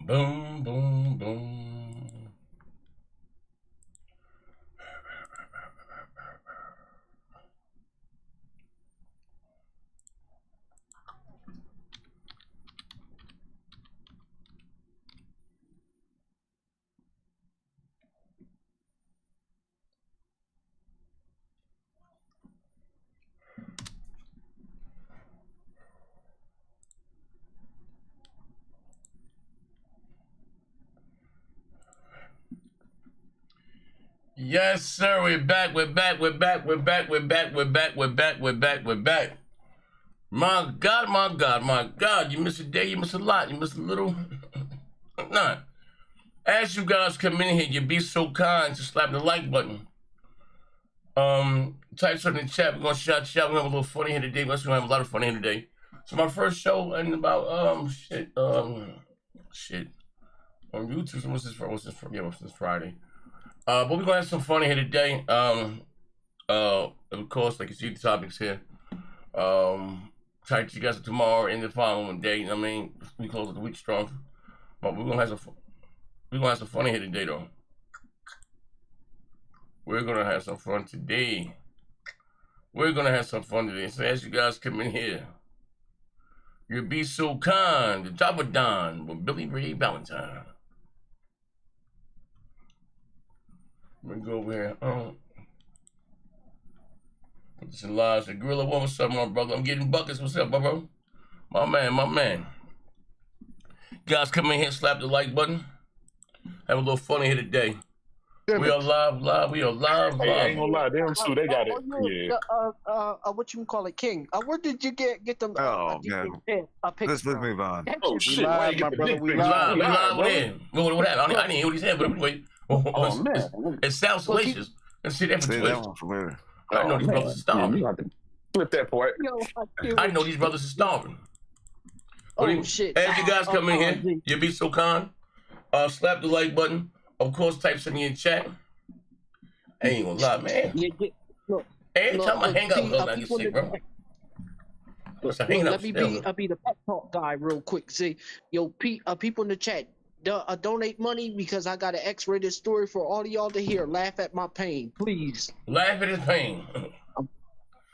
Boom, boom, boom. Yes, sir. We're back. We're back. We're back. We're back. We're back. We're back. We're back. We're back. We're back. My God, my God, my God. You miss a day. You miss a lot. You miss a little. Nah. As you guys come in here, you be so kind to slap the like button. Type something in the chat. We're gonna shout you out. We're gonna have a little funny here today. We're gonna have a lot of fun here today. So my first show in about shit on YouTube. What's this Friday? But we're gonna have some fun here today. Of course, like you see the topics here. Try to you guys tomorrow and the following day. I mean, we close the week strong. But we're gonna have some fun here today, though. We're gonna have some fun today. We're gonna have some fun today. So as you guys come in here, you'll be so kind. The Top of Don with Billy Ray Valentine. Let me go over here. Put this in live. The Gorilla One, what's up, my brother? I'm getting buckets. What's up, bro? My man, my man. Guys, come in here, slap the like button. Have a little fun here today. Yeah, we are live. We are live. Hey, I ain't gonna lie, them two, they got it. Yeah. What you call it, King? Where did you get them? Oh man, let's move on. Oh shit, live, my brother. We live. What happened? I didn't hear what he said, but wait. Oh man, it sounds salacious. Let's see that for that one for later. I know these brothers are starving. You have to flip that part. I know these brothers are starving. Oh shit! As you guys come in here, you be so kind. Slap the like button. Of course, type something in the chat. I ain't gonna lie, man. Every time I hang up, I get sick, bro. Let me be the pet talk guy real quick. See, yo, people in the chat, donate money because I got an X-rated story for all of y'all to hear. Laugh at my pain, please. Laugh at his pain.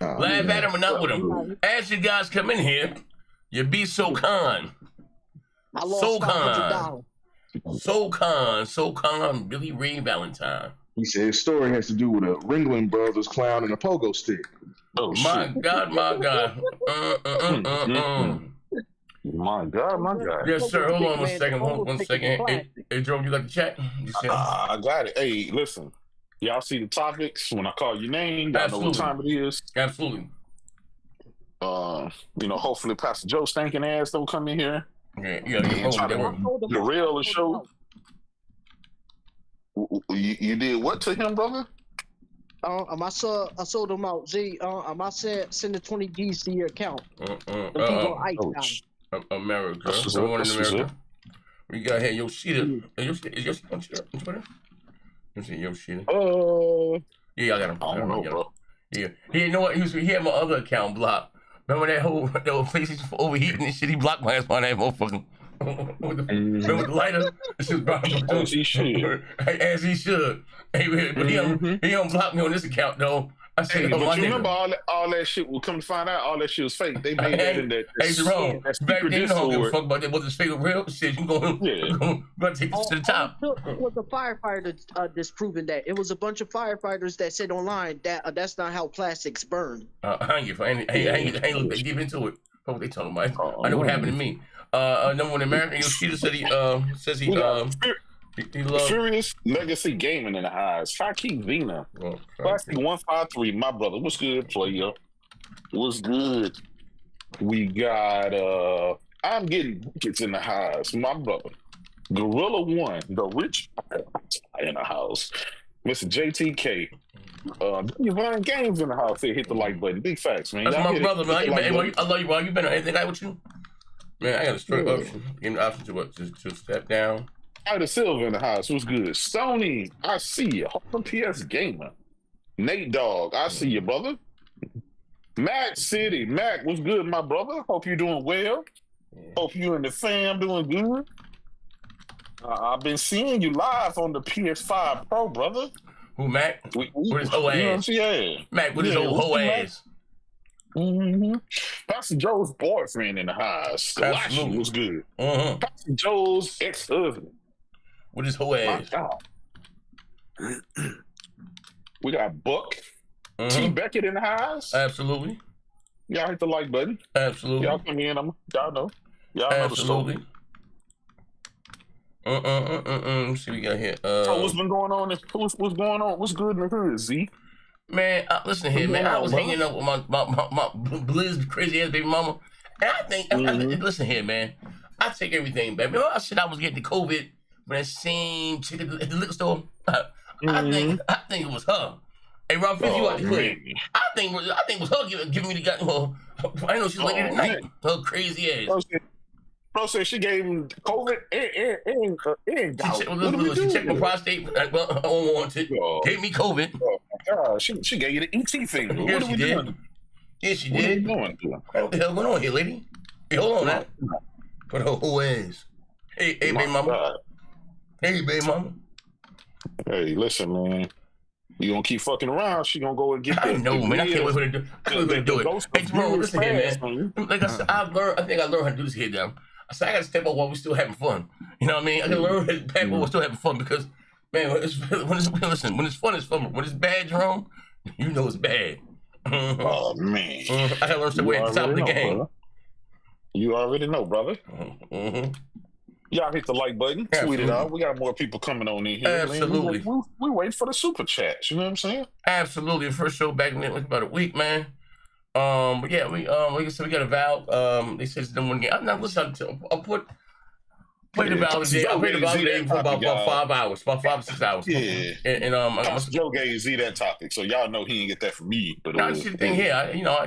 Laugh at him or not with him. As you guys come in here, you be so kind. I lost $500. So kind, Billy Ray Valentine. He said his story has to do with a Ringling Brothers clown and a pogo stick. Oh my shit. God, my God. My God. Yes, sir. Hold on one second. Hey, Joe, you got the chat? You see I got it. Hey, listen. Y'all see the topics when I call your name? Y'all know what time it is. Absolutely. Hopefully Pastor Joe stinking ass don't come in here. Yeah. The real show. You did what to him, brother? I sold them out. Z, I said send the 20 G's to your account. America. Someone in America. We got here Yoshida. Is Yoshida on Twitter? You see Yoshida? Yeah, I got him. I don't know, bro. Yeah. You know what? He had my other account blocked. Remember that whole PlayStation for overheating and shit? He blocked my ass by that motherfucker. Remember the lighter? As he should. As he should. Hey, but he don't block me on this account though. I said, but you remember all that shit? We'll come to find out all that shit was fake. They made that in that. Hey, Jerome, back then you don't give a fuck about that. Whether it's fake or real shit, you going to take this to the top. It was a firefighter disproving that. It was a bunch of firefighters that said online that that's not how plastics burn. I ain't look that deep into it. What they talking about? I know what happened to me. Number one in America, Yoshida said he loves Furious Legacy Gaming in the house. Faki Vina. Classic 153, my brother. What's good, player? What's good? We got I'm getting buckets in the house, my brother. Gorilla One, the rich in the house. Mr. JTK. You running games in the house. They hit the like button. Big facts, man. That's my brother, man. I love you, bro. You been on anything like with you? Man, I got a straight option. Give me the option to what? To step down. Ida Silva in the house. What's good? Sony, I see you. From PS Gamer. Nate Dogg, I see you, brother. Mac City. Mac, what's good, my brother? Hope you're doing well. Hope you and the fam doing good. I've been seeing you live on the PS5 Pro, brother. Who, Mac? With his whole ass. Yeah. Mac with his whole ass. Pastor Joe's boyfriend in the house. Skalashi was good. Pastor Joe's ex-husband. With his whole ass. We got Buck. T. Beckett in the house. Absolutely. Y'all hit the like button. Absolutely. Y'all come in. Y'all know. Y'all know the story. Let's see what we got here. So what's been going on? What's going on? What's good in the hood, Z? Man, listen here, man. I was hanging up with my Blizz crazy ass baby mama. And I think, listen here, man. I take everything back. Remember I said I was getting the COVID when that same chick at the liquor store? I think it was her. Hey, Rob, you out the clip. I think it was her giving me the guy. Well, I know she's late at night. Her crazy ass. Bro said she gave him COVID and she checked my prostate unwanted. Gave me COVID. Oh my God, she gave you the ET finger. Yeah, what she did. Doing? Yeah, she did. What the hell going on here, lady? Hey, hold on now. Put her whole ass. Hey, baby mama. God. Hey, baby mama. Hey, listen, man. You gonna keep fucking around? She gonna go and get that. I know, man. I can't wait for her to do. I can't wait to do it. Hey, Jerome, listen here, man. Like I said, I think I learned how to do this here now. I said I gotta step up while we're still having fun. You know what I mean? I gotta learn how to back while we're still having fun because, man, when it's fun, it's fun. When it's bad, Jerome, you know it's bad. Oh man, I gotta learn to wait at the top of the game. Brother. You already know, brother. Y'all hit the like button, tweet it out. We got more people coming on in here. Absolutely. We wait for the super chats. You know what I'm saying? Absolutely. First show back in like about a week, man. But yeah, like I said, we got Avowed. They said it's the one game. Now listen, I'll played Avowed today. I played Avowed today for about 5 hours, about 5 or 6 hours. Yeah. And Joe gave Z that topic, so y'all know he didn't get that from me. But now see the thing here,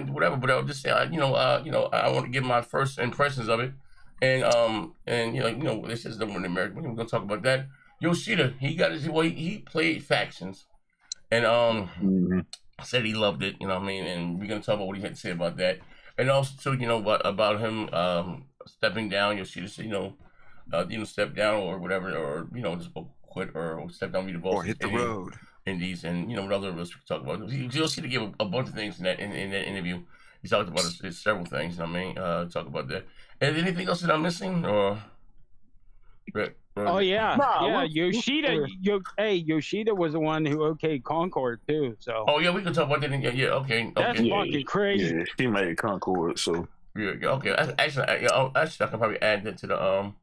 whatever. But I'll just say, I want to give my first impressions of it. And this is the one in America. We're gonna talk about that. Yoshida, he got his he played factions, and said he loved it. You know what I mean? And we're gonna talk about what he had to say about that. And also, about him stepping down. Yoshida said, step down or whatever, or just quit or step down, be divorced, or hit the road. Indies, and what other of us we talk about. Yoshida gave a bunch of things in that interview. He talked about several things. I mean, talk about that. And anything else that I'm missing, or? Oh yeah, Yoshida. Yoshida was the one who okayed Concord too. So. Oh yeah, we can talk about that. Yeah, okay. That's fucking crazy. Yeah, he made Concord, so. Yeah, okay. Actually, I can probably add that to the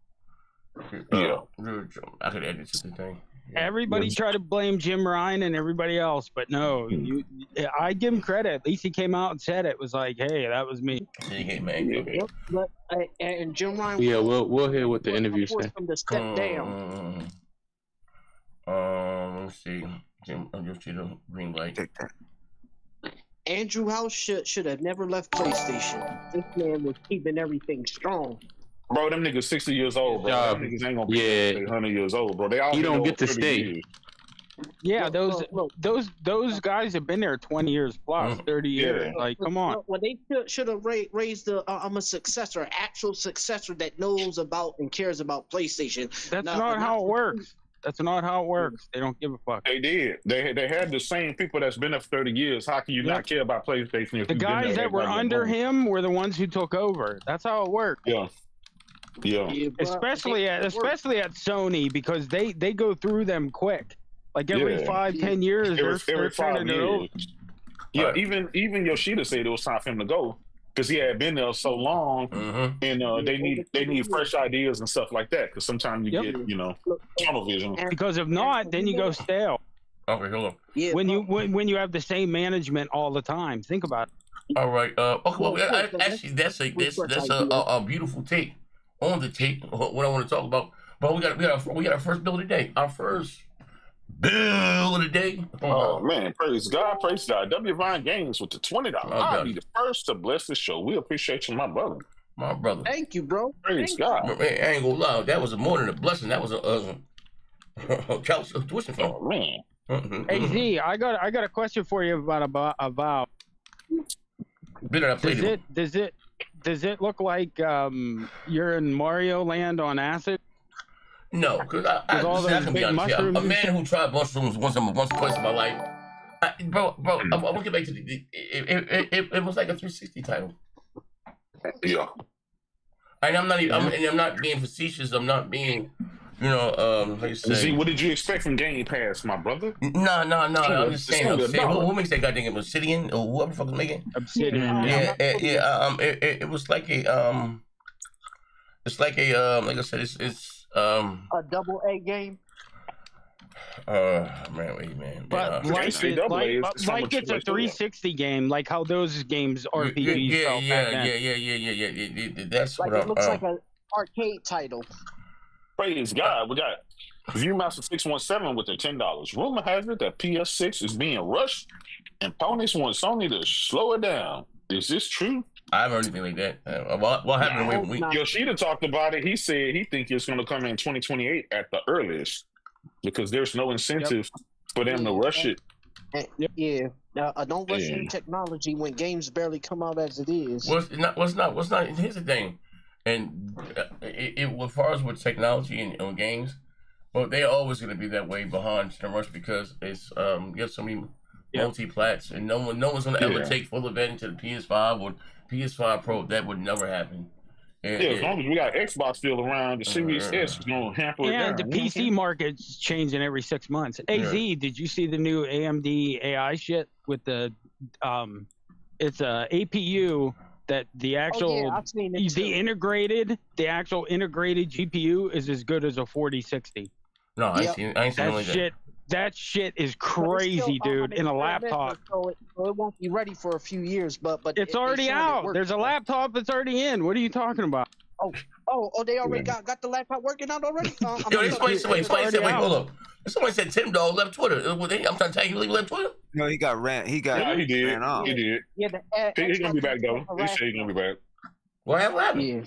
I could add it to the thing. Yeah. Everybody tried to blame Jim Ryan and everybody else, but no, I give him credit. At least he came out and said it. Was like, hey, that was me. Hey, man. Okay. And Jim Ryan. Yeah, we'll hear what the interview said. To step down. Let's see. Yoshida green light. Andrew House should have never left PlayStation. This man was keeping everything strong. Bro, them niggas 60 years old, bro. Them niggas ain't gonna be 100 years old, bro. They all you don't get to stay. Years. Yeah, those guys have been there 20 years plus, 30 years. Like, come on. Well, they should have raised I'm a successor, actual successor that knows about and cares about PlayStation. That's not how it works. That's not how it works. They don't give a fuck. They did. They had the same people that's been there for 30 years. How can you not care about PlayStation? If the guys that were under him were the ones who took over. That's how it works. Yeah. Especially at Sony, because they go through them quick. Like every 5-10 years, they're turning it over. Yeah, even Yoshida said it was time for him to go because he had been there so long, and they need fresh ideas and stuff like that. Because sometimes you get tunnel vision. Because if not, then you go stale. Okay, hold on. Yeah, when you have the same management all the time, think about it. All right. Actually, that's a beautiful take on the take. What I want to talk about, but we got our first bill of the day. Our first bill of the day. Oh man, praise God. W Vine Games with the $20. I'll be the first to bless the show. We appreciate you, my brother. My brother. Thank you, bro. Praise God. Man, I ain't gonna lie. That was more than a blessing. That was a couch tuition fund. Oh man. Hey Z, I got a question for you about Avowed. Does it look like you're in Mario Land on acid? No, because I all listen, I those can be big honest here. I'm a mushrooms and man who tried mushrooms once or twice in my life. Bro, I want to get back to it was like a 360 title. Yeah. And I'm not being facetious. I'm not being, like you say. Z, what did you expect from Game Pass, my brother? No. I'm just saying. Who makes that goddamn Obsidian or whoever the fuck is making? Obsidian. Yeah. It was like a it's like a like I said, it's a double A game. Man. But like it's a 360 game, like how those games RPGs felt back then. Yeah. That's like what it looks like an arcade title. Praise God, we got Viewmaster 617 with their $10. Rumor has it that PS6 is being rushed, and opponents want Sony to slow it down. Is this true? I haven't heard anything like that. What happened? Yoshida talked about it. He said he thinks it's going to come in 2028 at the earliest because there's no incentive for them to rush it. Yeah, don't rush new technology when games barely come out as it is. What's not? Here's the thing, and as far as with technology and games, well, they're always going to be that way behind the rush because it's you have so many multi-plats, and no one's going to ever take full advantage of the PS5 or PS5 Pro. That would never happen. As long as we got Xbox still around, the Series S is going to hamper it down. And the PC market's changing every 6 months. AZ, did you see the new AMD AI shit with the it's a APU that the actual the actual integrated GPU is as good as a 4060. No, I ain't seen that shit. That shit is crazy, dude. In a laptop, so it won't be ready for a few years. But it's already out. There's a laptop that's already in. What are you talking about? They already got the laptop working out already. Wait, hold up. Somebody said Tim Dog left Twitter. I'm trying to tell you, he left Twitter. No, he got ran. He did. Ran off. He did. Yeah, he's gonna be back though. He said he's gonna be back. What happened? Yeah.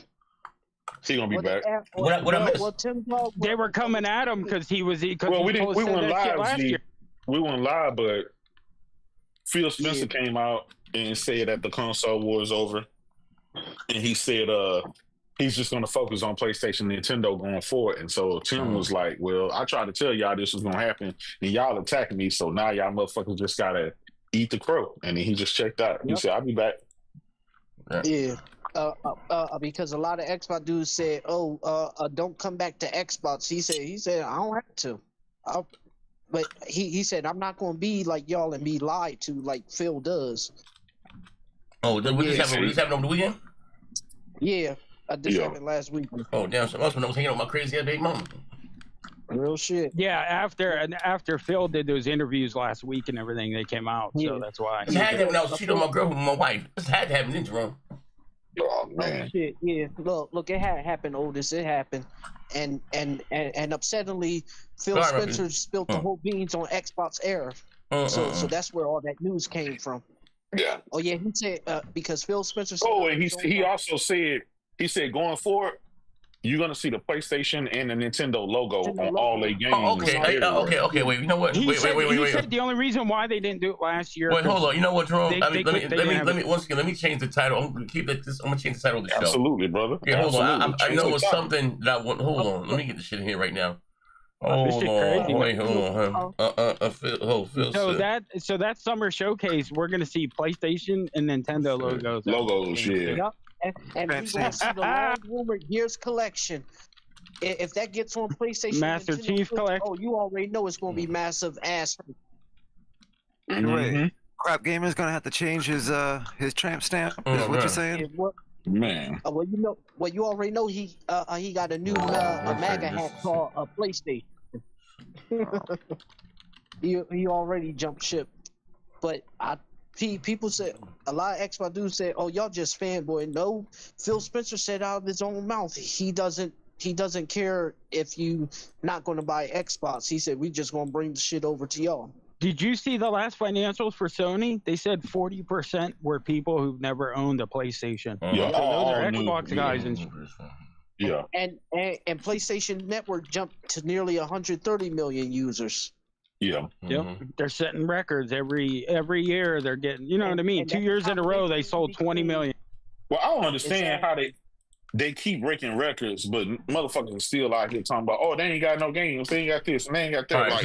He's gonna be back. What I missed? Tim Dog, they were coming at him because he was. We went live last year. We went live, but Phil Spencer came out and said that the console war is over, and he said he's just going to focus on PlayStation and Nintendo going forward. And so Tim was like, well, I tried to tell y'all this was going to happen, and y'all attacking me, so now y'all motherfuckers just got to eat the crow. And then he just checked out. He said, I'll be back. Yeah. Because a lot of Xbox dudes said, don't come back to Xbox. He said, I don't have to. But he said, I'm not going to be like y'all and be lied to like Phil does. Oh, this happened over the weekend? Yeah. This happened last week. Oh, damn. So I was hanging out with my crazy ass baby mama. Real shit. Yeah, after Phil did those interviews last week and everything, they came out. So that's why. It had to happen when I was cheating on my girl with my wife. This had to happen in Jerome. Oh man. Shit, yeah. Look, it had happened, Otis. It happened. And upsettingly, Phil Spencer spilled the whole beans on Xbox Era. So that's where all that news came from. Yeah. Oh yeah, he said because Phil Spencer said, and he also said going forward, you're gonna see the PlayStation and the Nintendo logo on all their games. Okay. Wait, you know what? Wait. He said the only reason why they didn't do it last year. Wait, hold on. You know what, Jerome? Let me once again. Let me change the title. I'm gonna keep this. I'm gonna change the title of the show. Absolutely, brother. Yeah, hold on. I know it's something that I want. Hold on. Let me get the shit in here right now. Hold on. Phil. So that summer showcase, we're gonna see PlayStation and Nintendo logos. Yep. And we're gonna see the long rumored Gears collection. If that gets on PlayStation, Master Chief collection. You already know it's gonna be massive ass. Wait, Crap Gamer's gonna have to change his tramp stamp. Is what you're saying? Man. You already know he got a new MAGA hat called a PlayStation. he already jumped ship, but people said, a lot of Xbox dudes said, "Oh, y'all just fanboy." No, Phil Spencer said out of his own mouth, he doesn't care if you not going to buy Xbox. He said, "We just going to bring the shit over to y'all." Did you see the last financials for Sony? They said 40% were people who've never owned a PlayStation. Yeah, so those are Xbox guys and. Yeah. And PlayStation Network jumped to nearly 130 million users. Yeah. Yep. They're setting records every year. They're getting, you know what I mean? 2 years in a row, they sold 20 million. Well, I don't understand how they keep breaking records, but motherfuckers are still out here talking about, oh, they ain't got no games, they ain't got this, and they ain't got that. All right,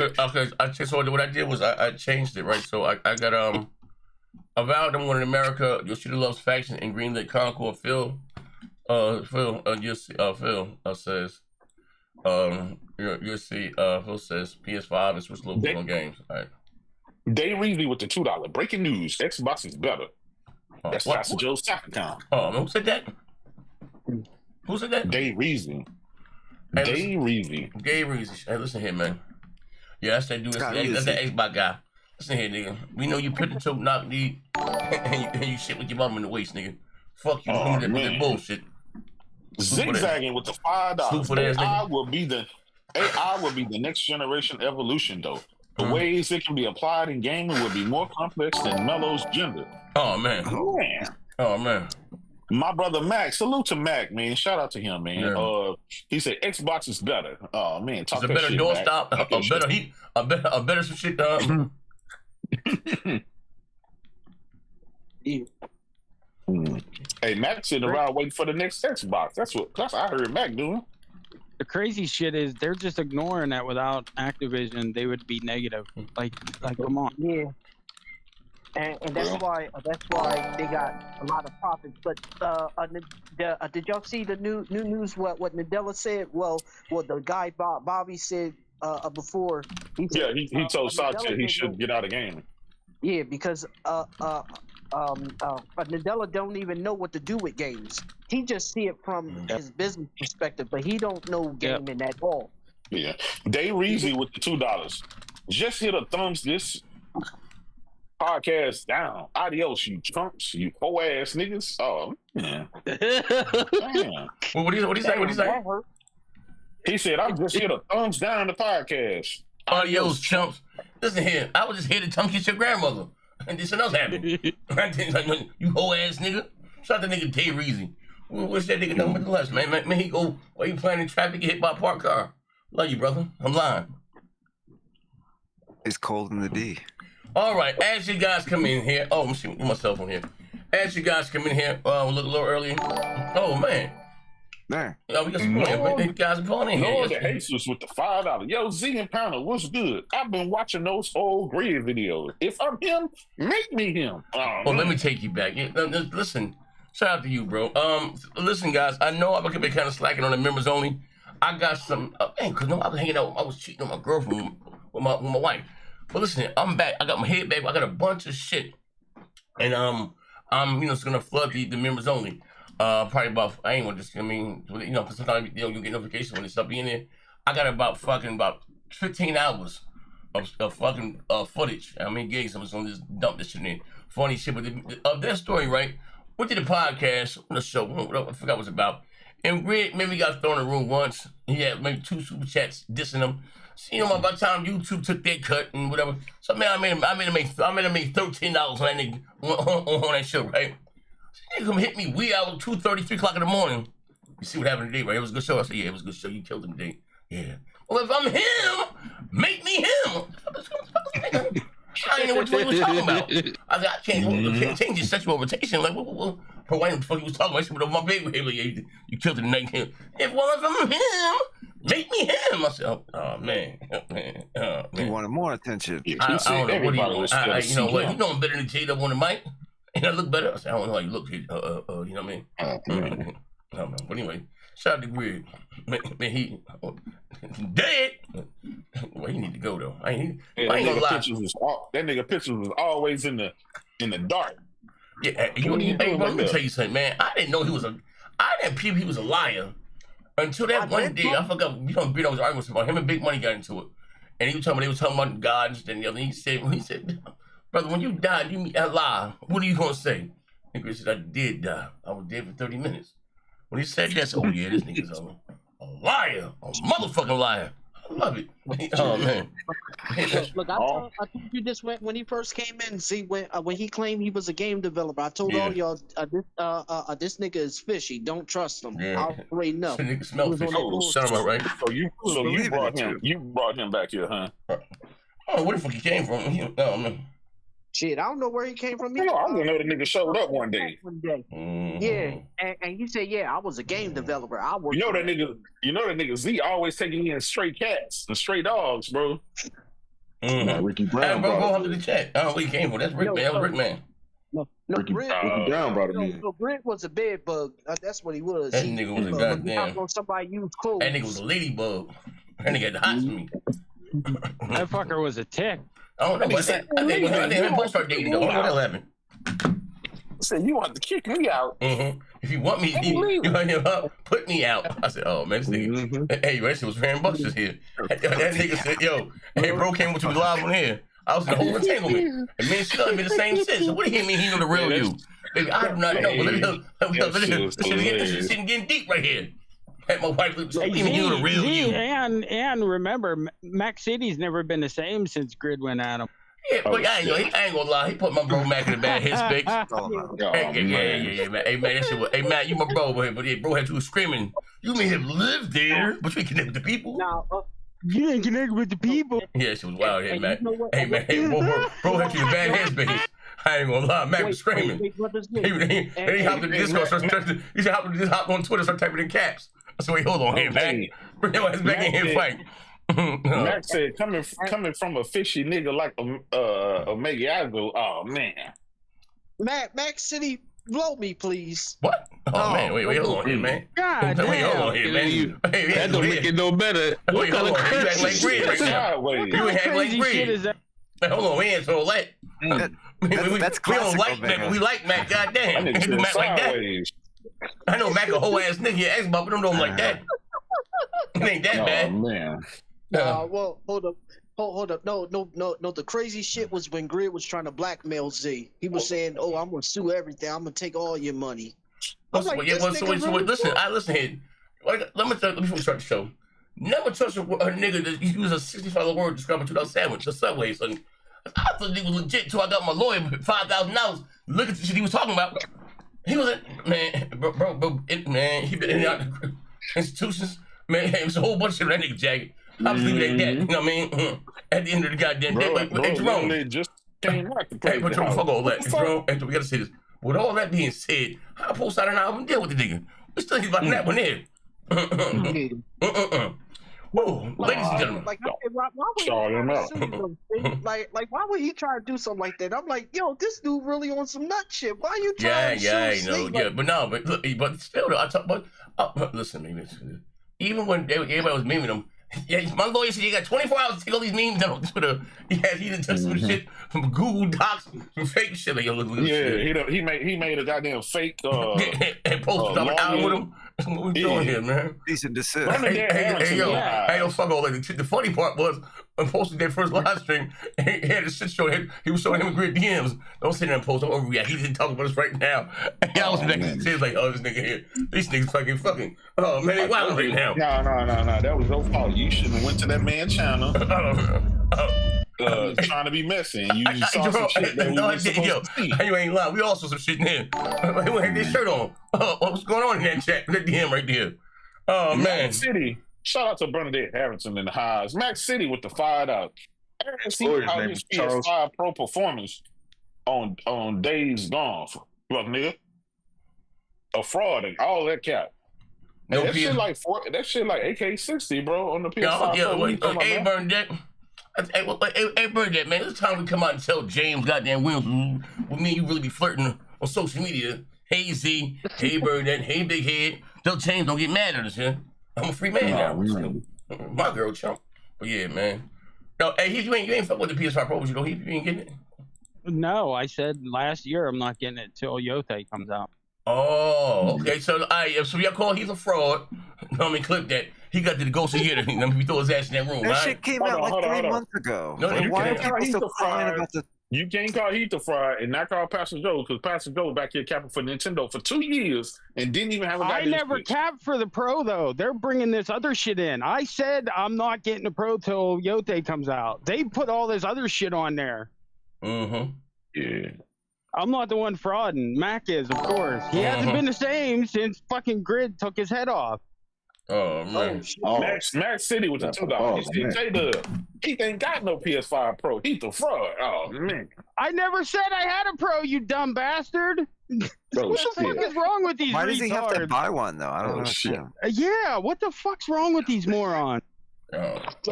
like, so what I did was I changed it, right? So I got Avowed, I'm one in America, Yoshida Loves Faction, and Greenlit Concord. Phil says, you'll see, Phil says PS5 and Switch logos on games. All right. Day Reezy with the $2. Breaking news, Xbox is better. That's Pastor Joe's Tacticon. Oh, who said that? Who said that? Day Reezy. Hey, Day Reezy. Day Reezy. Hey, listen here, man. Yeah, that's that dude. That's that Xbox guy. Listen here, nigga. We know you put the toe knock D and you shit with your bottom in the waist, nigga. Fuck you. Oh, with that bullshit. Zigzagging with the $5. AI will be the next generation evolution, though. The ways it can be applied in gaming will be more complex than Melo's gender. Oh man. Oh man. My brother Mac, salute to Mac, man. Shout out to him, man. Yeah. He said Xbox is better. Oh man, talk it's a better doorstop, a better some shit. Hey, Mac sitting around waiting for the next Xbox. That's I heard Mac doing. The crazy shit is they're just ignoring that. Without Activision, they would be negative. Like come on. Yeah. And that's why they got a lot of profits. But did y'all see the new news? What Nadella said? Well, what the guy Bobby said before. He told Satya he should get out of gaming. Yeah, because Nadella don't even know what to do with games. He just see it from his business perspective, but he don't know gaming at all. Yeah, Day Reezy with the $2. Just hit a thumbs this podcast down. Adios, you chumps, you whole ass niggas. Oh man. Damn. Well, what do you say? He said, "I just hit a thumbs down the podcast." Adios, chumps. Listen here, I was just here to tongue kiss your grandmother, and this and else happened. You whole ass nigga. Shout out the nigga Day Reezy. What's that nigga done with the less, man? Man, he go while you playing in traffic, get hit by a parked car. Love you, brother. I'm lying. It's cold in the D. All right, as you guys come in here, I'm shooting myself on here. As you guys come in here, look a little early. Oh man, man. Yeah, we got some point. You guys are going in here. Lord the Jesus with the $5. Yo, Z and Pounder, what's good? I've been watching those old Grid videos. If I'm him, make me him. Well, let me take you back. Yeah, listen, shout out to you, bro. Listen, guys, I know I'm gonna be kind of slacking on the members only. I got some, cause I was hanging out. I was cheating on my girlfriend with my wife. But listen, I'm back. I got my head back. I got a bunch of shit, and I'm just gonna flood the members only. Probably about sometimes you get notifications when it's up in there. I got about 15 hours of fucking footage. Gigs. I'm just gonna just dump this shit in. Funny shit, but their story, right? Went to the podcast on the show. I forgot what it was about. And Grid maybe got thrown in the room once. He had maybe 2 super chats dissing him. So, by the time YouTube took their cut and whatever, so man, I made him make $13 on that nigga on that show, right? So, nigga come hit me wee out 2:30, 3 o'clock in the morning. You see what happened today, right? It was a good show. I said, yeah, it was a good show. You killed him today. Yeah. Well, if I'm him, make me him. I didn't know what you was talking about. I said, I can't change his sexual orientation. Like, what the fuck he was talking about? I said, well, my baby, like, you killed him tonight. If I'm him, make me him. I said, oh man. You wanted more attention. I don't know what he was. You know what? You know I'm better than J-Dub on the mic. And I look better. I said, I don't know how you look. You know what I mean? I don't know. But anyway, shout out to Grid. Man, he dead. Well, he need to go though. I ain't gonna lie. That nigga pictures was always in the dark. Yeah, let me tell you something, man. I didn't know I didn't peep he was a liar until that one day. I forgot. Brito was arguing about him and Big Money got into it, and he was talking about God and the other. He said, brother, when you died, you meet Allah. What are you gonna say? Nigga said, I did die. I was dead for 30 minutes. When he said that, oh yeah, this nigga's a liar, a motherfucking liar. I love it. Oh man. Look, I told you this when he first came in. See, when he claimed he was a game developer, I told all y'all this nigga is fishy. Don't trust him. Yeah. I already know. This nigga smell fishy. Sound about right. So you brought him back here, huh? Oh, where the fuck he came from? Oh man. Shit, I don't know where he came from. I didn't know the nigga showed up one day. Yeah, and he said, "Yeah, I was a game developer. I worked." You know that nigga Z always taking in stray cats and stray dogs, bro. Ricky Brown. Bro, go up to the chat. I don't know where he came from. That's Rick, man. That was Rick, man. No, Ricky Brown brought him in. No, Grit was a bed bug. That's what he was. That nigga was a goddamn. Somebody used clothes. That nigga was a ladybug. That nigga had the hots for me. That fucker was a tick. I don't know. I think when both start dating, though. I don't know what happened. I said, you want to kick me out? If you want me, put me out. I said, oh man, this nigga. Hey, that shit was $10 just here. That nigga said, yo, hey, bro came with you live on here. I was in the whole entanglement. And me and Shug made the same shit. So what do you mean he know the real you? Baby, I do not know. This shit getting deep right here. Had my wife even you the real you. And remember, Mac City's never been the same since Grid went at him. Yeah, but I ain't gonna lie. He put my bro Mac in the bad headspace. Yeah, man. Hey, man, that shit was, hey, man, you my bro, but yeah, bro had you screaming. You may have lived there, but you connect with the people. You ain't connected with the people. Yeah, she was wild. Hey, man. Hey, man. Hey, bro had you in the bad headspace. I ain't gonna lie. Mac was screaming. He hopped in the Discord. He said, hop on Twitter, start typing in caps. I said, wait, hold on here, man. Bring your ass back in here and fight. Mac said, coming from a fishy nigga like Omega, I go, oh man. Mac City, blow me, please. What? Oh man, wait, hold on here, man. God damn. Wait, hold on here, man. That don't make it no better. Wait, hold on. You act like Grid right now. You act like Grid. Hold on, we ain't so late. That's classic. We don't like Mac, but we like Mac. Goddamn, we do Mac like that. I know Mac a whole ass nigga at Xbox, but them don't like that. It ain't that bad. Man. Well, hold up. No. The crazy shit was when Grid was trying to blackmail Z. He was saying, "Oh, I'm gonna sue everything. I'm gonna take all your money." Listen, listen here. Let me before we start the show. Never trust a nigga that use a $65 word to describe a $2 sandwich. The Subway, son. I thought he was legit until I got my lawyer $5,000. Look at the shit he was talking about. He was man, he been in the institutions. Man, it was a whole bunch of shit on that nigga jacket. I was leaving that, you know what I mean? At the end of the goddamn day, hey, Jerome. They just came out to hey, but Jerome, fuck all that. Jerome, we gotta say this. With all that being said, I post out an album deal with the nigga. We still he's about that one there. Whoa, ladies and gentlemen. Why would he try to do something like that? I'm like, yo, this dude really on some nut shit. Why are you trying to but still, I talk about. Listen, man. Even when everybody was memeing him, yeah, my lawyer said you got 24 hours to take all these memes down on Twitter. He done took some shit from Google Docs, some fake shit. Like, yo, look at shit. He made a goddamn fake and posted up an album with him. That's what we doing here, man. Decent desist. Hey, yo, fuck all that. The funny part was, when posted that first live stream, he had a shit show. He was showing him Grid DMs. Don't sit there and post. Don't overreact. He didn't talk about us right now. I was back in the like, oh, this nigga here. These niggas fucking. Oh, man, they wild right now. No. That was your fault. You shouldn't have went to that man's channel. Trying to be messy. And you saw some shit that we were supposed to see. You ain't lying. We all saw some shit in here. He had this shirt on. What's going on in that chat? That DM right there. Oh, man. Mac City. Shout out to Bernadette Harrison in the highs. Mac City with the $5. I didn't see how his PS5 Pro performance on days gone. Look, nigga. A fraud and all that cap. No, that shit like AK-60, bro, on the PS5. Hey, Bernadette. Hey, Bernadette, man, it's time to come out and tell James goddamn Williams with me you really be flirting on social media. Hey, Z. Hey, Bernadette. Hey, Big Head. Tell James don't get mad at us, yeah? I'm a free man now. My girl, chump. But yeah, man. No, hey, you ain't fuck with the PS5 Pro, you know, you ain't getting it? No, I said last year I'm not getting it till Yotei comes out. Oh, okay. So y'all call he's a fraud. Let me clip that. He got the ghost of year. Let me throw his ass in that room. That shit came out like 3 months ago. No, why are people still crying about the? You can't call Heat the Fraud and not call Pastor Joe because Pastor Joe back here capping for Nintendo for 2 years and didn't even have a guy. I never capped for the Pro though. They're bringing this other shit in. I said I'm not getting a Pro till Yotei comes out. They put all this other shit on there. Mm-hmm. Yeah. I'm not the one frauding. Mac is, of course. He hasn't been the same since fucking Grid took his head off. Oh man. Max City with the $2. He said, J-Dub, he ain't got no PS5 Pro. He's the fraud. Oh man. I never said I had a Pro, you dumb bastard. What the fuck is wrong with these Why retards? does he have to buy one though? I don't know. Shit. Yeah, what the fuck's wrong with these morons? That's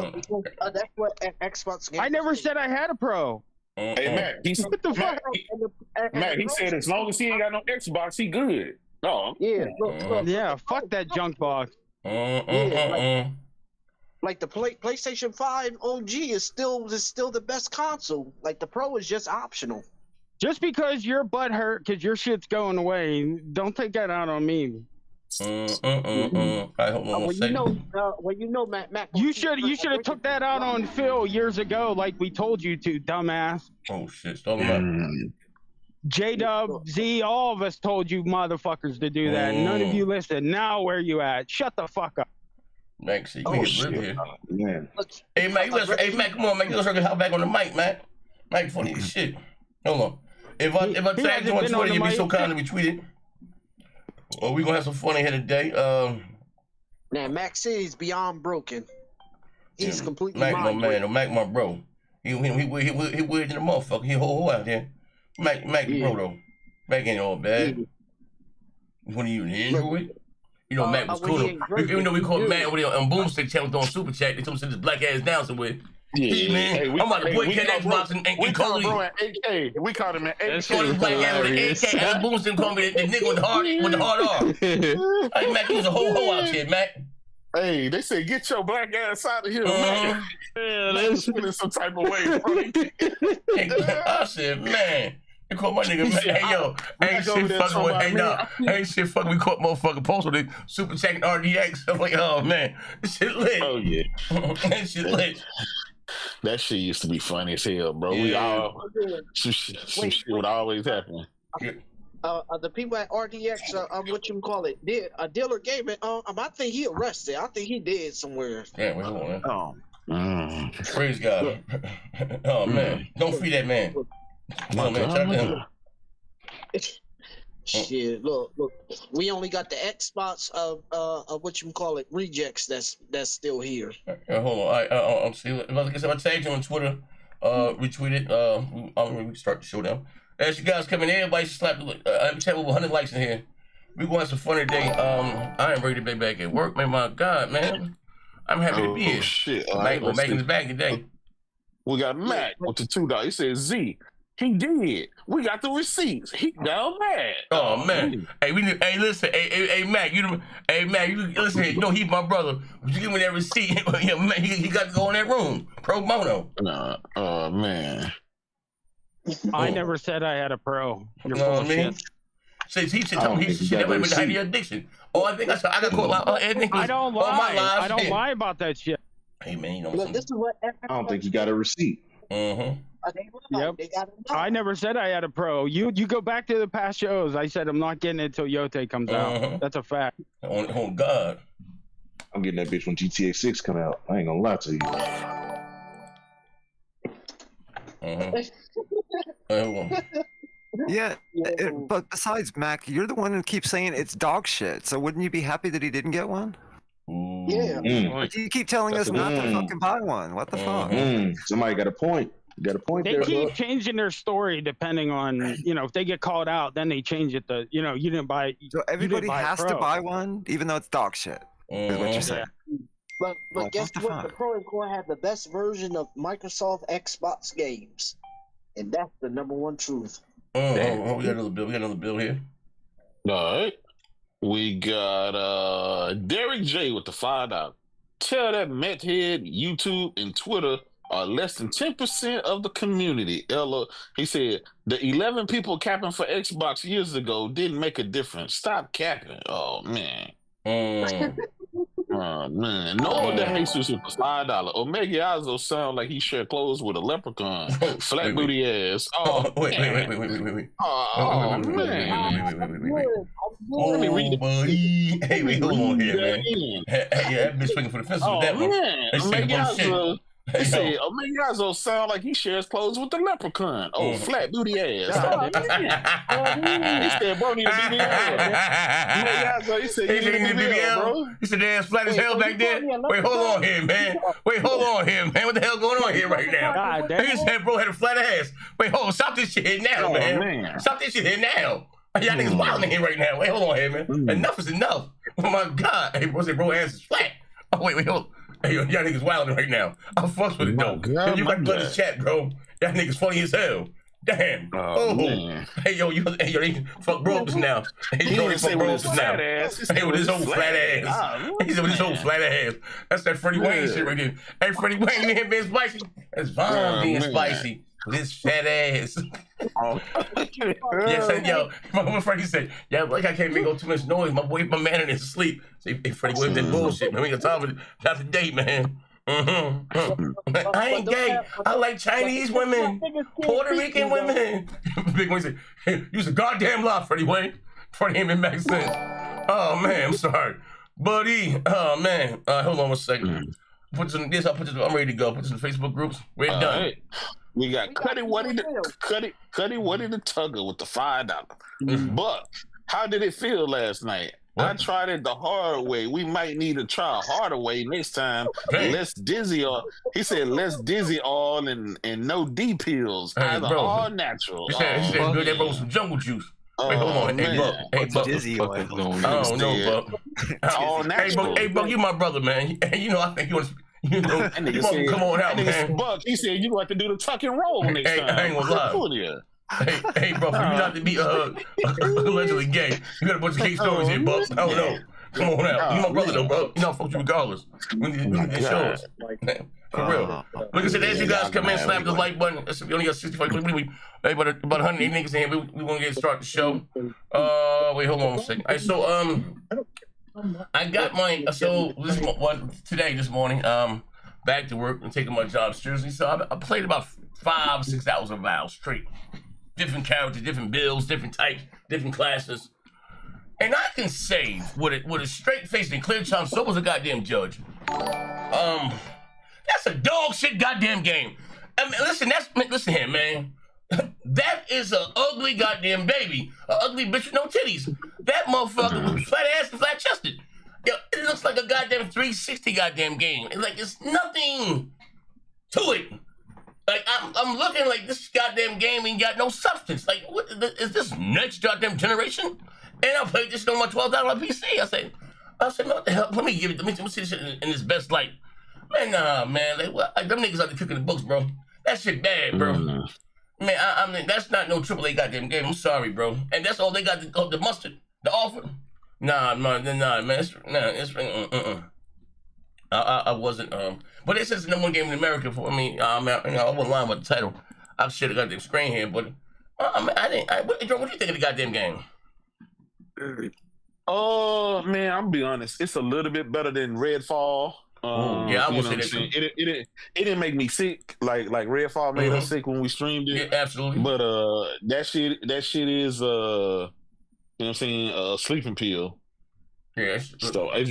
what Xbox. I never said I had a Pro. Hey Matt, what the fuck? Matt, he said as long as he ain't got no Xbox, he good. Oh yeah, yeah, fuck that junk box. Like the PlayStation 5 OG is still the best console. Like the Pro is just optional. Just because your butt hurt because your shit's going away, don't take that out on me. I hope no one say Matt, you should have took that out on Phil years ago, like we told you to, dumbass. Oh shit, stop about. J-Dub, Z, all of us told you motherfuckers to do that. None of you listened. Now where you at? Shut the fuck up. Max, you can't get rid here. Man. Hey, Mac, come on, Mac. You gotta hop back on the mic, Mac. Mac, funny as shit. Hold on. If I tag you on Twitter, you'd be so kind to retweet it. Well, we gonna have some fun in here today. Now, Max is beyond broken. He's completely Mac, my man. Mac, my bro. He weird than a motherfucker. He a whole out there. Mac, bro though. Mac ain't all bad. When you enjoy it. You know, Mac was cool. Even though we call Mac on Boomstick channel throwing super chat, they told him to sit his black ass down somewhere. Yeah, hey, man. Hey, I'm about to boycott Xbox and called bro at AK. We called him at AK. Shorty black ass with an AK and Boomstick called me the nigga with the hard R. Hey, Mac, he was a whole hoe out here, Mac. Hey, they said get your black ass out of here, man. Yeah, that's feeling some type of way, bro. I said, man. They caught my nigga, man. Hey, yo, ain't shit fucking with, hey, nah, ain't shit fucking, we caught motherfucking post with the super checking RDX. I'm like, oh, man, this shit lit. Oh, yeah. That shit lit. That shit used to be funny as hell, bro. Yeah. We all, some shit would always happen. The people at RDX, what you call it, Dealer Gaming, I think he arrested. I think he dead somewhere. Yeah, wait, hold on, man. Praise God. Oh, man. Don't free that man. No, man, check him. Shit, look, we only got the Xbox of what you call it, rejects that's still here. Hold on, I'll see. Like I said, I tagged you on Twitter, retweeted. I'm gonna start the showdown. As you guys come in, everybody slap the chat with 100 likes in here. We going to have some fun today. I am ready to be back at work, man. My God, man, I'm happy to be here. Shit, Making his back today. We got Mac with the $2. He said Z. He did. We got the receipts. He down mad. Oh man. Hey, listen. Hey, Mac. You listen. You know he's my brother. Would you give me that receipt? Yeah, man, he got to go in that room. Pro bono. Nah. Oh man. I never said I had a Pro. You're full of shit. Since he should tell me that might have been the height of your addiction. Oh, I think I got caught. I don't lie. I don't lie about that shit. Hey man, you know look, this is what I don't think you got a receipt. Yep. I never said I had a Pro. You go back to the past shows. I said I'm not getting it until Yote comes out. That's a fact. Oh God. I'm getting that bitch when GTA 6 come out. I ain't gonna lie to you. Yeah, but besides Mac, you're the one who keeps saying it's dog shit. So wouldn't you be happy that he didn't get one? Yeah. But you keep telling us not to fucking buy one. What the fuck? Somebody got a point. Got a point there. They keep changing their story depending on, if they get called out, then they change it to, you didn't buy. So everybody has to buy one, even though it's dog shit. Is what you're saying. But guess what? The Pro is going to have the best version of Microsoft Xbox games, and that's the #1 truth. We got another bill. We got another bill here. All right. We got Derek J with the $5. Tell that methead YouTube and Twitter are less than 10% of the community. Ella, he said, the 11 people capping for Xbox years ago didn't make a difference. Stop capping. Oh, man. Oh, man. No, the Jesus with the $5. Omega Azo sound like he shared clothes with a leprechaun. Flat booty ass. Oh, wait. Oh, man. Let me read it. Hey, wait, hold on here, man. Hey, that bitch swinging for the fence with that one. Man. He said, Amigazo sound like he shares clothes with the leprechaun. Oh, flat booty ass. Oh, man. He said, bro, need a BBL. Amigazo, he said, you need a BBL, bro. He said, damn, flat as hell back there. Wait, hold on here, man. Wait, hold on here, man. What the hell going on here right now? He said, bro, had a flat ass. Wait, hold on. Stop this shit here now, man. Stop this shit here now. Y'all niggas wilding here right now. Wait, hold on here, man. Enough is enough. Oh, my God. Hey, bro, bro, ass is flat. Oh, wait, hold on. Hey, y'all niggas wilding right now. I'm fucks with it, though. You got blood in chat, bro. Y'all niggas funny as hell. Damn. Man. Hey, yo, they fuck bro just now. Hey, yo, they fuck bro just now. Hey, with his old flat ass. He said with his old flat ass. That's that Freddie Wayne shit right there. Hey, Freddie Wayne in here being spicy. That's Vaughn being spicy. With his fat ass. Yes, yo, what Freddie said, yeah, like I can't make too much noise. My man in his sleep. Say, hey, Freddie Williams, that bullshit, man. We got time for it. Not today, man. I ain't gay. I like Chinese women, Puerto Rican women. Big Wayne said, hey, use a goddamn lie, Freddie Wayne. Freddie ain't been make sense. Oh man, I'm sorry, buddy. Oh man, hold on one second. Put this. I'll put this. I'm ready to go. Put this in the Facebook groups. We're done. Right. We got Cuddy Wuddy the Tugger with the $5. But how did it feel last night? What? I tried it the hard way. We might need to try a harder way next time. Okay. Less dizzy all. He said less dizzy all and no D pills. Hey, either bro. All natural. He said good. That bro with some jungle juice. Wait, hold on. Hey, Buck. Hey, Buck. Dizzy oil. I don't know, Buck. All natural. Hey, Buck, you my brother, man. You know, I think you want to. You know, you want to come on out, man. Buck, he said you like to do the tuck and roll next time. I ain't gonna lie. Hey, bro, for you not to be allegedly gay, you got a bunch of gay stories here, Buck. I don't know. Come on out. You my brother, though, bro. You know, I fuck you regardless. We need to show us. For real. Like I said, as you guys come in, slap the like button. We only got 65. About 108 niggas in here. We want to start the show. Wait, hold on a second. All right, so, I got my this morning, back to work and taking my job seriously. So I played about 5-6 hours of Avowed straight. Different characters, different builds, different types, different classes. And I can say with a straight face and clear tongue, so was a goddamn judge. That's a dog shit goddamn game. I mean, listen here, man. That is an ugly goddamn baby. An ugly bitch with no titties. That motherfucker was flat ass and flat chested. Yo, it looks like a goddamn 360 goddamn game. It's nothing to it. Like I'm looking like this goddamn game ain't got no substance. Like what is this next goddamn generation? And I played this on my $12 PC. I said, what the hell? Let me see this shit in its best light. Man, nah, man. Them niggas out there cooking the books, bro. That shit bad, bro. Man, I mean, that's not no AAA goddamn game. I'm sorry, bro. And that's all they got, the mustard, the offer. Nah, man. I wasn't, but this is the number one game in America for me. I wasn't lying about the title. I should have got the screen here, but what do you think of the goddamn game? Oh, man, I'm gonna be honest. It's a little bit better than Redfall. Yeah, I will say that too. It didn't make me sick like Redfall made us sick when we streamed it. Yeah, absolutely. But that shit is you know what I'm saying, a sleeping pill. Yeah. So it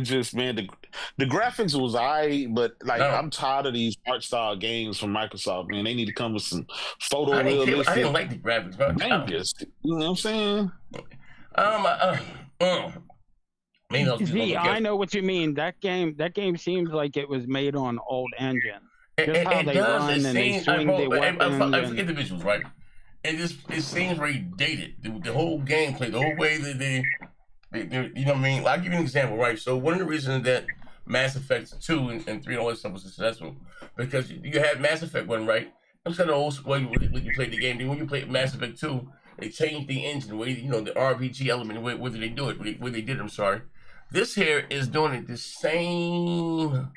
just man, the graphics was alright, but like I'm tired of these art style games from Microsoft. Man, they need to come with some photorealistic. I didn't like the graphics, bro. You know what I'm saying? I know what you mean. That game seems like it was made on old engine. Just how they run and they swing their weapons. I forget the visuals, right? It seems very dated. The whole gameplay, the whole way that they you know what I mean? I'll give you an example, right? So one of the reasons that Mass Effect 2 and 3 and all that stuff was successful, because you had Mass Effect 1, right? I'm kind of old school when you played the game. Then when you played Mass Effect 2, they changed the engine, the way, the RPG element, whether they do it, where they did it, I'm sorry. This here is doing it the same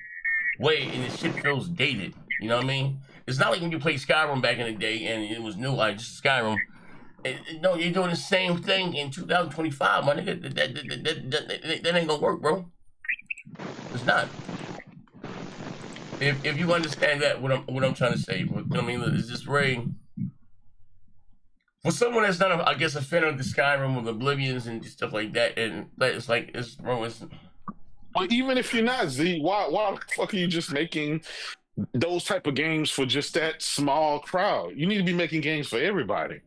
way, and the shit feels dated. You know what I mean? It's not like when you played Skyrim back in the day, and it was new, like just Skyrim. No, you're doing the same thing in 2025, my nigga. That ain't gonna work, bro. It's not. If you understand that, what I'm trying to say, I mean, it's just very. For someone that's not, I guess, a fan of the Skyrim or the Oblivions and stuff like that, and it's like, But even if you're not, Z, why the fuck are you just making those type of games for just that small crowd? You need to be making games for everybody.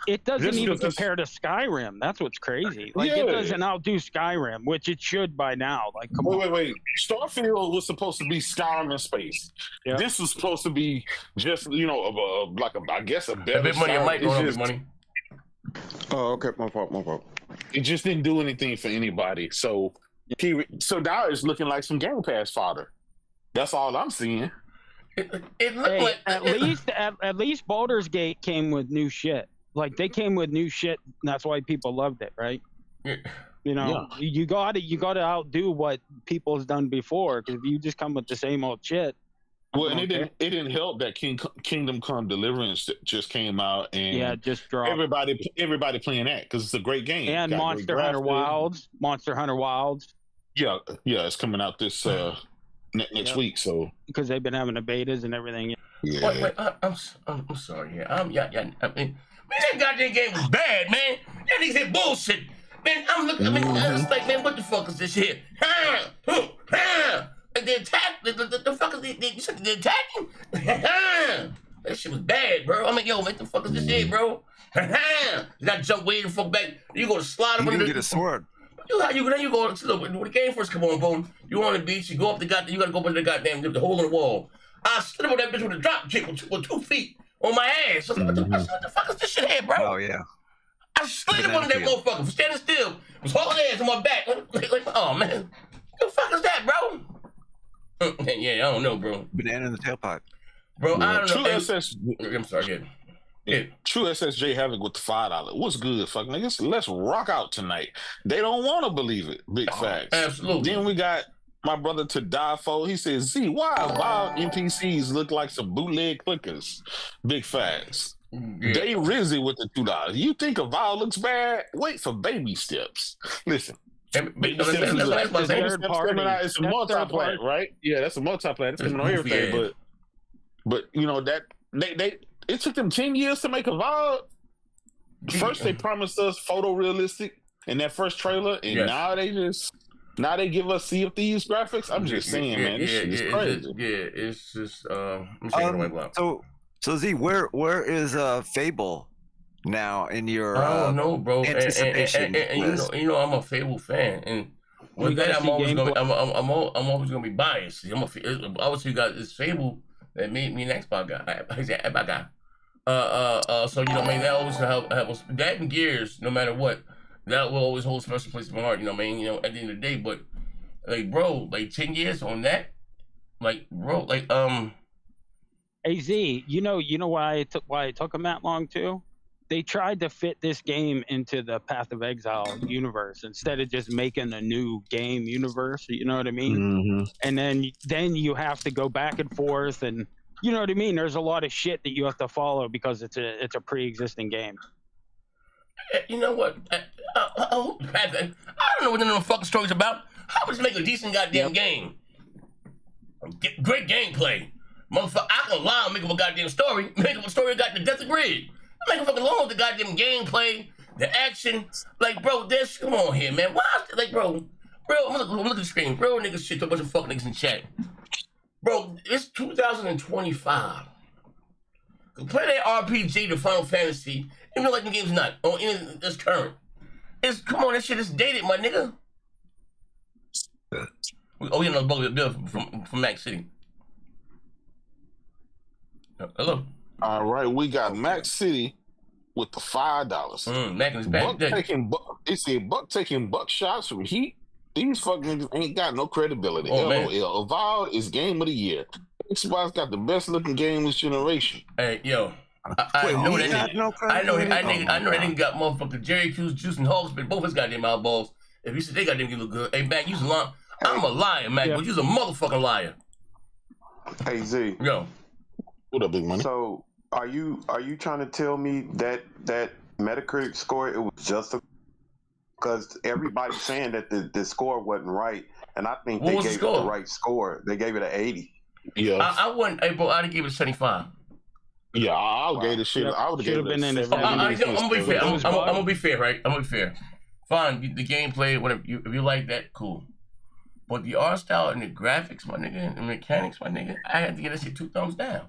It doesn't even compare to Skyrim. That's what's crazy. Like, it doesn't outdo Skyrim, which it should by now. Like, come on. Wait. Starfield was supposed to be Skyrim in space. Yep. This was supposed to be just, I guess a better. A bit money, Mike. Don't have money. Oh, okay. My fault. It just didn't do anything for anybody. So now it's looking like some Game Pass fodder. That's all I'm seeing. It looked like at least Baldur's Gate came with new shit. Like, they came with new shit, and that's why people loved it, right? Yeah. You gotta outdo what people's done before. Because if you just come with the same old shit, well, and it didn't help that Kingdom Come Deliverance just came out, and just dropped. Everybody playing that because it's a great game. And Monster Hunter Wilds. Yeah, it's coming out this next week. So because they've been having the betas and everything. Yeah. Wait, I'm sorry. Yeah, I mean, that goddamn game was bad, man. That nigga said bullshit. Man, I'm looking. I was like, man, what the fuck is this shit? And the attack, the fuck is the attacking? That shit was bad, bro. I'm like, yo, what the fuck is this shit, bro? You got to jump way the fuck back. You go to slide him. You didn't get a sword. You go to when the game first come on, boom. You on the beach. You go up the goddamn. You got to go up the goddamn the hole in the wall. I slid on that bitch with a drop kick with 2 feet. On my ass. What the fuck is this shit here, bro? Oh, yeah. I slid up on that motherfucker for standing still. Was hauling ass on my back. Like, oh, man. What the fuck is that, bro? Yeah, I don't know, bro. Banana in the tailpipe. Bro, I don't know. I'm sorry, True SSJ Havoc with the $5. What's good, fuck niggas? Let's rock out tonight. They don't want to believe it. Big facts. Absolutely. Then we got my brother to die for. He says, Z, why Avowed NPCs look like some bootleg clickers? Big facts. Yeah. They Rizzy with the $2. You think Avowed looks bad? Wait for baby steps. Listen. It's a multi-plat, right? Yeah, that's a multi-plat. It's coming on everything. But that it took them 10 years to make Avowed. First they promised us photorealistic in that first trailer, and now they give us Sea of Thieves graphics. I'm just saying, man, this shit is crazy. It's just I'm saying the way block. So Z, where is Fable now in your I don't know, bro. Anticipation and you know I'm a Fable fan, and with that I'm always gonna be biased. Obviously you got this Fable that made me an Xbox guy. So that always help us. That and Gears, no matter what, that will always hold a special place in my heart. At the end of the day, but like, bro, like 10 years on that, like, bro, like AZ, you know why it took them that long too? They tried to fit this game into the Path of Exile universe instead of just making a new game universe. You know what I mean? Mm-hmm. And then you have to go back and forth, and you know what I mean. There's a lot of shit that you have to follow because it's a pre-existing game. You know what? I don't know what none of the fucking story's about. How would you make a decent goddamn game? Great gameplay. Motherfucker, I can lie and make up a goddamn story. Make up a story that got the death of grid. I make a fucking along with the goddamn gameplay, the action. Like, bro, come on here, man. Why? Like, bro, look at the screen. Bro, niggas shit to a bunch of fucking niggas in chat. Bro, it's 2025. Play that RPG, the Final Fantasy, even like the game's not on anything that's current. Come on, that shit is dated, my nigga. Bill from Mac City. Hello. All right, we got Mac City with the $5. Mac in his back. Buck taking buck shots from Heat. These fucking niggas ain't got no credibility. LOL. Avowed is game of the year. Xbox got the best looking game this generation. Hey, yo. I know that nigga got motherfucking Jerry Q's juice and hogs, but both his goddamn eyeballs. If you said they goddamn look good, hey, Mac, you's a liar. I'm a liar, Mac, but you's a motherfucking liar. Hey, Z. Yo. What up, big money? So, are you trying to tell me that Metacritic score, it was just because everybody's saying that the score wasn't right, and I think they gave it the right score. They gave it an 80. Yeah. I wouldn't, bro, I'd give it a 75. Yeah, I'll give it shit. I would have given it a 70. I'm gonna be fair. I'm gonna be fair, right? I'm gonna be fair. Fine, the gameplay, whatever. If you like that, cool. But the art style and the graphics, my nigga, and the mechanics, my nigga, I had to get that shit 2 thumbs down.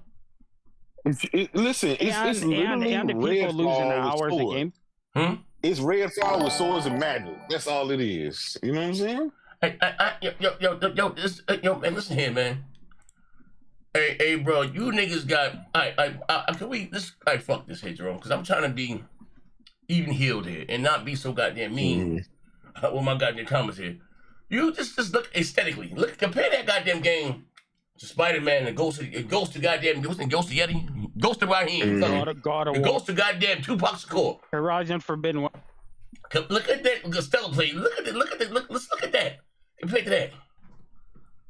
Listen, it's literally and the people losing hours of game. It's Redfall with swords and magic. That's all it is. You know what I'm saying? Yo, man, listen here, man. Hey, bro, you niggas got. Can we? Fuck this here, Jerome, because I'm trying to be even healed here and not be so goddamn mean with my goddamn comments here. You just look aesthetically. Compare that goddamn game to Spider-Man and Ghost to goddamn Ghost of Yeti, Ghost of Raheem, God of War, Ghost of goddamn Tupac Shakur, Horizon Forbidden West. Look at that Stella play. Let's look at that. Compared to that.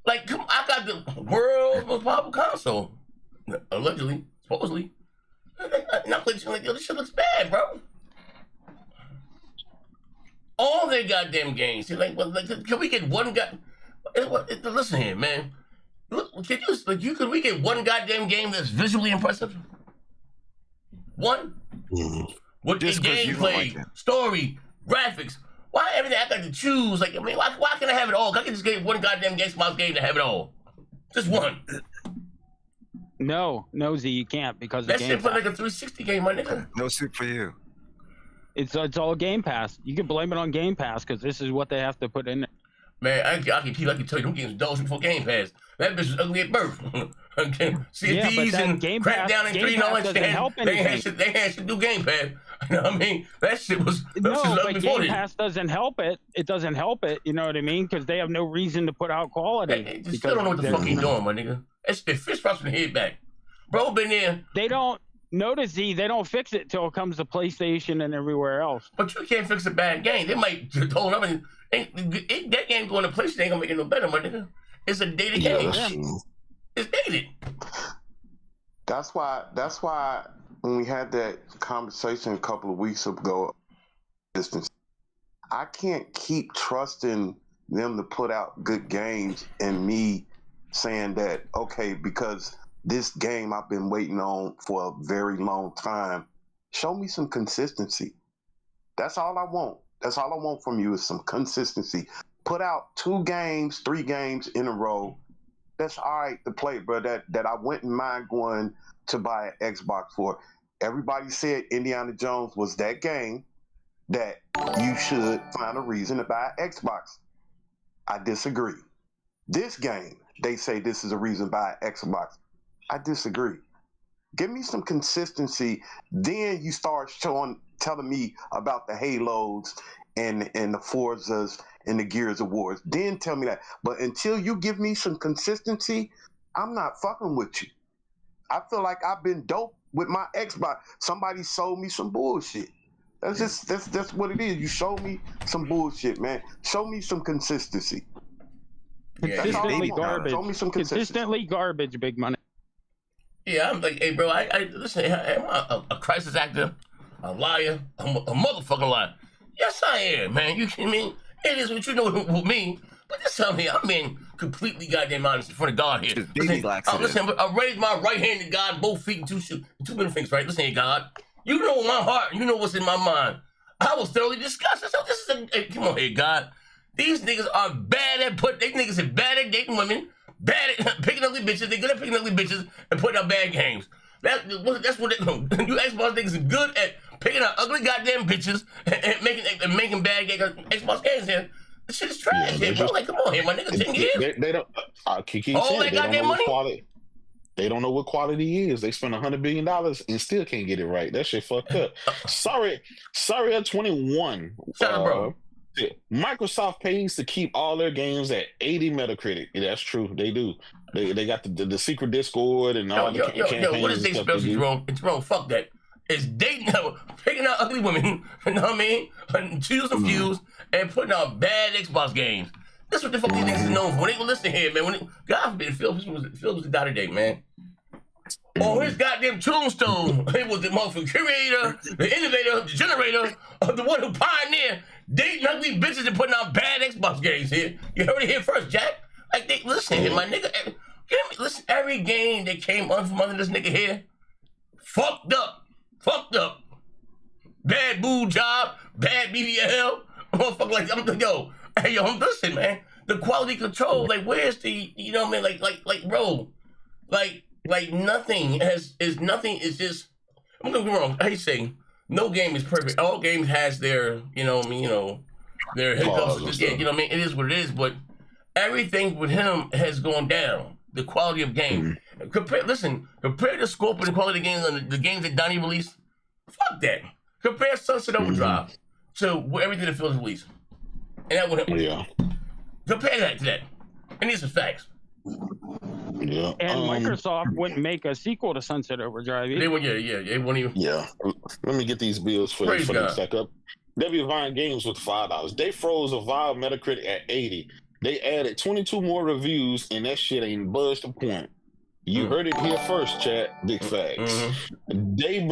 Like, come, I got the world's most powerful console, allegedly, supposedly. Not like, yo, this shit looks bad, bro. All their goddamn games. Like, can we get one guy? Listen here, man. Look, could we get one goddamn game that's visually impressive? One? What the gameplay, story, graphics. Why everything I got to choose? Like, I mean, why can't I have it all? I can just get one goddamn Xbox game to have it all. Just one. No, Z, you can't because that shit for like a 360 game, my nigga. No suit for you. It's all Game Pass. You can blame it on Game Pass because this is what they have to put in there. Man, I can tell you, them games dog before Game Pass. That bitch was ugly at birth. CFDs and Crackdown and 3 and all that shit. They had shit do Game Pass. You know what I mean? That shit was but Game Pass doesn't help it. It doesn't help it. You know what I mean? Because they have no reason to put out quality. They still don't know what the fuck he's doing, my nigga. That's the fish pops from the head back. Bro, been there. They don't notice they don't fix it till it comes to PlayStation and everywhere else. But you can't fix a bad game. They might hold up and that game going to PlayStation ain't gonna make it no better, my nigga. It's a dated game. It's dated. That's why when we had that conversation a couple of weeks ago, I can't keep trusting them to put out good games and me saying that, okay, because this game I've been waiting on for a very long time, show me some consistency. That's all I want. That's all I want from you is some consistency. Put out 2 games, 3 games in a row. That's all right to play, bro. That I wouldn't mind going to buy an Xbox for. Everybody said Indiana Jones was that game that you should find a reason to buy an Xbox. I disagree. This game, they say this is a reason to buy an Xbox. I disagree. Give me some consistency. Then you start telling me about the Halos and the Forzas and the Gears of Wars. Then tell me that. But until you give me some consistency, I'm not fucking with you. I feel like I've been dope with my Xbox. Somebody sold me some bullshit. That's what it is. You show me some bullshit, man. Show me some consistency. Consistently garbage. Show me some consistency. Consistently garbage, big money. Yeah, I'm like, hey, bro, I listen, am I a crisis actor, a liar, a motherfucking liar? Yes, I am, man. You kidding me? It is what you know with me. But this time here, I'm being completely goddamn honest in front of God here. Listen, I raised my right hand to God, both feet and 2 middle fingers, right? Listen here, God. You know my heart. You know what's in my mind. I was thoroughly disgusted. So this is hey, come on here, God. These niggas are bad at niggas are bad at dating women, bad at picking ugly bitches. They're good at picking ugly bitches and putting out bad games. That's what they know. You Xbox niggas are good at picking out ugly goddamn bitches and making bad Xbox games here. This shit is trash, here, bro. Like, come on here, my nigga. 10 years. They don't. Kiki all said, that goddamn money. They don't know what quality is. They spend $100 billion and still can't get it right. That shit fucked up. Sorry at 21. Shut up, bro. Microsoft pays to keep all their games at 80 Metacritic. That's true. They do. They got the secret Discord and all the campaigns. What is they special, Jerome? Jerome, fuck that. It's dating, picking out ugly women, you know what I mean? And choose and fuse and putting out bad Xbox games. That's what the fuck these niggas is known for. When they go listen here, man. God forbid, Phil was the daughter date, man. On his goddamn tombstone, it was the motherfucking creator, the innovator, the generator, the one who pioneered dating ugly bitches and putting out bad Xbox games here. You heard it here first, Jack. Like, listen here, my nigga. Listen, every game that came from under this nigga here, fucked up. Bad boo job, bad BBL, motherfucker like, listen, man. the quality control. Like, where's the, you know what I mean? Like, bro, like nothing is nothing. Is just, I'm gonna be wrong. I say no game is perfect. All games has their, you know what I mean, you know, their hiccups. Yeah, you know what I mean. It is what it is. But everything with him has gone down. The quality of game. Compare the scope and the quality of games and the games that Donnie released. Fuck that. Compare Sunset Overdrive to everything that Phil's released. And that would compare that to that. And these are facts. Yeah. And Microsoft wouldn't make a sequel to Sunset Overdrive either. They would, they wouldn't even. Yeah. Let me get these bills for you for a second. W Vine Games with $5. They froze Avowed Metacritic at 80. They added 22 more reviews, and that shit ain't budged a point. You heard it here first, chat. Big facts. Dave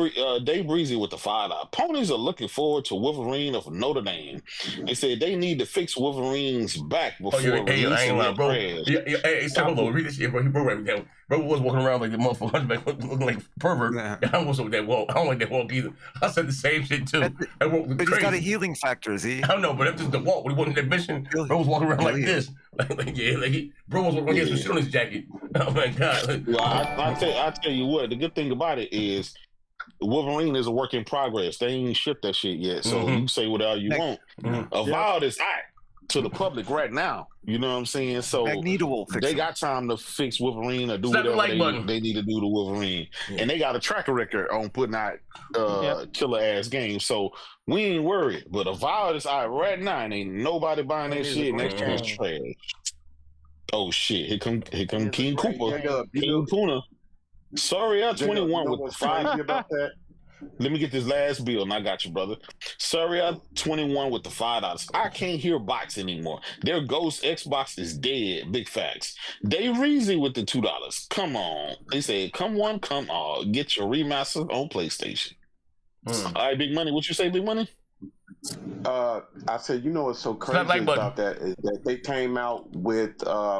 Breezy with the $5. Ponies are looking forward to Wolverine of Notre Dame. They said they need to fix Wolverine's back before releasing their crash. Hey, hold on. Read this shit, bro. He broke right down. Bro was walking around like the motherfucker looking like a pervert. I don't want that walk. I don't like that walk either. I said the same shit too. But he's got a healing factor, Z. I don't know, but that's just the walk. When he wasn't that mission, bro was walking around like this. Bro was walking against the shit on his jacket. Oh my God. Well, I tell you what, the good thing about it is Wolverine is a work in progress. They ain't shipped that shit yet. So you can say whatever you want. Avowed is out to the public right now. You know what I'm saying? So they got time to fix Wolverine or do whatever they need to do to Wolverine. And they got a track record on putting out killer ass games. So we ain't worried. But Avowed is out right now and ain't nobody buying that shit. Next year's trash. Oh shit! Here come King Cooper. King Kuna. Sorry, 21 with the $5. About that. Let me get this last bill, and I got you, brother. Sorry, 21 with the $5. I can't hear box anymore. Their ghost Xbox is dead. Big facts. Dave Reezy with the $2. Come on. They said, come one, come all. Get your remaster on PlayStation. All right, Big Money. What you say, Big Money? I said, you know what's so crazy about that is that they came out with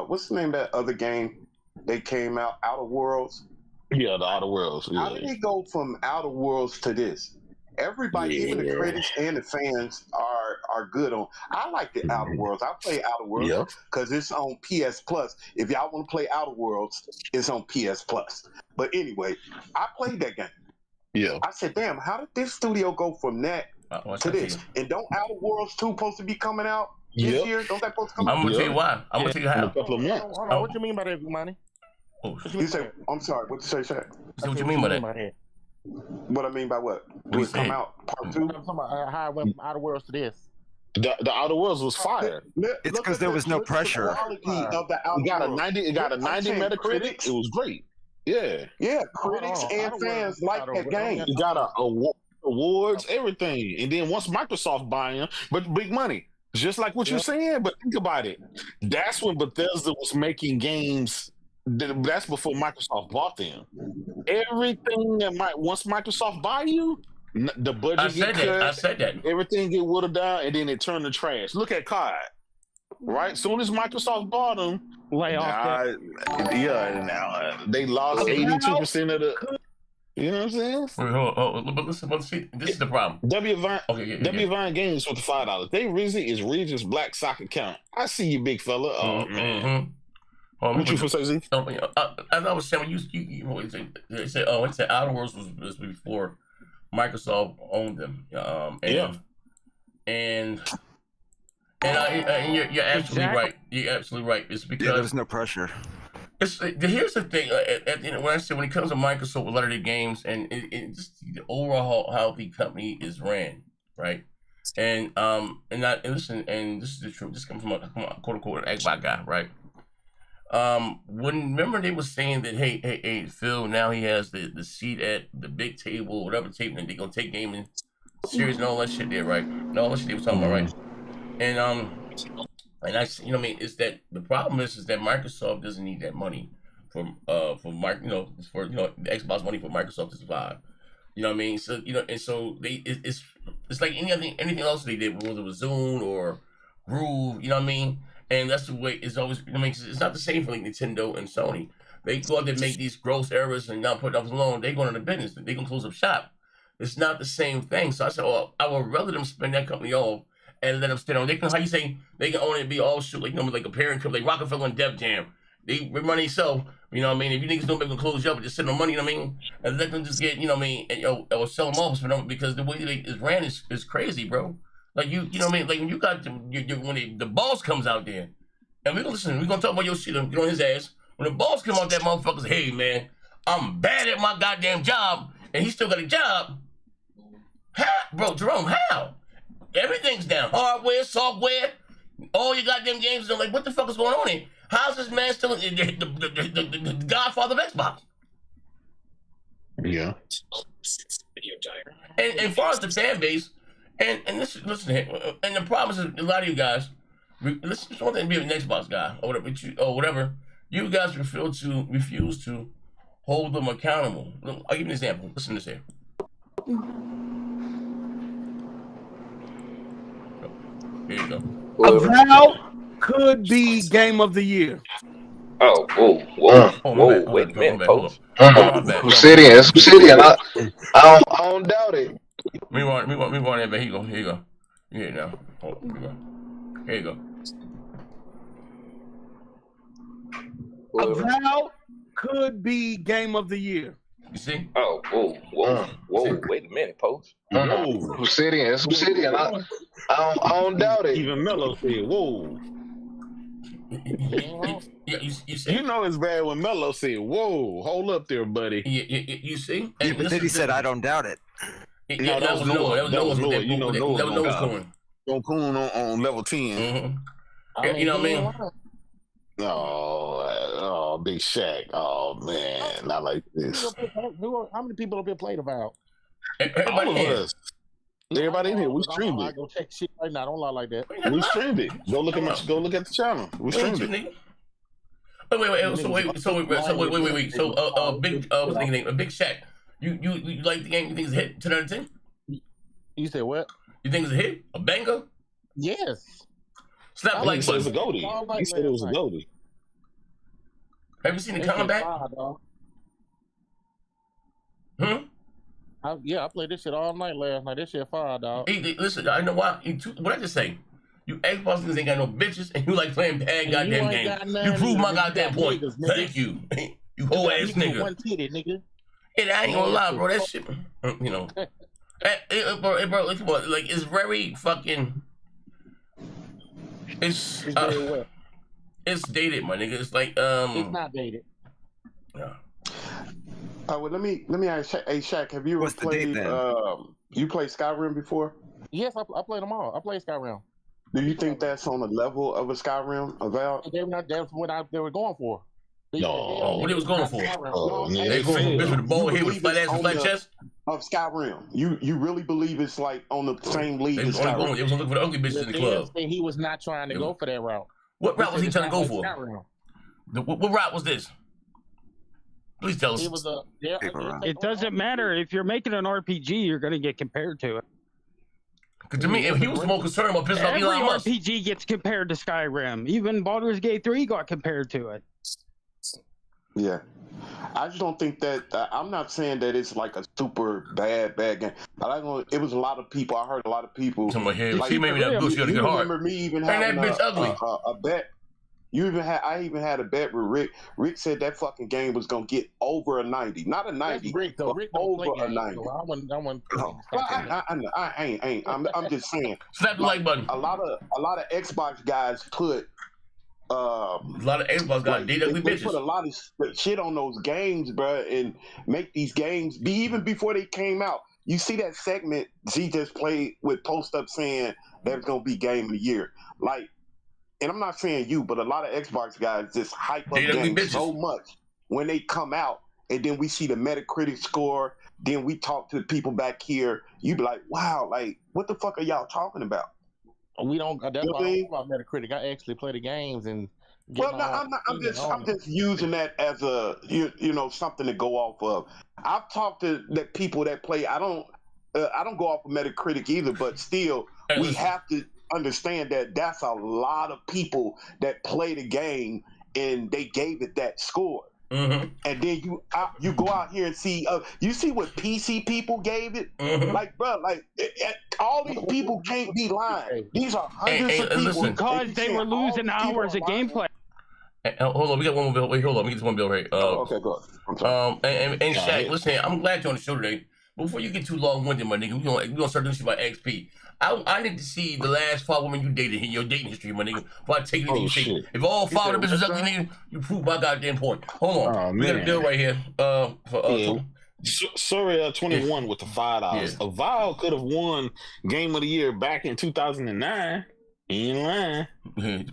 what's the name of that other game? They came out, Outer Worlds. Yeah, the Outer Worlds. Yeah. How did they go from Outer Worlds to this? Everybody, even the critics and the fans, are good on. I like the Outer Worlds. I play Outer Worlds because it's on PS Plus. If y'all want to play Outer Worlds, it's on PS Plus. But anyway, I played that game. Yeah. I said, damn, how did this studio go from that to this? And don't Outer Worlds 2 supposed to be coming out this year? Don't that supposed to come out? I'm going to tell you why. I'm going to tell you how. In a couple of months. Hold on. What you mean by that, Money? You say, I'm sorry, what you say, Shaq? So what you mean by that? What I mean by what? Do it come out part 2? I'm talking about how I went from Outer Worlds to this. The Outer Worlds was fire. It's because there was no pressure. It got a 90 Metacritic. It was great. Yeah. Yeah, critics and fans like that game. You got awards, everything. And then once Microsoft buying, but Big Money, just like what you're saying, but think about it. That's when Bethesda was making games. That's before Microsoft bought them. Everything that once Microsoft buy you, the budget get cut. I said that. Everything get watered down, and then it turned to trash. Look at COD, right? Soon as Microsoft bought them, they lost 82% of the. You know what I'm saying? But listen, see, this is the problem. W Vine Games with the $5. They is Regis Black Sock account. I see you, big fella. Oh man. What you for say, Z? As I was saying, they said, Outer Worlds was before Microsoft owned them. And you're absolutely right. You're absolutely right. It's because there's no pressure. Here's the thing. When I say when it comes to Microsoft, a lot of their games and just the overall how the company is ran, right? And listen, and this is the truth. This comes from a quote unquote an Xbox guy, right? Remember they were saying that hey Phil, now he has the seat at the big table, whatever table, and they're gonna take gaming serious and all that shit there, right? And all that shit they were talking about, right? And I, you know what I mean, is that the problem is that Microsoft doesn't need that money for the Xbox money for Microsoft to survive. You know what I mean? So and so it's like anything else they did, whether it was Zune or Groove, you know what I mean? And that's the way it's always. I mean, it's not the same for like Nintendo and Sony. They go out there and make these gross errors and not put it up alone. They go into the business. They gonna close up shop. It's not the same thing. So I said, I would rather them spend that company off and let them stand on. They can, how you say, they can only be all shoot like like a parent club, like Rockefeller and Def Jam. They run themselves, you know what I mean? If you niggas don't make them close you up and just send them money, you know what I mean? And let them just get, you know what I mean, and, or sell them off for them, because the way they is ran is crazy, bro. Like you know what I mean? Like when you got when the boss comes out there, and we're gonna talk about Yoshida, get on his ass. When the boss come out, that motherfucker's, hey man, I'm bad at my goddamn job, and he still got a job. How, bro, Jerome? How? Everything's down. Hardware, software, all your goddamn games. Like, what the fuck is going on here? How's this man still the godfather of Xbox? Yeah. And as far as the fan base, and listen here, and the problem is a lot of you guys, listen, it's one thing to be an Xbox guy or whatever, you guys refuse to hold them accountable. I'll give you an example. Listen to this here. Here you go. Avowed could be game of the year. Oh, whoa, wait a minute, folks. Obsidian. I don't doubt it. Me want that, but here you go. Here it now. Oh, here you go. Avowed could be game of the year. You see? Oh, whoa, wait a minute, folks. Obsidian. I don't doubt it. Even Mello said, whoa. You see? You know it's bad when Mello said, whoa, hold up there, buddy. You see? Yeah, but then he said, I don't doubt it. No, that was Noah. That was Noah. You know, Noah's going. Don't coon on level 10. Mm-hmm. You know what I mean? Oh, Big Shaq. Oh, man. Not like this. How many people have been played about? Everybody All of us. Everybody in here. We streamed I it. go check shit right now. Don't lie like that. We streamed it. Go look at the channel. We streamed it. Wait. So wait. So Big Shaq. You like the game? You think it's a hit? 10 out of 10? You said what? You think it's a hit? A banger? Yes. Slap like button. It was a goldie. He said it was a goldie. Have you seen the combat? Yeah, I played this shit all night last night. This shit fire, dog. Hey, listen, I know why. What I just say? You Xbox niggas ain't got no bitches, and you like playing bad goddamn games. You prove my goddamn point. Thank you. You whole ass nigga. One titty, nigga. I ain't gonna lie, bro. That shit, you know. Bro, like it's very fucking. It's dated, my nigga. It's like It's not dated. Yeah. Well, let me ask. Hey, Shaq, have you ever played? You played Skyrim before? Yes, I played them all. I played Skyrim. Do you think that's on the level of a Skyrim? Avowed? That's what they were going for. What they was going for? They going for the ball here with flat ass and flat chest? Of Skyrim. You really believe it's like on the same league as Skyrim? They was looking for the ugly bitches in the club. He was not trying to go for that route. What route was he trying to go for? What route was this? Please tell us. It doesn't matter. If you're making an RPG, you're going to get compared to it. Because to me, if he was more concerned about pissing off Elon Musk. Every RPG gets compared to Skyrim. Even Baldur's Gate 3 got compared to it. Yeah. I just don't think that, I'm not saying that it's like a super bad game. It was a lot of people, I heard a lot of people. Like, see, maybe that Goose got a good heart. Remember me even having a bet. I even had a bet with Rick. Rick said that fucking game was gonna get over a 90, not a 90, Rick, but Rick over a 90. I ain't. I'm just saying. Slap the like button. A lot of Xbox guys put. A lot of Xbox guys date ugly bitches. Put a lot of shit on those games, bro, and make these games be even before they came out. You see that segment Z just played with Post Up saying that was gonna be game of the year, like. And I'm not saying you, but a lot of Xbox guys just hype up games so much when they come out, and then we see the Metacritic score, then we talk to the people back here, you be like, wow, like, what the fuck are y'all talking about? We don't, that's why I don't know about Metacritic. I actually play the games and I'm just using that as a, you know, something to go off of. I've talked to the people that play, I don't go off of Metacritic either, but still, we have to understand that that's a lot of people that play the game and they gave it that score. and then you go out here and see you see what PC people gave it. Like, bro, like all these people can't be lying. These are hundreds of people because they were losing hours of gameplay. Hold on, we got one more bill. Wait, hold on, we get this one bill right. Okay, go ahead. And Shaq, listen, I'm glad you're on the show today. Before you get too long-winded, my nigga, we gonna start doing shit about XP. I need to see the last 5 women you dated in your dating history, my nigga. Before I take anything you say. If all 5 of the bitches ugly, nigga, you prove my goddamn point. Hold on, we got a bill right here. Sorry, 21 with the $5. Avowed could have won Game of the Year back in 2009. He ain't lying.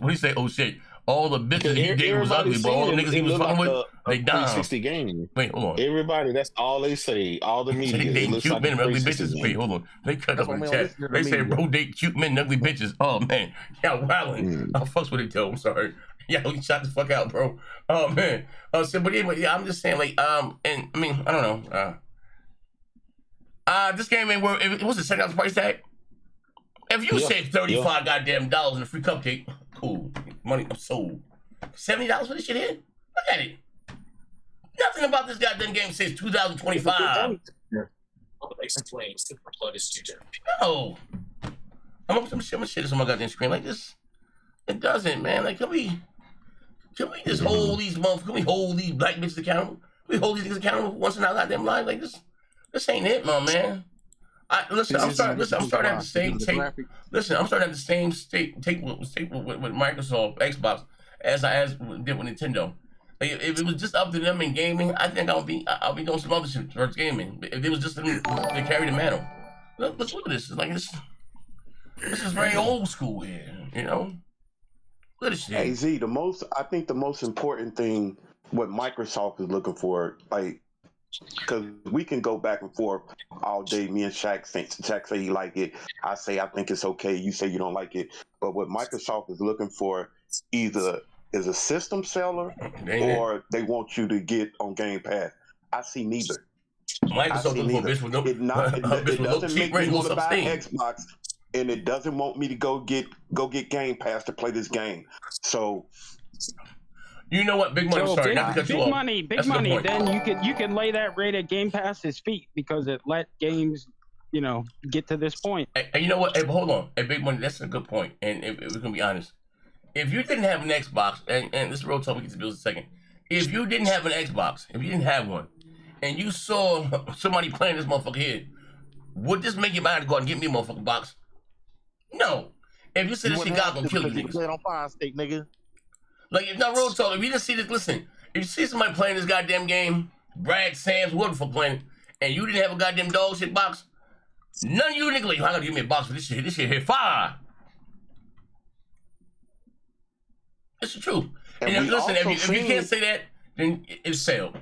What do you say? Oh shit. All the bitches he dated was ugly, but all the niggas he was fucking with, they down. 360 game. Wait, hold on. Everybody, that's all they say. All the media. They date cute men and ugly bitches. Wait, hold on. They cut up in the chat. They say, bro, date cute men and ugly bitches. Oh, man. Y'all wildin'. I fucks with it, though. I'm sorry. Y'all shot the fuck out, bro. Oh, man. So, but anyway, yeah, I'm just saying, like, and I mean, I don't know. This game ain't worth, it was a $7 price tag. If you save $35 goddamn dollars in a free cupcake, cool. Money, I'm sold. $70 for this shit here? Look at it. Nothing about this goddamn game says 2025. No. I'm gonna share this on my goddamn screen like this. It doesn't, man. Like, can we just hold these motherfuckers? Can we hold these black bitches accountable? Can we hold these niggas accountable once in our goddamn life? Like this ain't it, my man. I'm starting at the same take. Listen, I'm starting at the same take with Microsoft, Xbox, as I did with Nintendo. Like, if it was just up to them in gaming, I think I'll be doing some other shit towards gaming. If it was just them to carry the mantle. Look at this. Like this is very old school here, you know. Look at this shit. Hey Z, I think the most important thing what Microsoft is looking for, like, because we can go back and forth all day. Me and Shaq say he like it. I say I think it's okay. You say you don't like it. But what Microsoft is looking for either is a system seller or they want you to get on Game Pass. I see neither. Microsoft looking for a bitch with no it doesn't make me want to buy an Xbox, and it doesn't want me to go get Game Pass to play this game. So. You know what, big money. Sorry, not because big money. Then you can lay that rate at Game Pass's feet because it let games, get to this point. And you know what? Hey, hold on. Hey, big money. That's a good point. And if we're gonna be honest, if you didn't have an Xbox, and this is real talk, we get to bills in a second. If you didn't have an Xbox, if you didn't have one, and you saw somebody playing this motherfucker here, would this make you mind to go out and get me a motherfucking box? No. If you said this shit, God gonna kill you, niggas. On Fire Stick, nigga. Like, if not real talk, if you didn't see this, listen, if you see somebody playing this goddamn game, Brad, Sam's, whoever for playing, and you didn't have a goddamn dog shit box, none of you niggas like, I gotta give me a box for this shit here, fire. It's the truth. And listen, if you can't say that, then it's sale.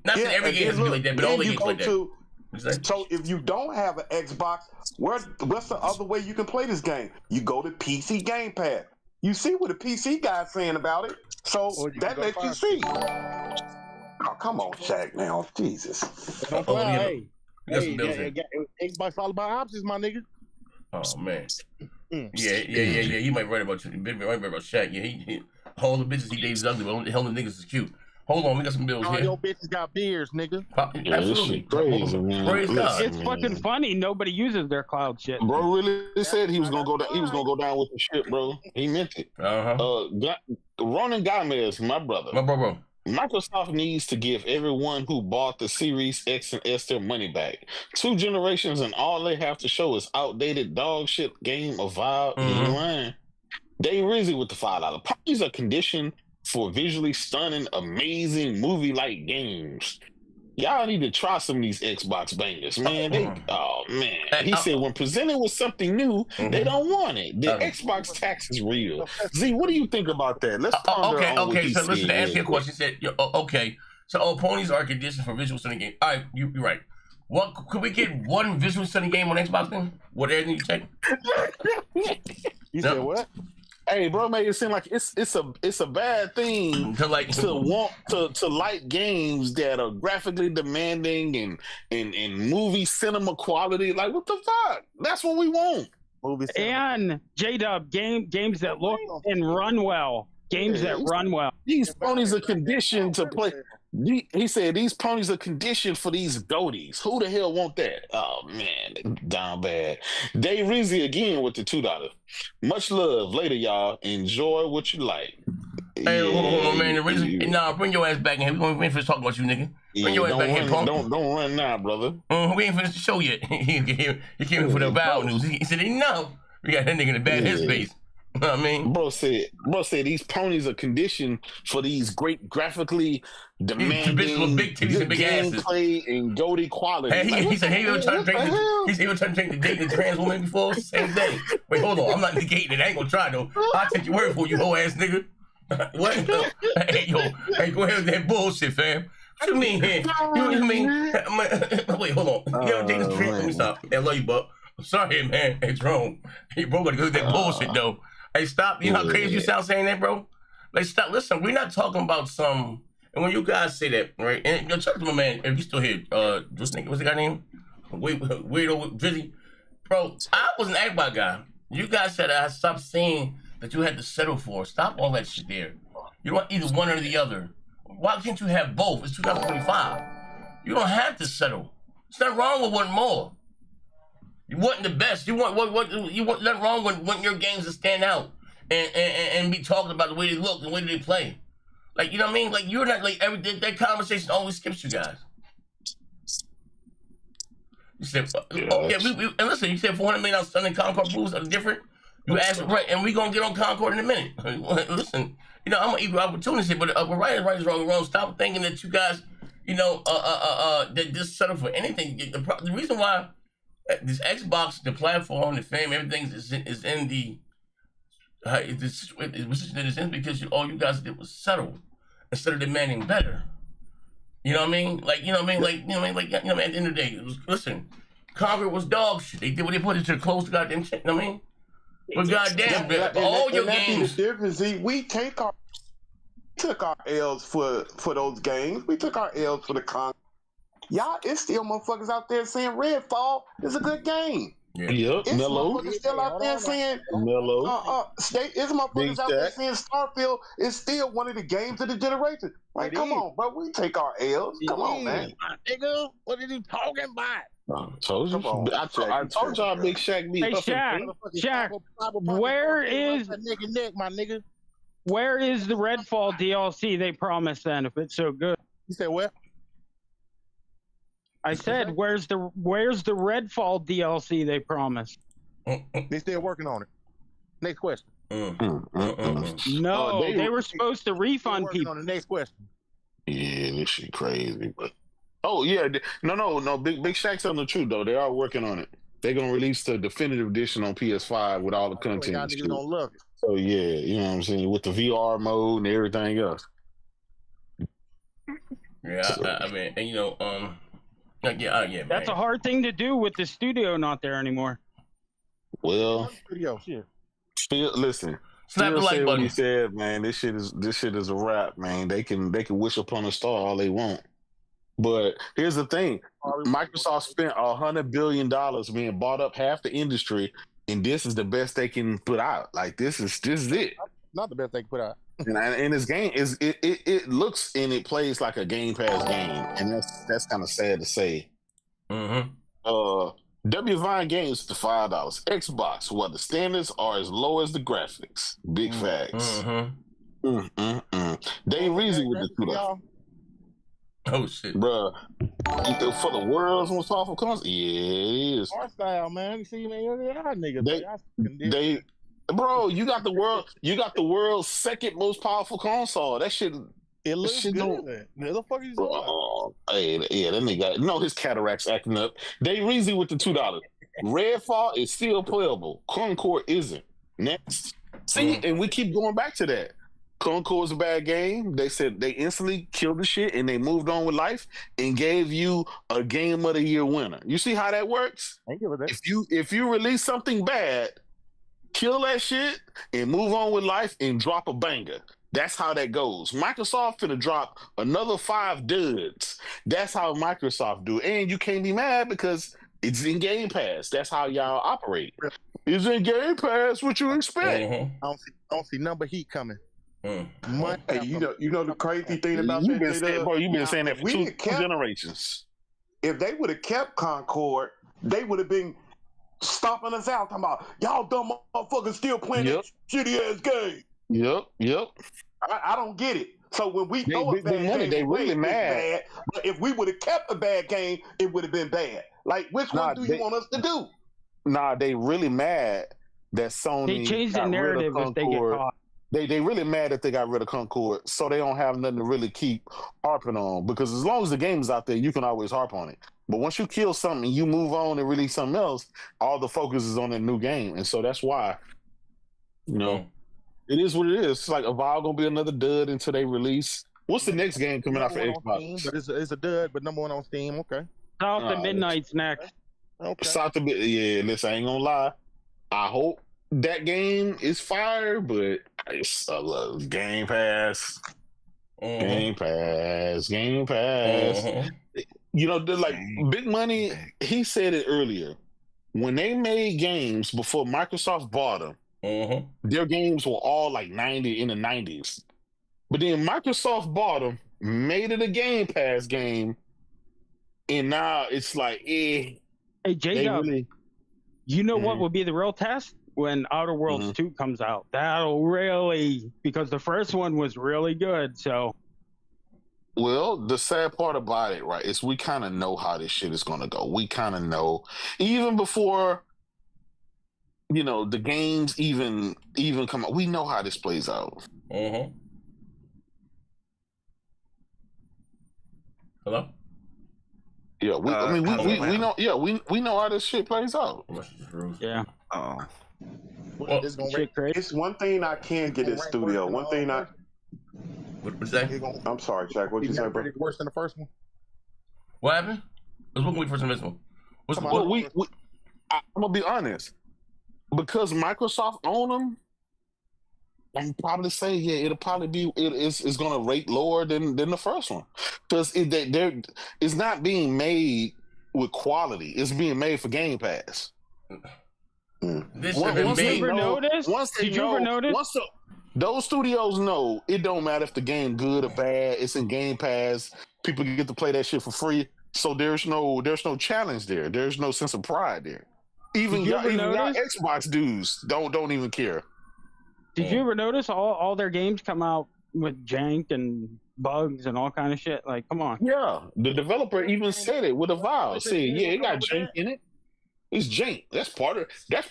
Not that every game has to be like that, but all the games like that. So if you don't have an Xbox, what's the other way you can play this game? You go to PC Game Pass. You see what the PC guy's saying about it, so that lets you see. Oh, come on, Shaq, now, Jesus. Hey, Xbox all about options, my nigga. Oh man, yeah. You might write about Shaq. Yeah, he all the bitches he dates is ugly, but only the hell the niggas is cute. Hold on, we got some bills all here. Your bitches got beards, nigga. Absolutely. Crazy, man. It's fucking funny. Nobody uses their cloud shit. Bro really said he was gonna go down. He was gonna go down with the shit, bro. He meant it. Ronan Gomez, my brother. My bro. Microsoft needs to give everyone who bought the Series X and S their money back. 2 generations and all they have to show is outdated dog shit game Avowed. Dave Rizzi with the $5. Parties are conditioned for visually stunning, amazing movie-like games. Y'all need to try some of these Xbox bangers, man. He said when presented with something new, they don't want it. The Xbox tax is real. Z, what do you think about that? Let's okay. So listen, to answer your question, said, okay. So ponies are conditioned for visual stunning game. All right, you're right. What could we get one visual stunning game on Xbox then? What everything you check? You said what? Hey, bro, make it seem like it's a bad thing to want to like games that are graphically demanding and movie cinema quality. Like, what the fuck? That's what we want. And J-Dub games that look and run well. games that run well. These ponies are conditioned to play. He said these ponies are conditioned for these goaties. Who the hell want that? Oh man, down bad. Dave Rizzi again with the $2. Much love. Later, y'all. Enjoy what you like. Hey, hold on, man. The reason, nah, bring your ass back in here. We ain't finished talking about you, nigga. Bring your ass back in, punk. Don't run now, brother. We ain't finished the show yet. He came in for the Avowed news. He said, no. We got that nigga in the bad headspace. You know what I mean? Bro said these ponies are conditioned for these great graphically demanding big titties and big asses. Gameplay and goatee quality. He said, he ever tried to drink the date the trans woman before? Same day. Wait, hold on. I'm not negating it. I ain't gonna try though. I'll take your word for you, whole ass nigga. What? Hey, go ahead with that bullshit, fam. What you mean here? You mean? Wait, hold on. You ever dated a trans? Let me stop. I love you, Buck. I'm sorry, man. Hey, Jerome. Hey, bro, gotta go with that bullshit though. Hey, stop. You know how crazy you sound saying that, bro? Like, stop. Listen, we're not talking about some. And when you guys say that, right? And talk to my man, if you still here, what's the guy name? Weirdo Drizzy. Bro, I was an Xbox guy. You guys said I stopped saying that you had to settle for. Stop all that shit there. You don't want either one or the other. Why can't you have both? It's 2025. You don't have to settle. It's not wrong with one more. You want the best. You want nothing wrong with wanting your games to stand out and be talking about the way they look and the way they play. Like, you know what I mean? Like, you're not like that conversation always skips you guys. You said, and listen, you said $400 million Sunday Concord moves are different. You asked right, and we're gonna get on Concord in a minute. Listen, you know, I'm gonna equal opportunity, but right is wrong. Stop thinking that you guys, you know, that just settle for anything. The reason why this Xbox, the platform, the fame, everything is in the position that it's in because all you guys did was settle instead of demanding better. You know what I mean? Like, you know what I mean? Like, you know what I mean? Like, you know, at the end of the day, listen, Concord was dog shit. They did what they put it to close the goddamn shit. You know what I mean? But goddamn, all your games. The difference, we took our L's for those games. We took our L's for the Concord. Y'all, it's still motherfuckers out there saying Redfall is a good game. Yeah. Yep, it's Mellow. Motherfuckers still out there saying Mellow. It's motherfuckers out there saying Starfield is still one of the games of the generation. Like, come on, bro, we take our L's. Come on, man. Nigga, what are you talking about? I told you. I told y'all Big Shaq be. Hey, Shaq, where is Nick, my nigga? Where is the Redfall DLC they promised then? If it's so good, you said what? I said, where's the Redfall DLC they promised? They still working on it. Next question. No, they were supposed to refund people. On the next question. Yeah, this shit crazy. But no. Big Shaq's telling the truth though. They are working on it. They're gonna release the definitive edition on PS5 with all the content. Y'all niggas don't love it. So yeah, you know what I'm saying, with the VR mode and everything else. Yeah, I mean, and you know, yeah. That's a hard thing to do with the studio not there anymore. Well, listen. Slap the like button. He said, man, this shit is a wrap, man. They can wish upon a star all they want. But here's the thing: Microsoft spent $100 billion being bought up half the industry, and this is the best they can put out. Like this is it. Not the best they can put out. And this game it looks and it plays like a Game Pass game, and that's kind of sad to say. W Vine Games to $5. Xbox, what the standards are as low as the graphics. Big facts. Dave Reezy with the $2. Oh shit, bruh. For the world's most powerful console, yeah, it is. Art style, man. You see, man, y'all niggas. Bro, you got the world's second most powerful console. That shit. It looks good. The fuck is that? Hey, that nigga. His cataracts acting up. Dave Reezy with the $2. Redfall is still playable. Concord isn't. Next. See, and we keep going back to that. Concord's a bad game. They said they instantly killed the shit and they moved on with life and gave you a Game of the Year winner. You see how that works? If you release something bad, kill that shit and move on with life and drop a banger. That's how that goes. Microsoft finna drop another 5 duds. That's how Microsoft do. And you can't be mad because it's in Game Pass. That's how y'all operate. It's in Game Pass. What you expect? I don't see number heat coming. Hey, you know the crazy thing about you've that, you've been saying that for two generations. If they would have kept Concord, they would have been stomping us out, talking about y'all dumb motherfuckers still playing that shitty ass game. Yep. I don't get it. So when we throw a bad game, they really mad. Bad, but if we would have kept a bad game, it would have been bad. Like, which one do you want us to do? Nah, they really mad that Sony. They changed the narrative if they get caught. They really mad that they got rid of Concord, so they don't have nothing to really keep harping on. Because as long as the game's out there, you can always harp on it. But once you kill something and you move on and release something else, all the focus is on the new game. And so that's why, it is what it is. It's like Avowed gonna be another dud until they release. What's the next game coming out for Xbox? Steam, but it's a dud, but number one on Steam. Okay. South of Midnight's next. Okay. South of listen, I ain't gonna lie. I hope that game is fire, but it's Game Pass. Game Pass. Like Big Money, he said it earlier. When they made games before Microsoft bought them, their games were all like 90 in the 90s. But then Microsoft bought them, made it a Game Pass game, and now it's like, Hey, Jacob, you know what will be the real test? When Outer Worlds 2 comes out. That'll really, because the first one was really good, so. Well, the sad part about it, right, is we kind of know how this shit is going to go. We kind of know, even before, the games even come out, we know how this plays out. Hello? Yeah, we know. Yeah, we know how this shit plays out. Yeah. Well, it's one thing I can get in studio. One thing I. What's that? I'm sorry, Jack. What'd you say, bro? Worse than the first one. What happened? Let's look at first and this one. I'm gonna be honest. Because Microsoft own them, I'm probably say it'll probably be it's gonna rate lower than the first one, because it's not being made with quality. It's being made for Game Pass. Did you ever notice? Those studios know it don't matter if the game good or bad. It's in Game Pass. People get to play that shit for free. So there's no challenge there. There's no sense of pride there. Even y'all Xbox dudes don't even care. Did you ever notice all their games come out with jank and bugs and all kind of shit? Like, come on. Yeah, the developer even said it with Avowed. Said, it got jank in it. It's jank. That's part of the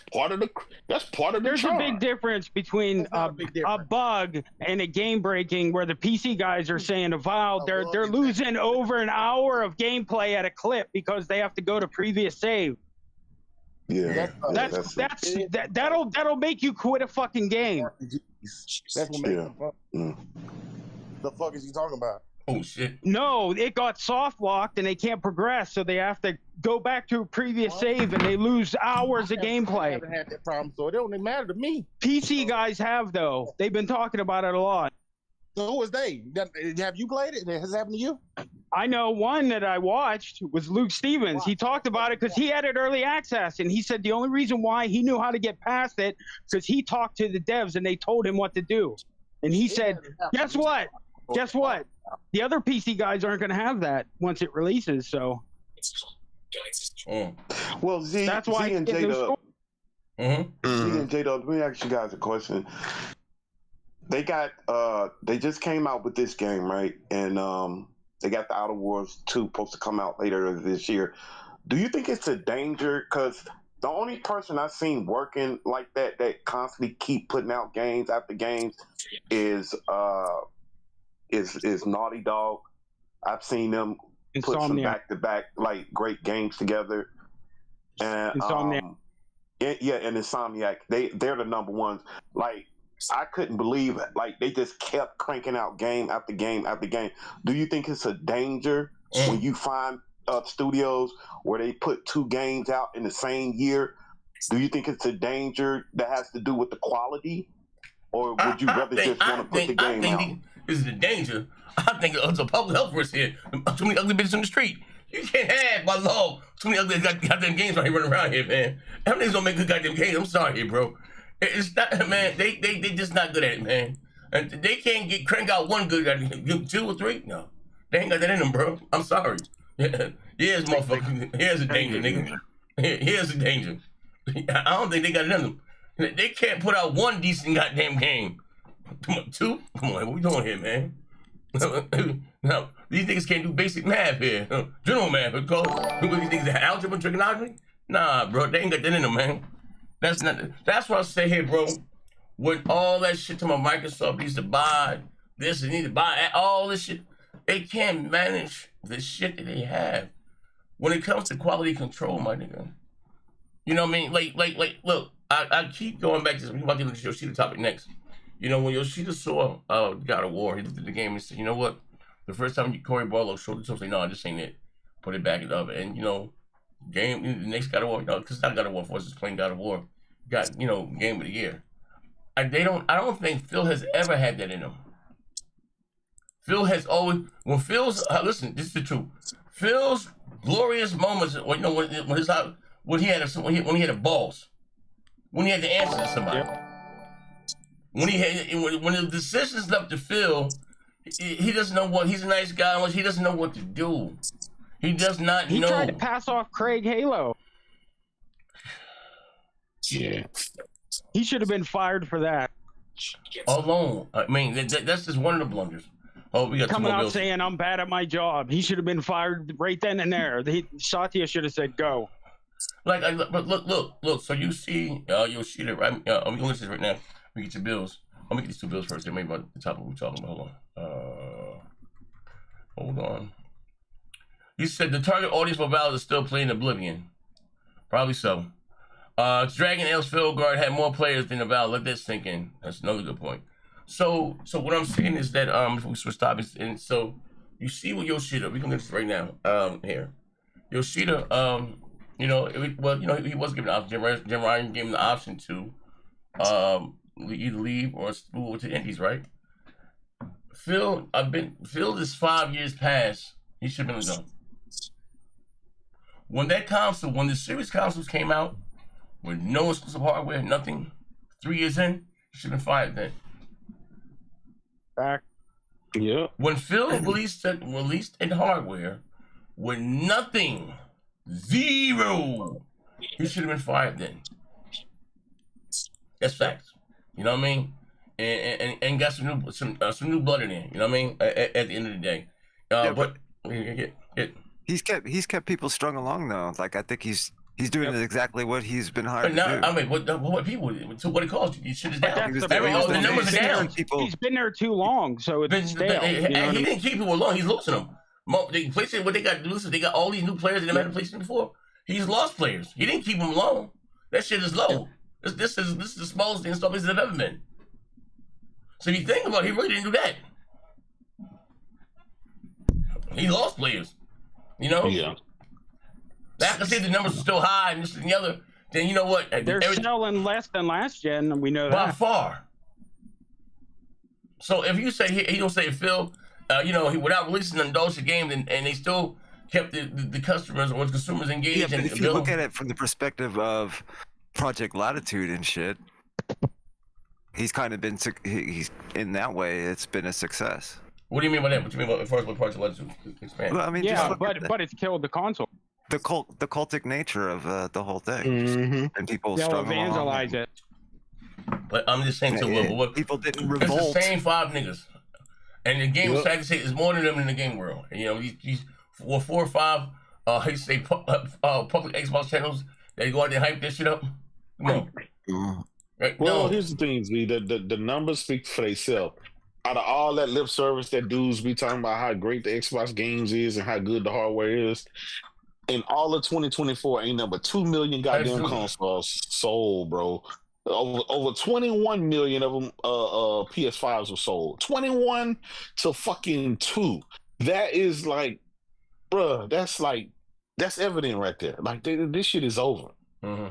There's charm. a big difference between a bug and a game breaking, where the PC guys are saying Avowed they're losing over an hour of gameplay at a clip because they have to go to previous save. Yeah, that'll make you quit a fucking game. That's what makes the fuck is he talking about? Oh shit! No, it got soft locked and they can't progress, so they have to go back to a previous save and they lose hours of gameplay. I haven't had that problem, so it don't matter to me. PC guys have though. They've been talking about it a lot. So who is they? Have you played it? Has it happened to you? I know one that I watched was Luke Stevens. He talked about it because he had it early access, and he said the only reason why he knew how to get past it because he talked to the devs and they told him what to do. And he said, guess what? The other PC guys aren't going to have that once it releases. So, well, that's why Z and J-Dub. Z and J-Dub, let me ask you guys a question. They just came out with this game, right? And they got the Outer Worlds 2 supposed to come out later this year. Do you think it's a danger? Because the only person I've seen working like that constantly keep putting out games after games is Naughty Dog. I've seen them put some back-to-back like great games together. And Insomniac. And Insomniac. They're the number ones. Like, I couldn't believe it. Like, they just kept cranking out game after game after game. Do you think it's a danger when you find studios where they put 2 games out in the same year? Do you think it's a danger that has to do with the quality? Or would you rather just want to put the game out? This is a danger. I think it's a public health risk here. Too many ugly bitches on the street. You can't have, by law, too many ugly goddamn games right here running around here, man. How many niggas don't make good goddamn games? I'm sorry here, bro. It's not, man. They just not good at it, man. And they can't crank out one good guy. 2 or 3? No. They ain't got that in them, bro. I'm sorry. Here's motherfucker. Here's a danger, nigga. Here's the danger. I don't think they got it in them. They can't put out one decent goddamn game. 2? Come on, what we doing here, man? No, these niggas can't do basic math here. General math, because these niggas have algebra, trigonometry. Nah, bro, they ain't got that in them, man. That's what I say here, bro. When all that shit to my Microsoft needs to buy this and need to buy all this shit, they can't manage the shit that they have. When it comes to quality control, my nigga. You know what I mean? Like, look, I keep going back to this. We're about to get into the Yoshida topic next. You know, when Yoshida saw God of War, he looked at the game and said, you know what? The first time Corey Barlow showed it to him, say, no, this ain't it. Put it back up. And, you know, the next God of War, because it's not God of War, for us, just plain God of War, got, you know, Game of the Year. I don't think Phil has ever had that in him. Phil has always, when Phil's, listen, this is the truth. Phil's glorious moments, you know, when he had a boss, when he had to answer to somebody. Yep. When the decision's left to Phil, he doesn't know what, he's a nice guy, he doesn't know what to do. He does not know. He tried to pass off Craig Halo. Yeah. He should have been fired for that. Alone. I mean, that's just one of the blunders. Oh, we got coming out saying I'm bad at my job. He should have been fired right then and there. Satya should have said go. But look. So you see Yoshida, right? I'm going to this right now. We get your bills. Let me get these 2 bills first. Then maybe about the topic we're talking about. Hold on. You said the target audience for Avowed is still playing Oblivion. Probably so. Dragon Ale's Field Guard had more players than Avowed. Let that sink in. That's another good point. So what I'm saying is that if we switch topics, and so you see with Yoshida, we can get this right now. Here, Yoshida, you know, he was given the option. Jim Ryan gave him the option to either leave or move over to the Indies, right? Phil is 5 years past. He should have been done. When the series consoles came out, with no exclusive hardware, nothing, 3 years in, he should have been fired then. Back. Yeah. When Phil released in hardware with nothing, 0, he should have been fired then. That's facts. You know what I mean? And got some new blood in there. You know what I mean? At the end of the day, but he's kept people strung along though. Like I think he's doing exactly what he's been hired to do. I mean, what people? So what it costs you? Shit is down. The numbers are down. He's been there too long, so it's stale. He didn't keep people along. He's losing them. PlayStation, what they got to do is they got all these new players that never had a PlayStation before. He's lost players. He didn't keep them along. That shit is low. This is the smallest install base they've ever been. So if you think about it, he really didn't do that. He lost players. You know? Yeah. Now, I can see the numbers are still high and this and the other. Then you know what? They're selling less than last gen, and we know that. By far. So if you say he don't say Phil, you know, without releasing an indulgent game, and they still kept the customers or consumers engaged. Yeah, but if you look at it from the perspective of Project Latitude and shit, he's kind of been he's in that way. It's been a success. What do you mean by that? What do you mean by as far as what Project Latitude expand? Well, I mean, yeah, but it's killed the console. The cultic nature of the whole thing, and people evangelize it. But I'm just saying, people didn't revolt. It's the same 5 niggas, and the game, sad to say, is more than them in the game world. And, you know, these 4 or 5, how you say, public Xbox channels that go out there and hype this shit up. Come on. Right? Well, here's the thing, Z. The numbers speak for themselves. Out of all that lip service that dudes be talking about how great the Xbox games is and how good the hardware is, in all of 2024, ain't number 2 million goddamn consoles sold, bro. Over 21 million of them PS5s were sold. 21 to fucking 2. That is like, bruh, that's evident right there. Like, this shit is over. Mm-hmm.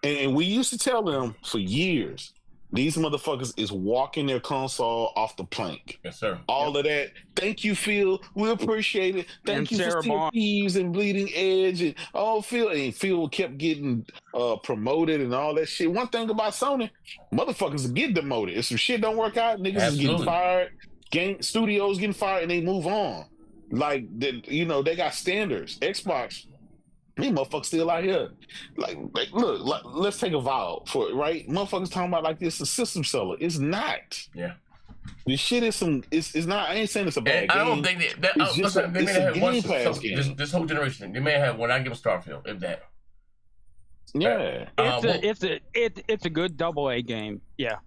And we used to tell them for years, These motherfuckers is walking their console off the plank. Yes, sir. All of that. Thank you, Phil. We appreciate it. Thank you for Steel Thieves and Bleeding Edge and Phil kept getting promoted and all that shit. One thing about Sony, motherfuckers get demoted. If some shit don't work out, niggas is getting fired. Studios getting fired and they move on. Like they got standards. Xbox. These motherfuckers still out here. Like look, let's take Avowed for it, right? Motherfuckers talking about like this a system seller. It's not. Yeah. This shit is it's not. I ain't saying it's a bad game. I don't think that it's just they may have Game Pass game. This whole generation. They may have one. I give them Starfield, if that. Yeah. It's a good AA game. Yeah.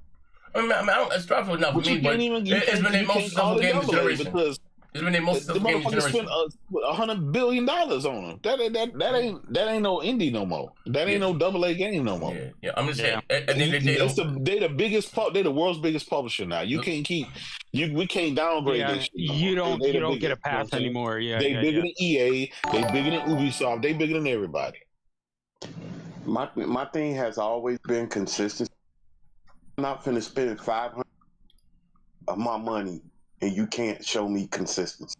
I mean, Starfield not for me, but it's been their most successful game of the generation. Because it's been their most successful game of the generation. Spent $100 billion on them. That ain't no indie no more. That ain't no AA game no more. Yeah. I'm just saying. They the biggest. They the world's biggest publisher now. You can't keep. We can't downgrade this shit. You don't get a pass anymore. Yeah. They bigger than EA. They bigger than Ubisoft. They bigger than everybody. My thing has always been consistency. I'm not finna spend $500 of my money and you can't show me consistency.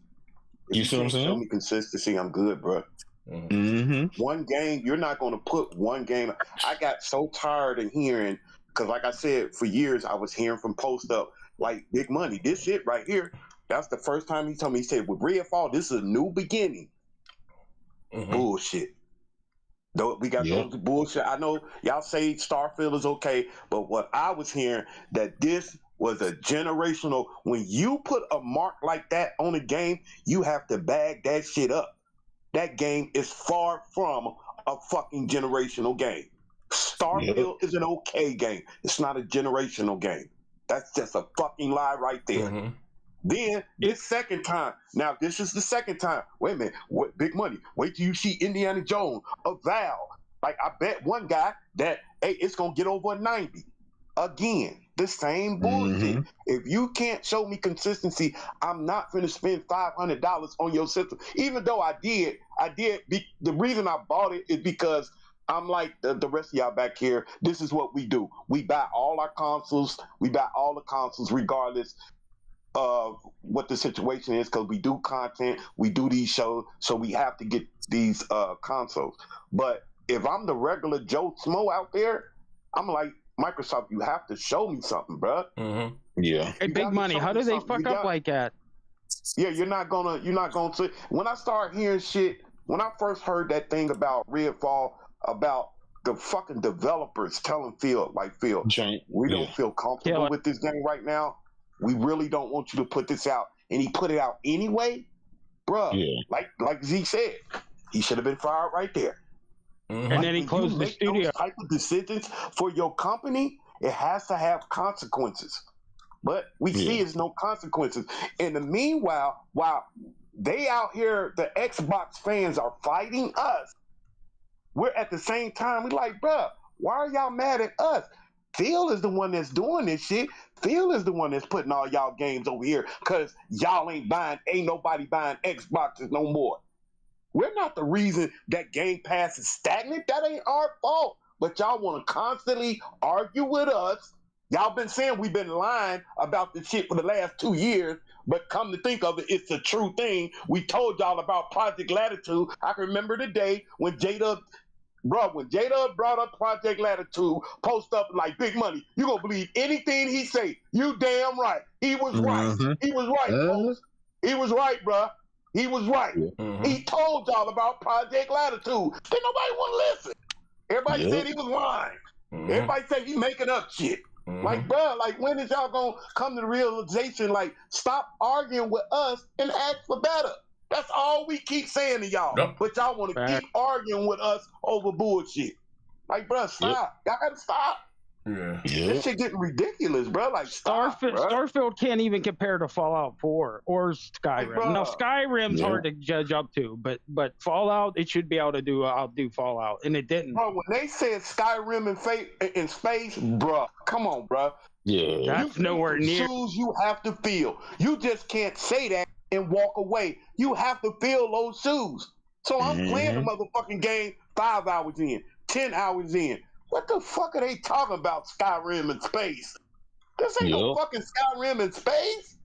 If you see what I'm saying? Show me consistency, I'm good, bro. Mm-hmm. One game, you're not gonna put one game. I got so tired of hearing, because like I said, for years I was hearing from Post Up like Big Money. This shit right here. That's the first time he told me. He said, "With Redfall, this is a new beginning." Bullshit. Though we got those bullshit. I know y'all say Starfield is okay, but what I was hearing that this was a generational. When you put a mark like that on a game, you have to bag that shit up. That game is far from a fucking generational game. Starfield is an okay game. It's not a generational game. That's just a fucking lie right there. Then this second time. Now this is the second time. Wait a minute. What Big Money? Wait till you see Indiana Jones, Avowed. Like I bet one guy that it's gonna get over a 90. Again, the same bullshit. If you can't show me consistency, I'm not gonna spend $500 on your system. Even though I did. The reason I bought it is because I'm like the rest of y'all back here. This is what we do. We buy all our consoles. We buy all the consoles regardless of what the situation is, because we do content, we do these shows, so we have to get these consoles. But if I'm the regular Joe Smo out there, I'm like, Microsoft, you have to show me something, bro. Yeah. Hey, Big Money, how do they fuck up like that? Yeah, you're not gonna say. When I start hearing shit, when I first heard that thing about Redfall, about the fucking developers telling Phil, we don't feel comfortable with this game right now. We really don't want you to put this out. And he put it out anyway, bruh. Yeah. Like Z said, he should have been fired right there. And then he closed the studio. Those type of decisions for your company, it has to have consequences. But we see it's no consequences. In the meanwhile, while they out here, the Xbox fans are fighting us, we're at the same time, we're like, bruh, why are y'all mad at us? Phil is the one that's doing this shit. Phil is the one that's putting all y'all games over here because y'all ain't nobody buying Xboxes no more. We're not the reason that Game Pass is stagnant. That ain't our fault. But y'all want to constantly argue with us. Y'all been saying we've been lying about this shit for the last 2 years, but come to think of it, it's a true thing. We told y'all about Project Latitude. I can remember the day when Jada brought up Project Latitude, Post Up like Big Money, you gonna believe anything he say. You damn right. He was right. He was right, folks. He was right, bruh. He was right. He told y'all about Project Latitude. Then nobody want to listen. Everybody said he was lying. Everybody said he making up shit. Like, bruh, like when is y'all gonna come to the realization, like, stop arguing with us and ask for better? That's all we keep saying to y'all. But y'all want to keep arguing with us over bullshit. Like, bruh, stop. Y'all gotta stop. This shit getting ridiculous, bro. Like, Starfield can't even compare to Fallout 4 or Skyrim. Like, now, Skyrim's hard to judge up to, but Fallout, it should be able to outdo Fallout, and it didn't. Bro, when they said Skyrim in space, bro, come on, bro. Yeah, that's nowhere near. Shoes you have to feel. You just can't say that and walk away. You have to feel those shoes. So I'm playing the motherfucking game 5 hours in, 10 hours in. what the fuck are they talking about? Skyrim in space? This ain't no fucking Skyrim in space.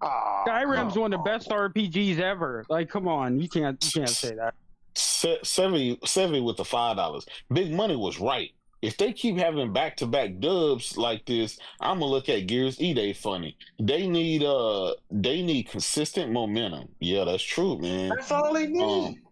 Skyrim's one of the best RPGs ever. Like, come on, you can't say that. 70 with the $5. Big Money was right. If they keep having back-to-back dubs like this, I'm gonna look at Gears E. They funny. They need consistent momentum. Yeah, that's true, man. That's all they need.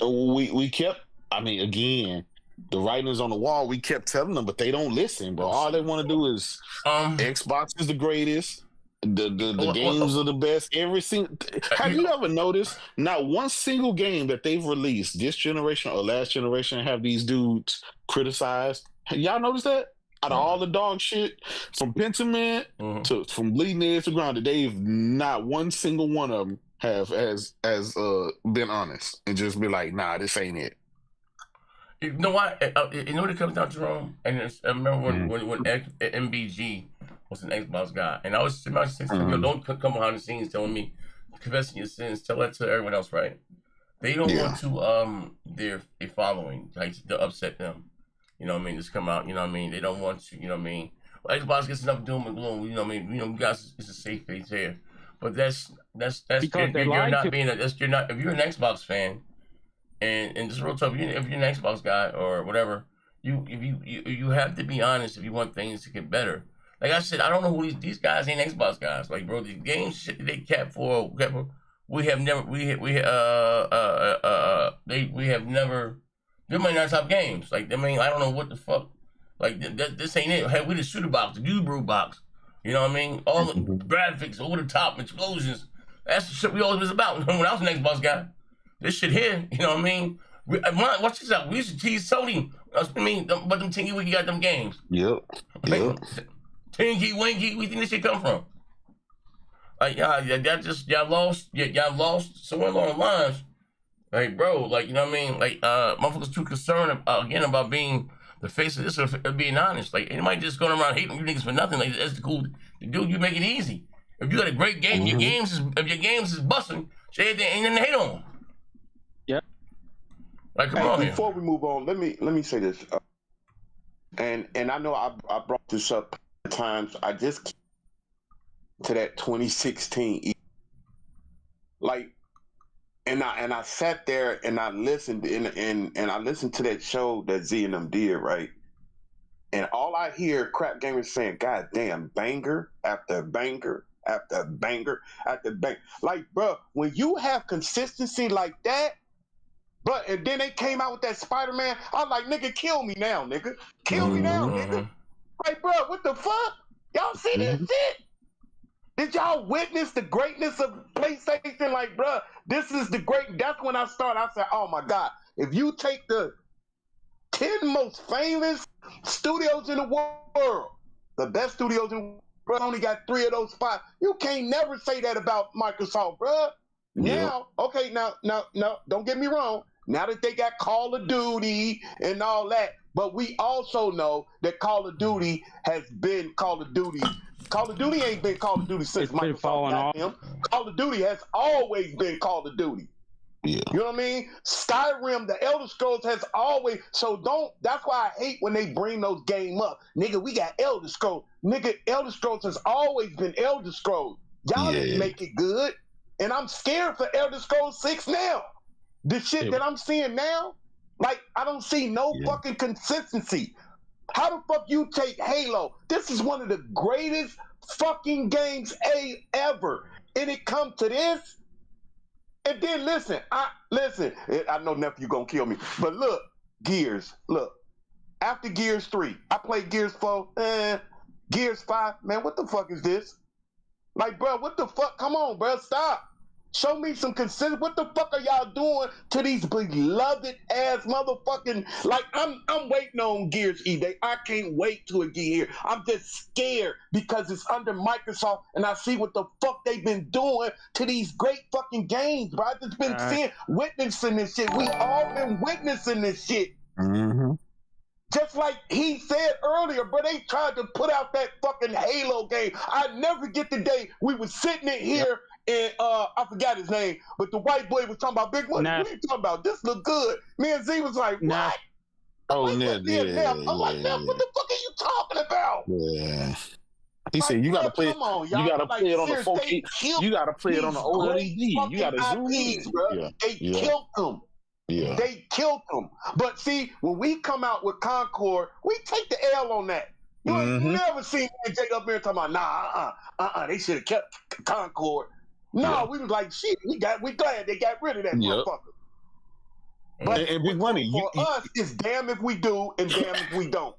We kept. I mean, again, the writing is on the wall. We kept telling them, but they don't listen, bro. All they want to do is Xbox is the greatest. The games are the best. Have you ever noticed not one single game that they've released this generation or last generation have these dudes criticized? Y'all noticed that? Out of all the dog shit, from Pentiment to from Bleeding Edge to Grounded, they've not one single one of them has been honest and just be like, nah, this ain't it. You know what? You know what it comes down to, Jerome? And I remember when MBG was an Xbox guy, and I was saying, don't come behind the scenes telling me, confessing your sins, tell that to everyone else, right? They don't want to their following to upset them. You know what I mean? Just come out. You know what I mean? They don't want to. You know what I mean? Well, Xbox gets enough doom and gloom. You know what I mean? You know, guys, it's a safe space here. But that's because you're not being you're not, if you're an Xbox fan. And just real tough. If you're an Xbox guy or whatever, you have to be honest if you want things to get better. Like I said, I don't know who these guys ain't Xbox guys. Like, bro, the game shit they kept for we have never they might not top games. Like, I mean, I don't know what the fuck. Like this ain't it. Hey, we the shooter box, the Brew box. You know what I mean? All the graphics, over the top explosions. That's the shit we always was about when I was an Xbox guy. This shit here, you know what I mean? Watch this out. We used to tease Sony. I mean, but them Tinky Winky got them games. Yep. Tinky Winky, we think this shit come from? Like, y'all lost somewhere along the lines. Like, bro, like, you know what I mean? Like, motherfuckers too concerned again about being the face of this or being honest. Like, anybody just going around hating you niggas for nothing. Like, that's the cool. Dude, you make it easy. If you got a great game, if your games is busting, shit, ain't nothing to hate on. Yeah. Like, come on. Before we move on, let me say this. And I know I brought this up times. I just to that 2016, like, and I sat there and I listened and I listened to that show that Z and them did, right? And all I hear crap gamers saying, "God damn, banger after banger after banger after banger." Like, bro, when you have consistency like that, bro, and then they came out with that Spider-Man, I was like, nigga, kill me now, nigga. Kill me now, nigga. Like, bro, what the fuck? Y'all see this shit? Did y'all witness the greatness of PlayStation? Like, bro, this is the great. That's when I started. I said, oh my God, if you take the 10 most famous studios in the world, the best studios in the world, only got 3 of those 5. You can't never say that about Microsoft, bro. Now, okay, now, don't get me wrong. Now that they got Call of Duty and all that, but we also know that Call of Duty has been Call of Duty. Call of Duty ain't been Call of Duty since Microsoft got them. Call of Duty has always been Call of Duty. Yeah. You know what I mean? Skyrim, the Elder Scrolls has always, that's why I hate when they bring those games up. Nigga, we got Elder Scrolls. Nigga, Elder Scrolls has always been Elder Scrolls. Y'all didn't make it good. And I'm scared for Elder Scrolls 6 now. The shit that I'm seeing now, like, I don't see no fucking consistency. How the fuck you take Halo? This is one of the greatest fucking games ever. And it come to this? And then listen, I know nephew gonna kill me, but look, Gears, look. After Gears 3, I played Gears 4, Gears 5, man, what the fuck is this? Like, bro, what the fuck? Come on, bro, stop. Show me some consistency. What the fuck are y'all doing to these beloved ass motherfucking? Like, I'm waiting on Gears E-Day. I can't wait till it get here. I'm just scared because it's under Microsoft, and I see what the fuck they've been doing to these great fucking games, bro. I've just been witnessing this shit. We all been witnessing this shit. Mm-hmm. Just like he said earlier, bro, they tried to put out that fucking Halo game. I never get the day we was sitting in here and I forgot his name, but the white boy was talking about Big Money. What are you talking about? This look good. Me and Z was like, what? Oh, I'm like, Nev, what the fuck are you talking about? Yeah. He said you gotta play. Come on, you gotta play it on the 4K. You gotta play it on the OLED. You gotta zoom in. Bro. They killed them. Yeah. They killed them. But see, when we come out with Concord, we take the L on that. You ain't never seen Jake up there talking about they should have kept Concord. No, we was like, shit, we glad they got rid of that motherfucker. But and big money for us, it's damn if we do and damn if we don't.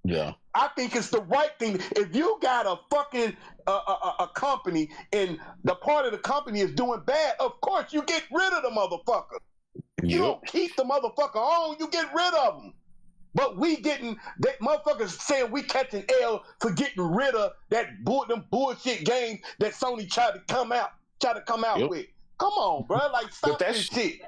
Yeah. I think it's the right thing. If you got a fucking a company and the part of the company is doing bad, of course you get rid of the motherfucker. You don't keep the motherfucker on, you get rid of them. But we getting that motherfuckers saying we catching L for getting rid of them bullshit games that Sony tried to come out with. Come on, bro. Like stop this shit.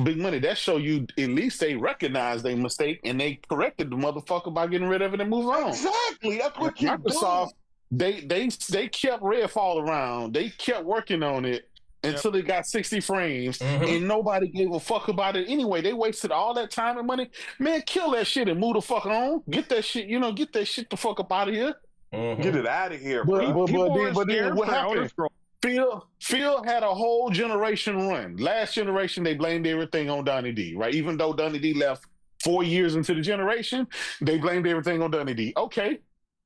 Big money. That show you at least they recognized their mistake and they corrected the motherfucker by getting rid of it and moving on. Exactly. That's what you Microsoft. They kept Redfall around. They kept working on it until they got 60 frames, and nobody gave a fuck about it anyway. They wasted all that time and money. Man, kill that shit and move the fuck on. Get that shit. Get that shit the fuck up out of here. Get it out of here. But then what happened? Phil had a whole generation run. Last generation, they blamed everything on Donnie D, right? Even though Donnie D left 4 years into the generation, they blamed everything on Donnie D. Okay,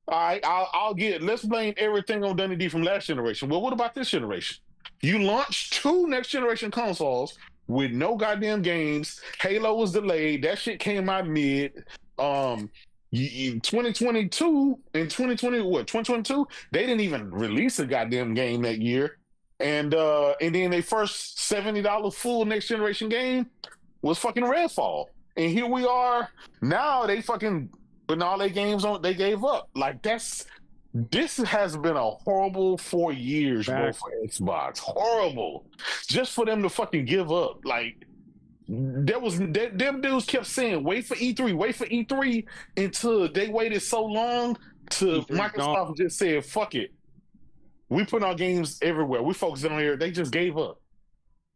all right, let's blame everything on Donnie D from last generation. Well, what about this generation? You launched 2 next generation consoles with no goddamn games. Halo was delayed. That shit came out mid. In 2022 and 2022, they didn't even release a goddamn game that year. And then their first $70 full next generation game was fucking Redfall. And here we are now. They fucking putting all their games on. They gave up. Like this has been a horrible 4 years, bro, for Xbox. Horrible. Just for them to fucking give up. Like them dudes kept saying, wait for E3, until they waited so long to Microsoft just said, fuck it. We put our games everywhere. We focusing on here. They just gave up.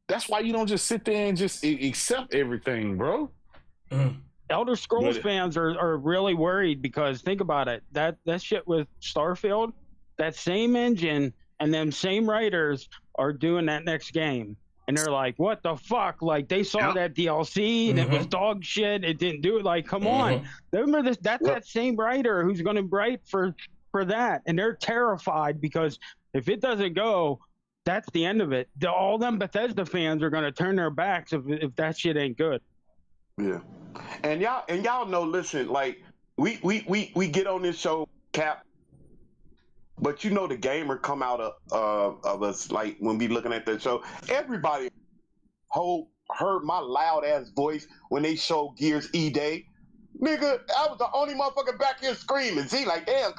That's why you don't just sit there and just accept everything, bro. Elder Scrolls fans are really worried because think about it. That shit with Starfield, that same engine and them same writers are doing that next game. And they're like, what the fuck? Like, they saw that DLC and it was dog shit. It didn't do it. Like, come on. Remember this? That's that same writer who's going to write for that. And they're terrified because if it doesn't go, that's the end of it. All them Bethesda fans are going to turn their backs if that shit ain't good. Yeah. And y'all know, listen, like, we get on this show, Cap, but the gamer come out of us, like, when we looking at that show, everybody heard my loud ass voice when they showed Gears E-Day. Nigga, I was the only motherfucker back here screaming. See, like, damn,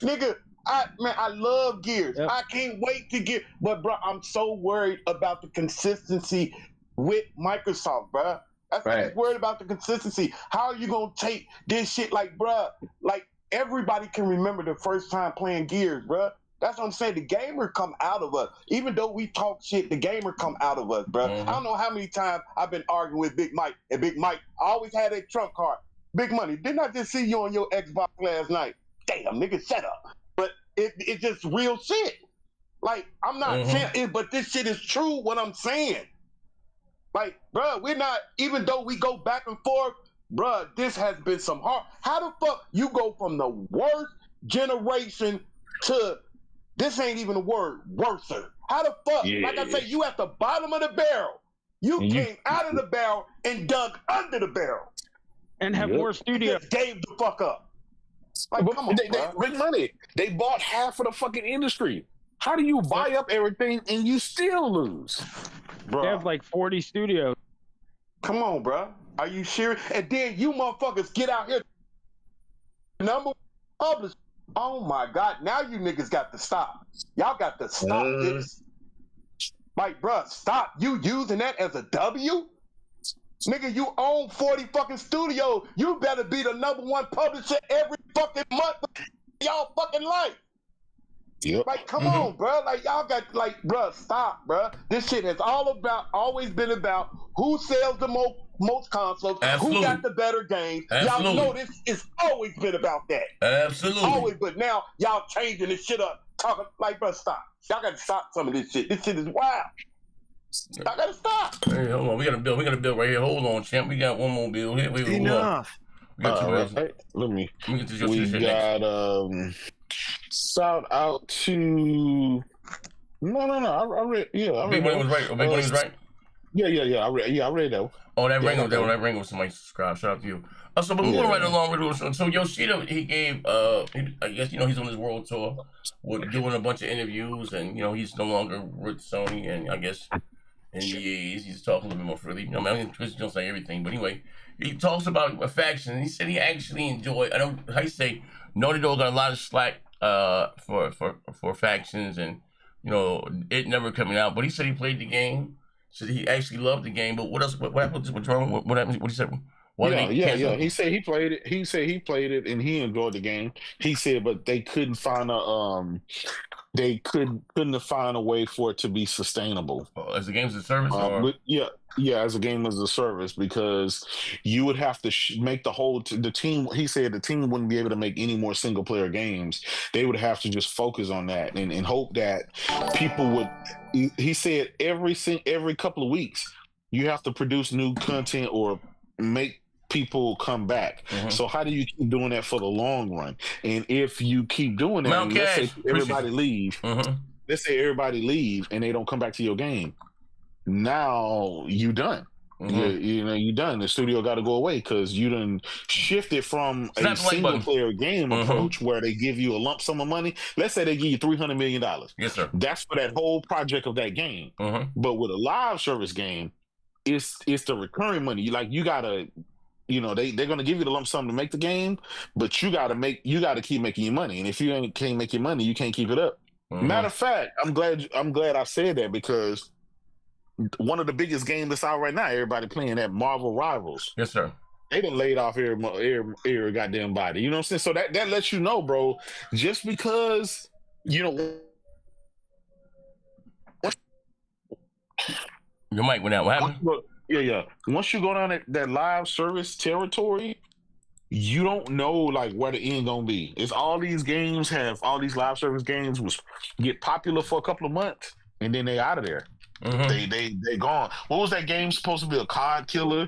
nigga, I love Gears. Yep. I can't wait to get, but bro, I'm so worried about the consistency with Microsoft, bro. I'm worried about the consistency. How are you gonna take this shit, like, bro? Like, everybody can remember the first time playing Gears, bro. That's what I'm saying. The gamer come out of us. Even though we talk shit, the gamer come out of us, bro. I don't know how many times I've been arguing with Big Mike, and Big Mike always had a trump card. Big Money, didn't I just see you on your Xbox last night? Damn, nigga, shut up. But it's just real shit. Like, I'm not saying it, but this shit is true, what I'm saying. Like, bro, we're not, even though we go back and forth, bro, this has been some hard. How the fuck you go from the worst generation to, this ain't even a word, worser? How the fuck, like I say, you at the bottom of the barrel. You came out of the barrel and dug under the barrel. And have more studios. Just gave the fuck up. Like, come on, they big money. They bought half of the fucking industry. How do you buy up everything and you still lose? Bro. They have like 40 studios. Come on, bro. Are you serious? And then you motherfuckers get out here. Number one publisher. Oh my God. Now you niggas got to stop. Y'all got to stop this. Like, bro, stop. You using that as a W? Nigga, you own 40 fucking studios. You better be the number one publisher every fucking month of y'all fucking life. Yep. Like, come on, bro. Like, y'all got, like, bro, stop, bro. This shit has always been about who sells the most most consoles. Absolutely. Who got the better games? Absolutely. Y'all know this has always been about that. Absolutely. Always, but now y'all changing this shit up. Talking like, bro, stop. Y'all got to stop some of this shit. This shit is wild. Y'all got to stop. Hey, hold on. We got to build right here. Hold on, champ. We got one more build here. Wait, Enough. We got let me get to we got shout out to I read Big Money was right. Big Money was right. Yeah. I read that one. Oh, that ring was somebody subscribe. Shout out to you. So, but we're going right along with it. So Yoshida, he gave, I guess, he's on his world tour, doing a bunch of interviews, and, he's no longer with Sony, and I guess he's talking a little bit more freely. I mean, Twitch don't say everything, but anyway, he talks about a faction, and he said he actually enjoyed, how you say, Naughty Dog got a lot of slack for factions, and, it never coming out, but he said he played the game, said he actually loved the game, but what else, what happened, what's wrong, what happened, what he said? Yeah. He said he played it. He said he played it and he enjoyed the game. He said, but they couldn't find couldn't find a way for it to be sustainable. As a game as a service, as a game as a service, because you would have to make the team. He said the team wouldn't be able to make any more single player games. They would have to just focus on that and hope that people would. He said every couple of weeks you have to produce new content or make people come back. So how do you keep doing that for the long run? And if you keep doing that, let's say everybody leave. Let's say everybody leave and they don't come back to your game. Now you done. You done. The studio got to go away because you done shifted from a single player game approach where they give you a lump sum of money. Let's say they give you $300 million. Yes, sir. That's for that whole project of that game. But with a live service game, it's the recurring money. You gotta. They're gonna give you the lump sum to make the game, but you gotta keep making your money. And if you can't make your money, you can't keep it up. Matter of fact, I'm glad I said that because one of the biggest games that's out right now, everybody playing that Marvel Rivals. Yes, sir. They done laid off every goddamn body. You know what I'm saying? So that lets you know, bro. Just because your mic went out. What happened? Yeah. Once you go down that live service territory, you don't know where the end gonna be. It's all these live service games get popular for a couple of months and then they out of there. They gone. What was that game supposed to be? A card killer?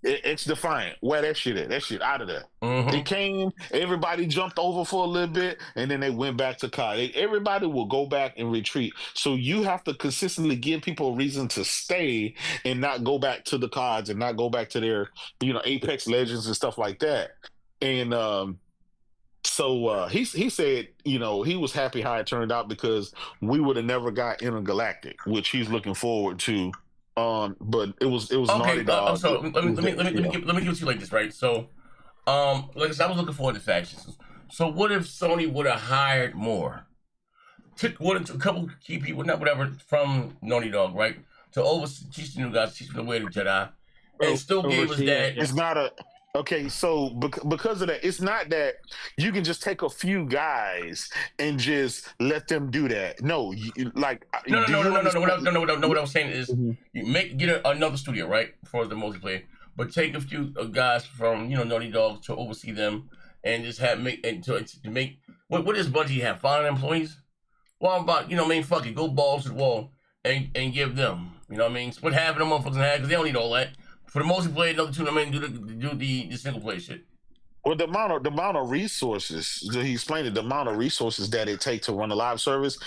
X Defiant. Where that shit at? That shit out of there. It came, everybody jumped over for a little bit, and then they went back to COD. Everybody will go back and retreat. So you have to consistently give people a reason to stay and not go back to the CODs and not go back to their, Apex Legends and stuff like that. And so he said, he was happy how it turned out because we would have never got Intergalactic, which he's looking forward to. But it was okay, Naughty Dog. So let me give it to you like this, right? So, like I said, I was looking forward to factions. So what if Sony would have hired more? Took a couple key people, not whatever, from Naughty Dog, right? To teach the new guys, teach them the way to Jedi, and still gave us that. It's not a. Okay, so because of that, it's not that you can just take a few guys and just let them do that. No, no. What I'm saying is, you get another studio, right, for the multiplayer, but take a few guys from Naughty Dog to oversee them and just to make what does Bungie have? 500 employees? Well, about fuck it, go balls to the wall and give them. You know what I mean? Split half of them motherfuckers in half because they don't need all that. For the multiplayer, another two, do the single player shit. Well, the amount of resources, he explained it, the amount of resources that it takes to run a live service,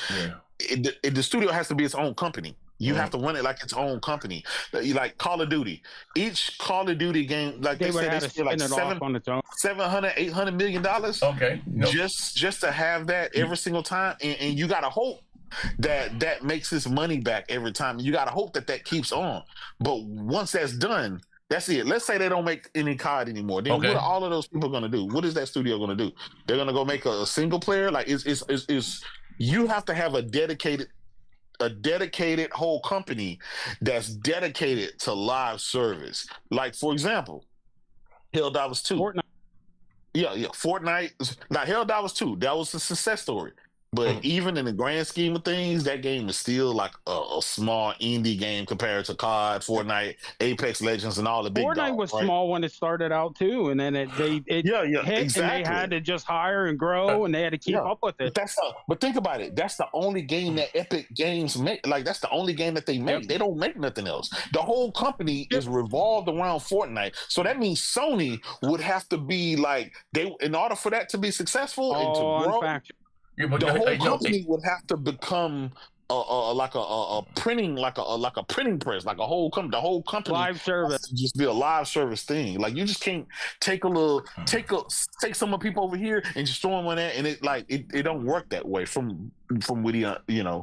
the studio has to be its own company. You have to run it like its own company. Like Call of Duty. Each Call of Duty game, like they said, they spend like $700, $800 million. Okay. Just to have that every single time. And you got to hope that makes its money back every time. You got to hope that keeps on. But once that's done, that's it. Let's say they don't make any COD anymore. Then what are all of those people going to do? What is that studio going to do? They're going to go make a single player? Like it's you have to have a dedicated whole company that's dedicated to live service. Like, for example, Helldivers 2. Fortnite. Yeah, Fortnite. Now, Helldivers 2, that was a success story. But even in the grand scheme of things, that game is still like a small indie game compared to COD, Fortnite, Apex Legends, and all the big dogs. Fortnite was small when it started out too, and then it hit, exactly. and they had to just hire and grow, and they had to keep up with it. But think about it. That's the only game that Epic Games make. Like that's the only game that they make. They don't make nothing else. The whole company is revolved around Fortnite. So that means Sony would have to be like in order for that to be successful and to grow. The whole company would have to become like a printing press, like a whole company. The whole company live service just be a live service thing. Like you just can't take some of the people over here and just throw them on that, and it don't work that way. From what we can see that.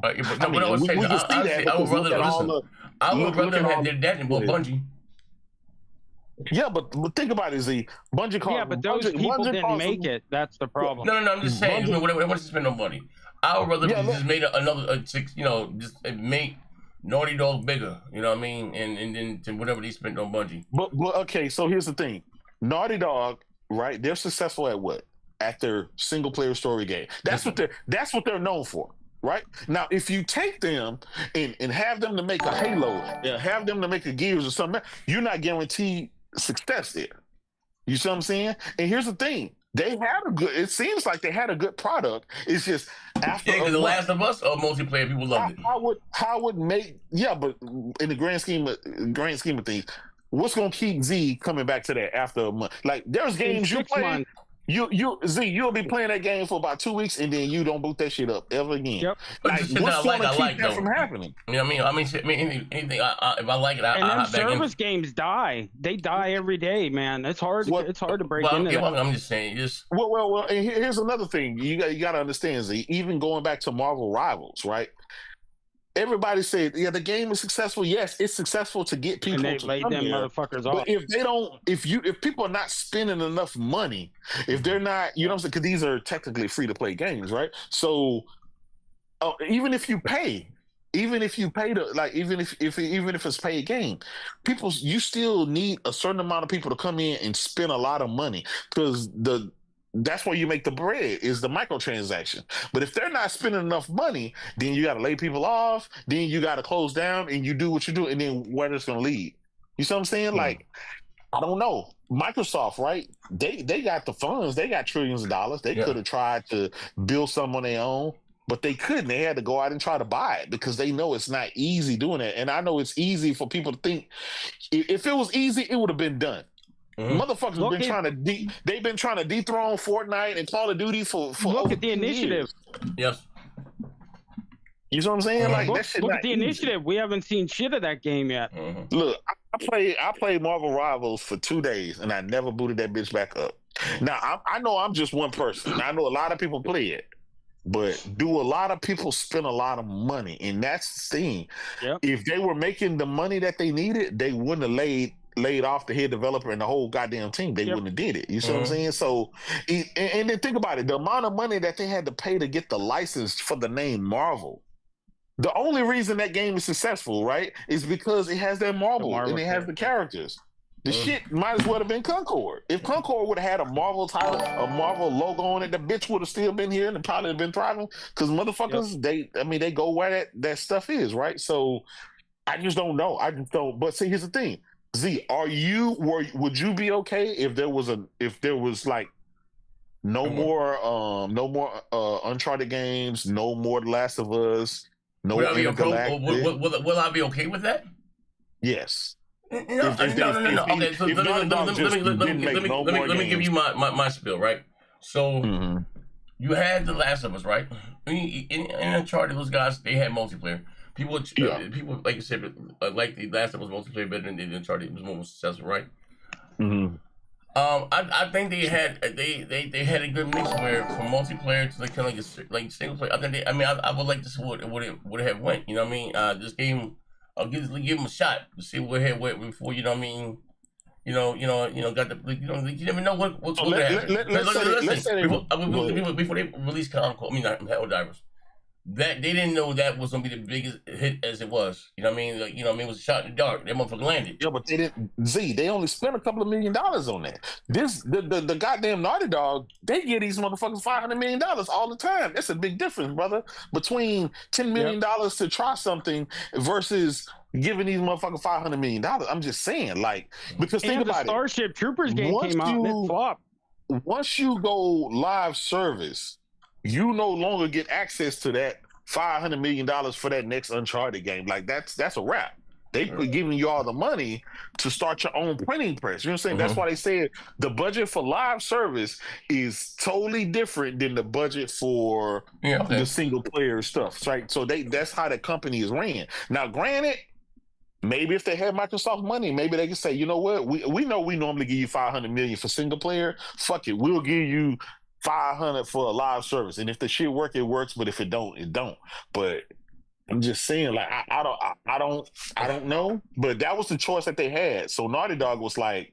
I would rather have did that than Bungie. Yeah, but think about it, Z. Bungie called. Yeah, but those people didn't make it. That's the problem. No. I'm just saying. They want to spend no money. I would rather just made another just make Naughty Dog bigger. You know what I mean? And then whatever they spent on Bungie. But okay, so here's the thing. Naughty Dog, right? They're successful at what? At their single player story game. That's what they're known for. Right now, if you take them and have them to make a Halo, and have them to make a Gears or something, you're not guaranteed success there. You see what I'm saying? And here's the thing: it seems like they had a good product. It's just after because The Last of Us or multiplayer, people loved it. How would make but in the grand scheme of things, what's gonna keep Z coming back to that after a month? Like there's games you play. You'll be playing that game for about 2 weeks and then you don't boot that shit up ever again. Yep. Like, what's going to keep that from happening? You know what I mean? Anything. If I like it, and service games die. They die every day, man. It's hard. It's hard to break into. I'm just saying. Well. And here's another thing you got to understand. Z, even going back to Marvel Rivals, right? Everybody said, the game is successful. Yes, it's successful to get people to come them here. Motherfuckers but off. If people are not spending enough money, if they're not, you know what I'm saying? Because these are technically free to play games, right? So even if you pay even if it's paid game, you still need a certain amount of people to come in and spend a lot of money because that's where you make the bread is the microtransaction. But if they're not spending enough money, then you got to lay people off. Then you got to close down and you do what you do. And then where it's going to lead. You see what I'm saying? Mm-hmm. Like, I don't know. Microsoft, right? They got the funds. They got trillions of dollars. They could have tried to build something on their own, but they couldn't. They had to go out and try to buy it because they know it's not easy doing it. And I know it's easy for people to think if it was easy, it would have been done. Mm-hmm. Motherfuckers they've been trying to dethrone Fortnite and Call of Duty for look at the initiative. Yes. You know what I'm saying? Like look, that shit. Look at the initiative. We haven't seen shit of that game yet. Mm-hmm. Look, I played Marvel Rivals for 2 days and I never booted that bitch back up. Now I know I'm just one person. I know a lot of people play it, but do a lot of people spend a lot of money? And that's the thing. Yep. If they were making the money that they needed, they wouldn't have laid off the head developer and the whole goddamn team. They wouldn't have did it. You see what I'm saying? So, and then think about it. The amount of money that they had to pay to get the license for the name Marvel. The only reason that game is successful, right, is because it has that Marvel and it has the characters. The shit might as well have been Concord. If Concord would have had a Marvel title, a Marvel logo on it, the bitch would have still been here and probably have been thriving. Because motherfuckers, they go where that stuff is, right? So I just don't know. I just don't. But see, here's the thing. Z, would you be okay if there was like no more Uncharted games, no more The Last of Us, no Intergalactic? Will I be okay with that? Yes. No. Okay, so let me give you my spiel, right? So you had The Last of Us, right? In Uncharted, those guys, they had multiplayer. People, like you said, like The Last of Us multiplayer better than the Uncharted. It was more successful, right? Mm-hmm. I think they had a good mix where from multiplayer to kind of like single player. I would like to see what it would have went. You know what I mean? This game, I'll give them a shot to see what it went before. You know what I mean? You got the you never know what's going to happen. Before they release Concord, Helldivers. that they didn't know that was gonna be the biggest hit as it was. You know what I mean? Like, you know what I mean? It was a shot in the dark. That motherfucker landed. Yeah, but they didn't. They only spent a couple of $1 million on that. The goddamn Naughty Dog, they give these motherfuckers $500 million all the time. That's a big difference, brother. Between $10 million to try something versus giving these motherfuckers $500 million. I'm just saying, like, because think about it. Starship Troopers game came out and it flopped. Once you go live service, you no longer get access to that $500 million for that next Uncharted game. Like, that's a wrap. They giving you all the money to start your own printing press. You know what I'm saying? That's why they said the budget for live service is totally different than the budget for the single player stuff. Right? So that's how the company is ran. Now, granted, maybe if they had Microsoft money, maybe they could say, you know what, we know we normally give you $500 million for single player. Fuck it, we'll give you $500 for a live service, and if the shit work, it works. But if it don't, it don't. But I'm just saying, like, I don't know. But that was the choice that they had. So Naughty Dog was like,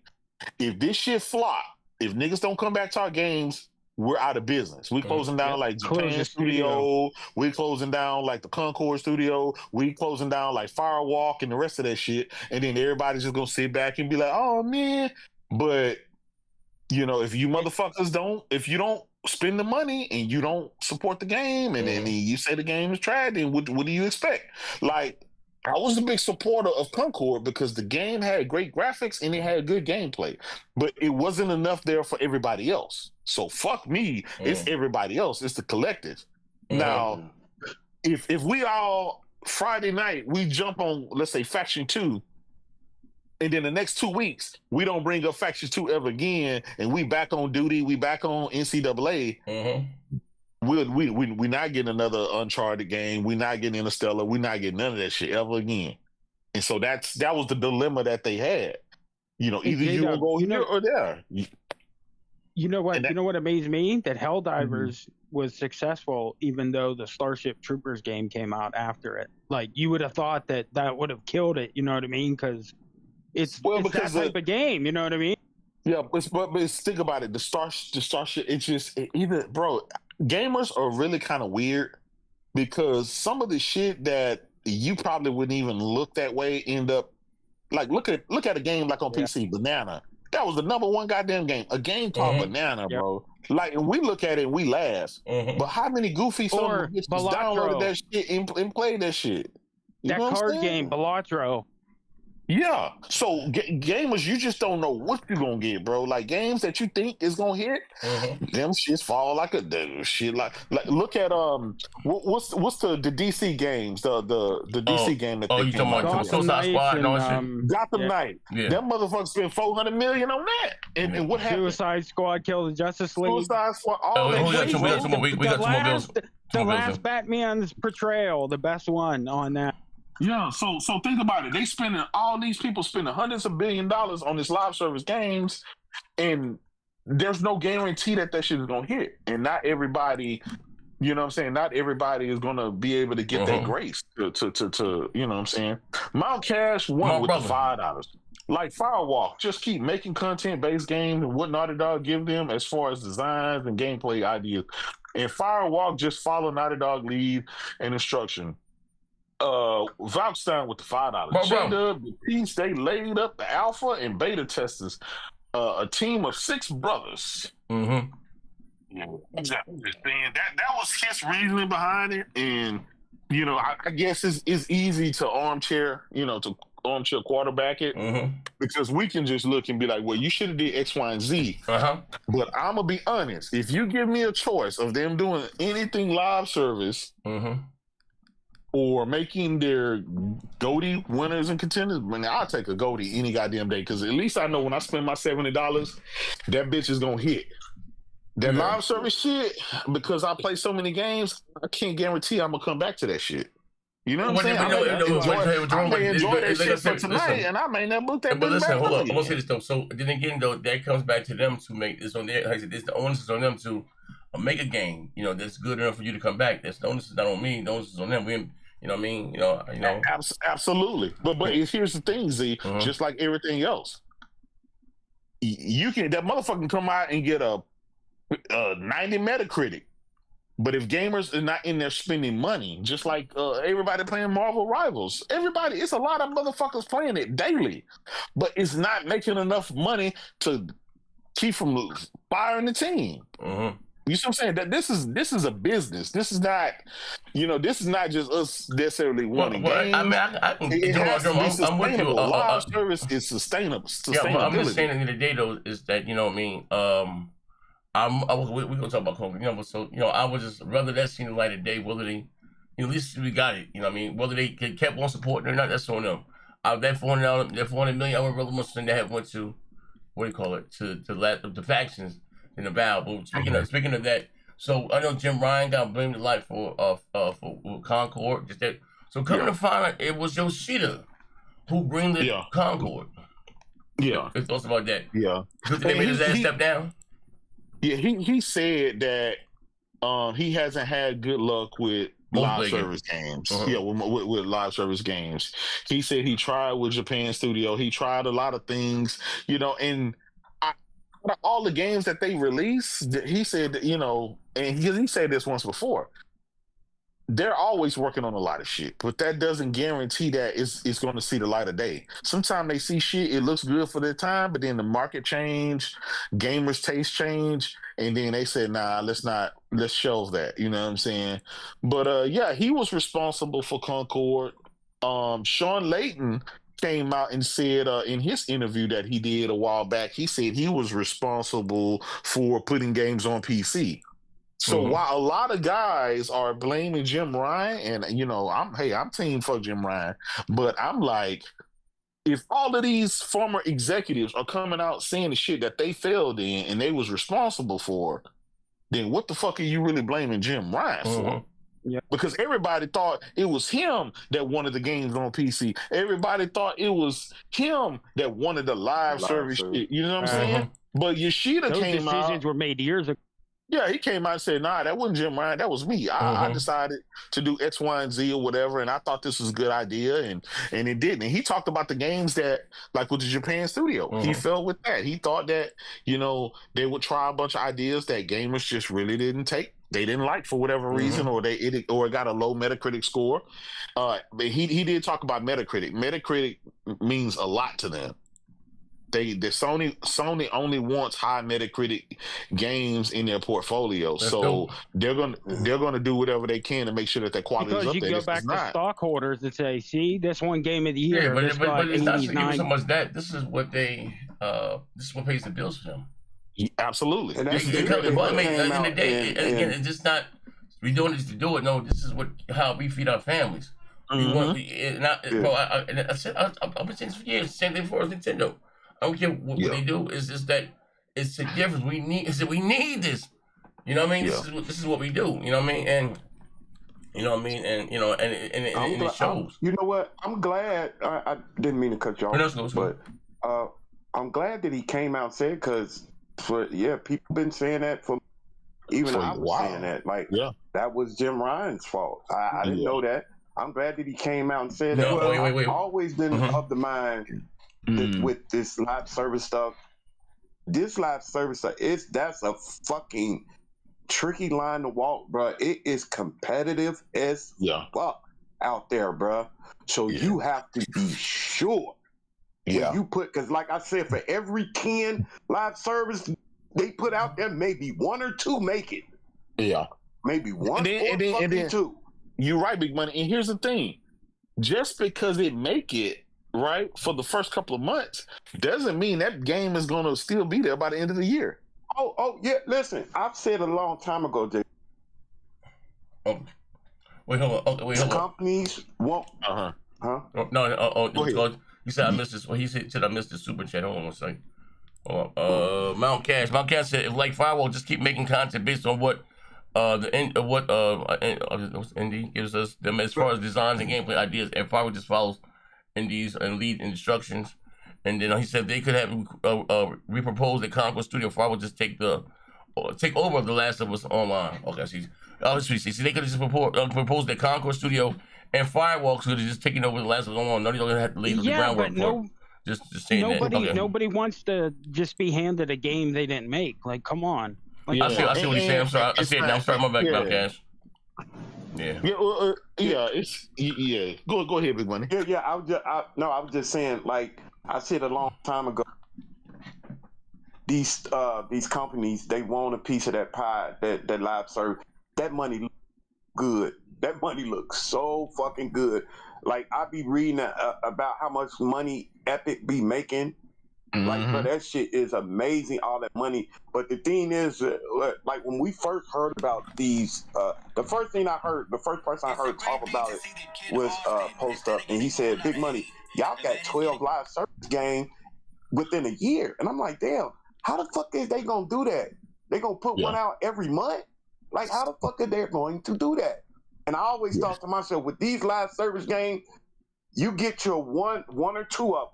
if this shit flop, if niggas don't come back to our games, we're out of business. We closing down like Japan Studio. We closing down like the Concord Studio. We closing down like Firewalk and the rest of that shit. And then everybody's just gonna sit back and be like, oh man. But you know, if you motherfuckers don't, if you don't spend the money and you don't support the game, and then you say the game is trash, then what do you expect? Like, I was a big supporter of Concord because the game had great graphics and it had good gameplay, but it wasn't enough there for everybody else. So fuck me, it's everybody else. It's the collective. Now, if we all Friday night we jump on, let's say, Faction 2, and then the next 2 weeks we don't bring up Faction 2 ever again, and we back on duty, we back on NCAA. We're not getting another Uncharted game. We're not getting Interstellar. We're not getting none of that shit ever again. And so that was the dilemma that they had. You know, either you will go here or there. You know what? You know what amazed me? That Helldivers was successful, even though the Starship Troopers game came out after it. Like, you would have thought that would have killed it. You know what I mean? Because it's that type of game. You know what I mean? Yeah, but think about it. The Starship. It's just either, bro. Gamers are really kind of weird because some of the shit that you probably wouldn't even look that way end up like look at a game like on PC, Banana. That was the #1 goddamn game. A game called Banana, bro. Like, and we look at it and we laugh. But how many goofy some bitches downloaded that shit and played that shit? That card game, Balatro. Yeah, so gamers, you just don't know what you're gonna get, bro. Like, games that you think is gonna hit, them shits fall like a shit. Like look at what's the DC games, the DC game that they you talking about Suicide Squad and all that shit? Gotham Knight. Yeah. Them motherfuckers spent $400 million on that, and what happened? Suicide Squad killed the Justice League. Suicide Squad. We got two more bills. The last Batman's portrayal, the best one on that. Yeah, so think about it. All these people spending hundreds of $billions on this live service games, and there's no guarantee that shit is gonna hit. And not everybody, you know what I'm saying? Not everybody is gonna be able to get that grace to you know what I'm saying? Mount Cash won with the $5. Like Firewalk, just keep making content-based games and what Naughty Dog give them as far as designs and gameplay ideas. And Firewalk just follow Naughty Dog lead and instruction. Vouchstein with the $5. J-Dub, the piece, they laid up the alpha and beta testers, a team of 6 brothers. Yeah, I'm just saying that was his reasoning behind it, and you know, I guess it's easy to armchair quarterback it because we can just look and be like, well, you should have did X, Y, and Z. But I'm gonna be honest, if you give me a choice of them doing anything live service. Or making their GOTY winners and contenders, man, I'll take a GOTY any goddamn day because at least I know when I spend my $70, that bitch is gonna hit. That live service shit, because I play so many games, I can't guarantee I'm gonna come back to that shit. You know what I'm saying? I may enjoy that shit for tonight, and I may never look that. But listen, hold up. I'm gonna say this though. So then again, though, that comes back to them to make this on their. Like I said, the onus is on them to make a game. You know, that's good enough for you to come back. That's the onus is not on me. The onus is on them. You know what I mean? You know. Absolutely. But here's the thing, Z. Just like everything else, you can that motherfucker come out and get a 90 Metacritic, But if gamers are not in there spending money, just like everybody playing Marvel Rivals, it's a lot of motherfuckers playing it daily, but it's not making enough money to keep from firing the team. You see what I'm saying? That this is a business. This is not, this is not just us necessarily winning games. I mean, it has to be sustainable. Live service is sustainable. Yeah, but I'm just saying at the end of the day, though, is that, you know what I mean? We're gonna talk about Concord, so I would just rather that seen the light of day, whether they, at least we got it, you know what I mean? Whether they kept on supporting or not, that's on them. That $400 million, I would rather much than that went to, what do you call it, to the factions in Avowed. But speaking of that, so I know Jim Ryan got blamed a lot for Concord. Just that. So coming to find out, it was Yoshida who bring the Concord. Yeah. Your thoughts about that? Yeah. They made his ass step down. Yeah, he said that he hasn't had good luck with live service games. Yeah, with live service games. He said he tried with Japan Studio. He tried a lot of things, and all the games that they released, he said, and he said this once before, they're always working on a lot of shit, but that doesn't guarantee that it's going to see the light of day. Sometimes they see shit, it looks good for their time, but then the market change, gamers' taste change, and then they said, nah, let's shelve that. You know what I'm saying? But yeah, he was responsible for Concord. Sean Layton came out and said in his interview that he did a while back, he said he was responsible for putting games on PC. So while a lot of guys are blaming Jim Ryan, and I'm team fuck Jim Ryan, but I'm like, if all of these former executives are coming out saying the shit that they failed in and they was responsible for, then what the fuck are you really blaming Jim Ryan for? Yeah. Because everybody thought it was him that wanted the games on PC. Everybody thought it was him that wanted the live service shit. You know what I'm saying? But Yoshida came out. Those decisions were made years ago. Yeah, he came out and said, nah, that wasn't Jim Ryan. That was me. I decided to do X, Y, and Z or whatever, and I thought this was a good idea, and it didn't. And he talked about the games that, like with the Japan studio, he felt with that. He thought that, they would try a bunch of ideas that gamers just really didn't take. They didn't like for whatever reason, or it got a low Metacritic score. But he did talk about Metacritic. Metacritic means a lot to them. Sony only wants high Metacritic games in their portfolio, so they're gonna do whatever they can to make sure that quality is up there. Because you go back to stockholders and say, "See, this one game of the year." Yeah, but it's not so much that. This is what pays the bills for them. Yeah, absolutely. And that's in the day, again, it's just not we doing this to do it. No, this is how we feed our families. Bro, I said I've been saying this for years. Same thing for Nintendo. I don't care what they do. It's just that it's the difference. We need this. You know what I mean? This is what we do. You know what I mean? And you know what I mean? And and it shows. You know what? I'm glad. I didn't mean to cut you off, but I'm glad that he came out and said, because people been saying that for even I was saying that. Like that was Jim Ryan's fault. I didn't know that. I'm glad that he came out and said that. I've always been of the mind. With this live service stuff, that's a fucking tricky line to walk, bro. It is competitive as fuck out there, bro. So you have to be sure when you because like I said, for every 10 live service they put out there, maybe 1 or 2 make it. Yeah, maybe 1 and then 2. You're right, Big Money. And here's the thing: just because it make it right for the first couple of months doesn't mean that game is going to still be there by the end of the year. Oh yeah, listen, I've said a long time ago, Jay. Hold on. Companies won't. No. You said I missed this. Well, he said I missed the super chat. Hold on 1 second. Hold on. Mount Cash said, if like Firewall just keep making content based on what Indie gives us them as far as designs and gameplay ideas, and Firewall just follows Indies and lead instructions, and then he said they could have repropose the Concord Studio. Firewall just take over The Last of Us Online. Okay, see, they could have just proposed the Concord Studio, and Firewall could have just taken over The Last of Us Online. Nobody don't have to lay the groundwork for. Just saying nobody wants to just be handed a game they didn't make. Like, come on. I see what he's saying. I'm sorry. I see it now. I'm sorry. My bad, Cash. Yeah. Go ahead, Big Money. Yeah. I was just saying, like I said a long time ago. These companies, they want a piece of that pie, that live service. That money looks good. That money looks so fucking good. Like I be reading about how much money Epic be making. Like, but that shit is amazing, all that money. But the thing is, like when we first heard about these, the first person I heard talk about it was Post Up, and he said, "Big Money, y'all got 12 live service games within a year," and I'm like, damn. How the fuck is they gonna do that? They gonna put one out every month? Like, how the fuck are they going to do that? And I always thought to myself, with these live service games, you get your one or two of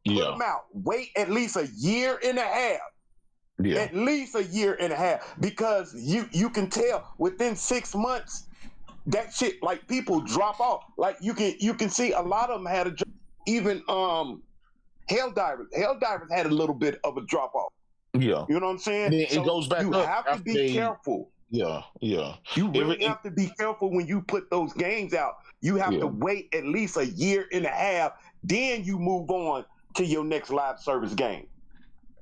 them, put them out, wait at least a year and a half. At least a year and a half, because you can tell within 6 months that shit, like, people drop off. Like you can see a lot of them had a even Helldivers had a little bit of a drop off. Yeah. You know what I'm saying? It goes back you up. You have to be careful. Yeah. You really have to be careful when you put those games out. You have to wait at least a year and a half, then you move on to your next live service game.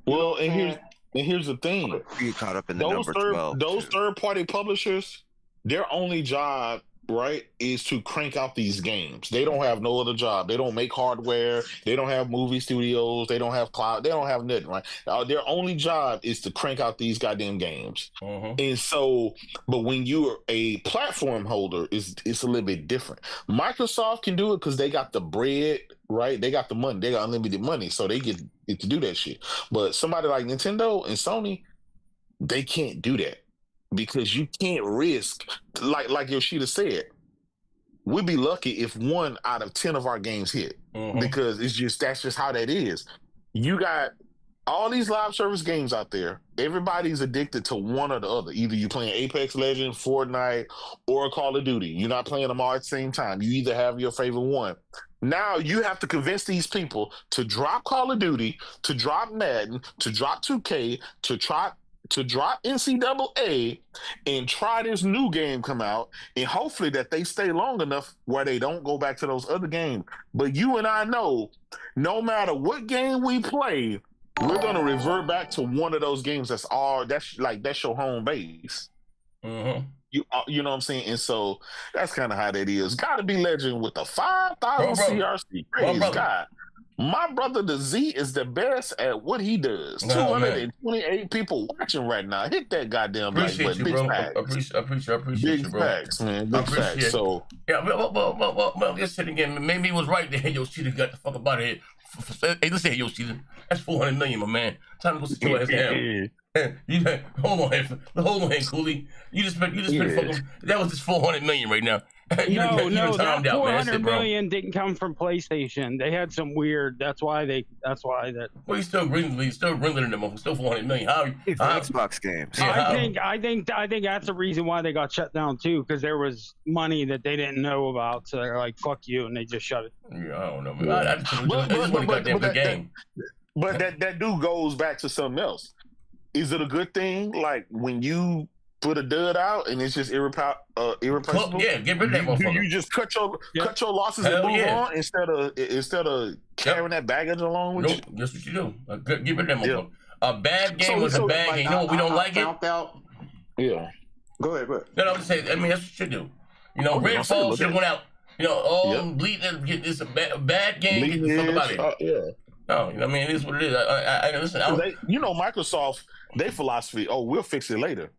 Well, and here's the thing. You caught up in the number 12. Those third-party publishers, their only job, right, is to crank out these games. They don't have no other job. They don't make hardware. They don't have movie studios. They don't have cloud. They don't have nothing, right? Their only job is to crank out these goddamn games. And so, but when you're a platform holder, it's a little bit different. Microsoft can do it because they got the bread, right? They got the money. They got unlimited money, so they get to do that shit. But somebody like Nintendo and Sony, they can't do that. Because you can't risk, like Yoshida said, we'd be lucky if 1 out of 10 of our games hit. Because that's just how that is. You got all these live service games out there. Everybody's addicted to one or the other. Either you're playing Apex Legends, Fortnite, or Call of Duty. You're not playing them all at the same time. You either have your favorite one. Now you have to convince these people to drop Call of Duty, to drop Madden, to drop 2K, to drop NCAA and try this new game come out, and hopefully that they stay long enough where they don't go back to those other games. But you and I know, no matter what game we play, we're gonna revert back to one of those games that's your home base. You know what I'm saying? And so that's kind of how that is. Gotta be legend with the 5,000 CRC. Praise God. My brother, the Z, is the best at what he does. 228 people watching right now. Hit that goddamn like button. Big facts. I appreciate Big you, bro. Facts, man. Big facts. So yeah, well, let's say it again. Maybe he was right there. Yoshida got the fuck up out of here. Hey, let's say Yoshida. That's 400 million, my man. Time to go sit your ass down. Hold on, Cooley. You just spent fucking. That was just 400 million right now. No, that 400 million didn't come from PlayStation. They had some weird. That's why that. Well, he's still rendering them. Still 400 million. How Xbox games? Yeah, I think that's the reason why they got shut down too, because there was money that they didn't know about. So they're like, "Fuck you," and they just shut it. Yeah, I don't know, man. I just want to goddamn the game. But that dude goes back to something else. Is it a good thing, like when you put a dud out and it's just irreplaceable? Yeah, get rid of that motherfucker. You just cut your losses and move on instead of carrying that baggage along with you? That's what you do. Get rid of that motherfucker. A bad game was a bad game. You know what? We don't like it. Yeah. Go ahead. No, I'm saying. I mean, that's what you should do. You know, Redfall should have went out. You know, bleeding. It's a bad game. Get the fuck about it. Yeah. No, I mean, it is what it is. Listen, Microsoft, their philosophy, we'll fix it later.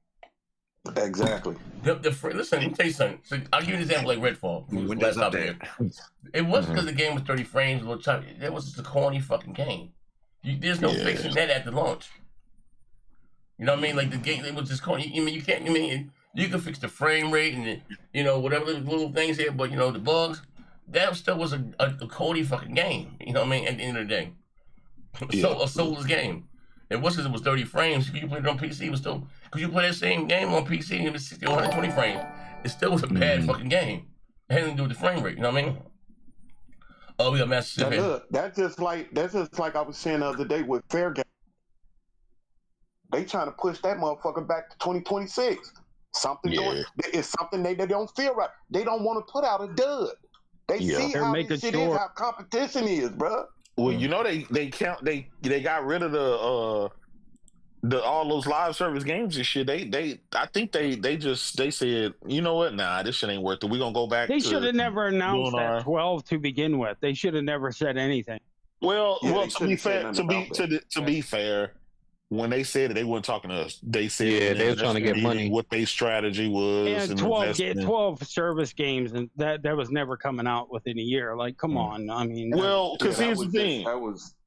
Exactly. Listen, let me tell you something. So I'll give you an example like Redfall. It wasn't because the game was 30 frames, a little choppy. It was just a corny fucking game. There's no fixing that at the launch. You know what I mean? Like the game, it was just corny. I mean, you can't. I mean, you can fix the frame rate and whatever little things here, but the bugs. That still was a corny fucking game. You know what I mean? At the end of the day, a soulless game. It wasn't because it was 30 frames. If you played it on PC, it was still because you play that same game on PC and it was 60 or 120 frames. It still was a bad fucking game. It had nothing to do with the frame rate. You know what I mean? Oh, we got Master. That's just like I was saying the other day with Fair Game. They trying to push that motherfucker back to 2026. Something going. It's something they don't feel right. They don't want to put out a dud. They see how this shit is, how competition is, bro. Well, you know they got rid of the all those live service games and shit. I think they said, you know what? Nah, this shit ain't worth it. We're gonna go back. They should have never announced that 12 to begin with. They should have never said anything. Well, to be fair, when they said it, they weren't talking to us. They said they were trying to get money. What their strategy was. And 12 service games, and that was never coming out within a year. Like, come on. I mean, well, because here's the thing: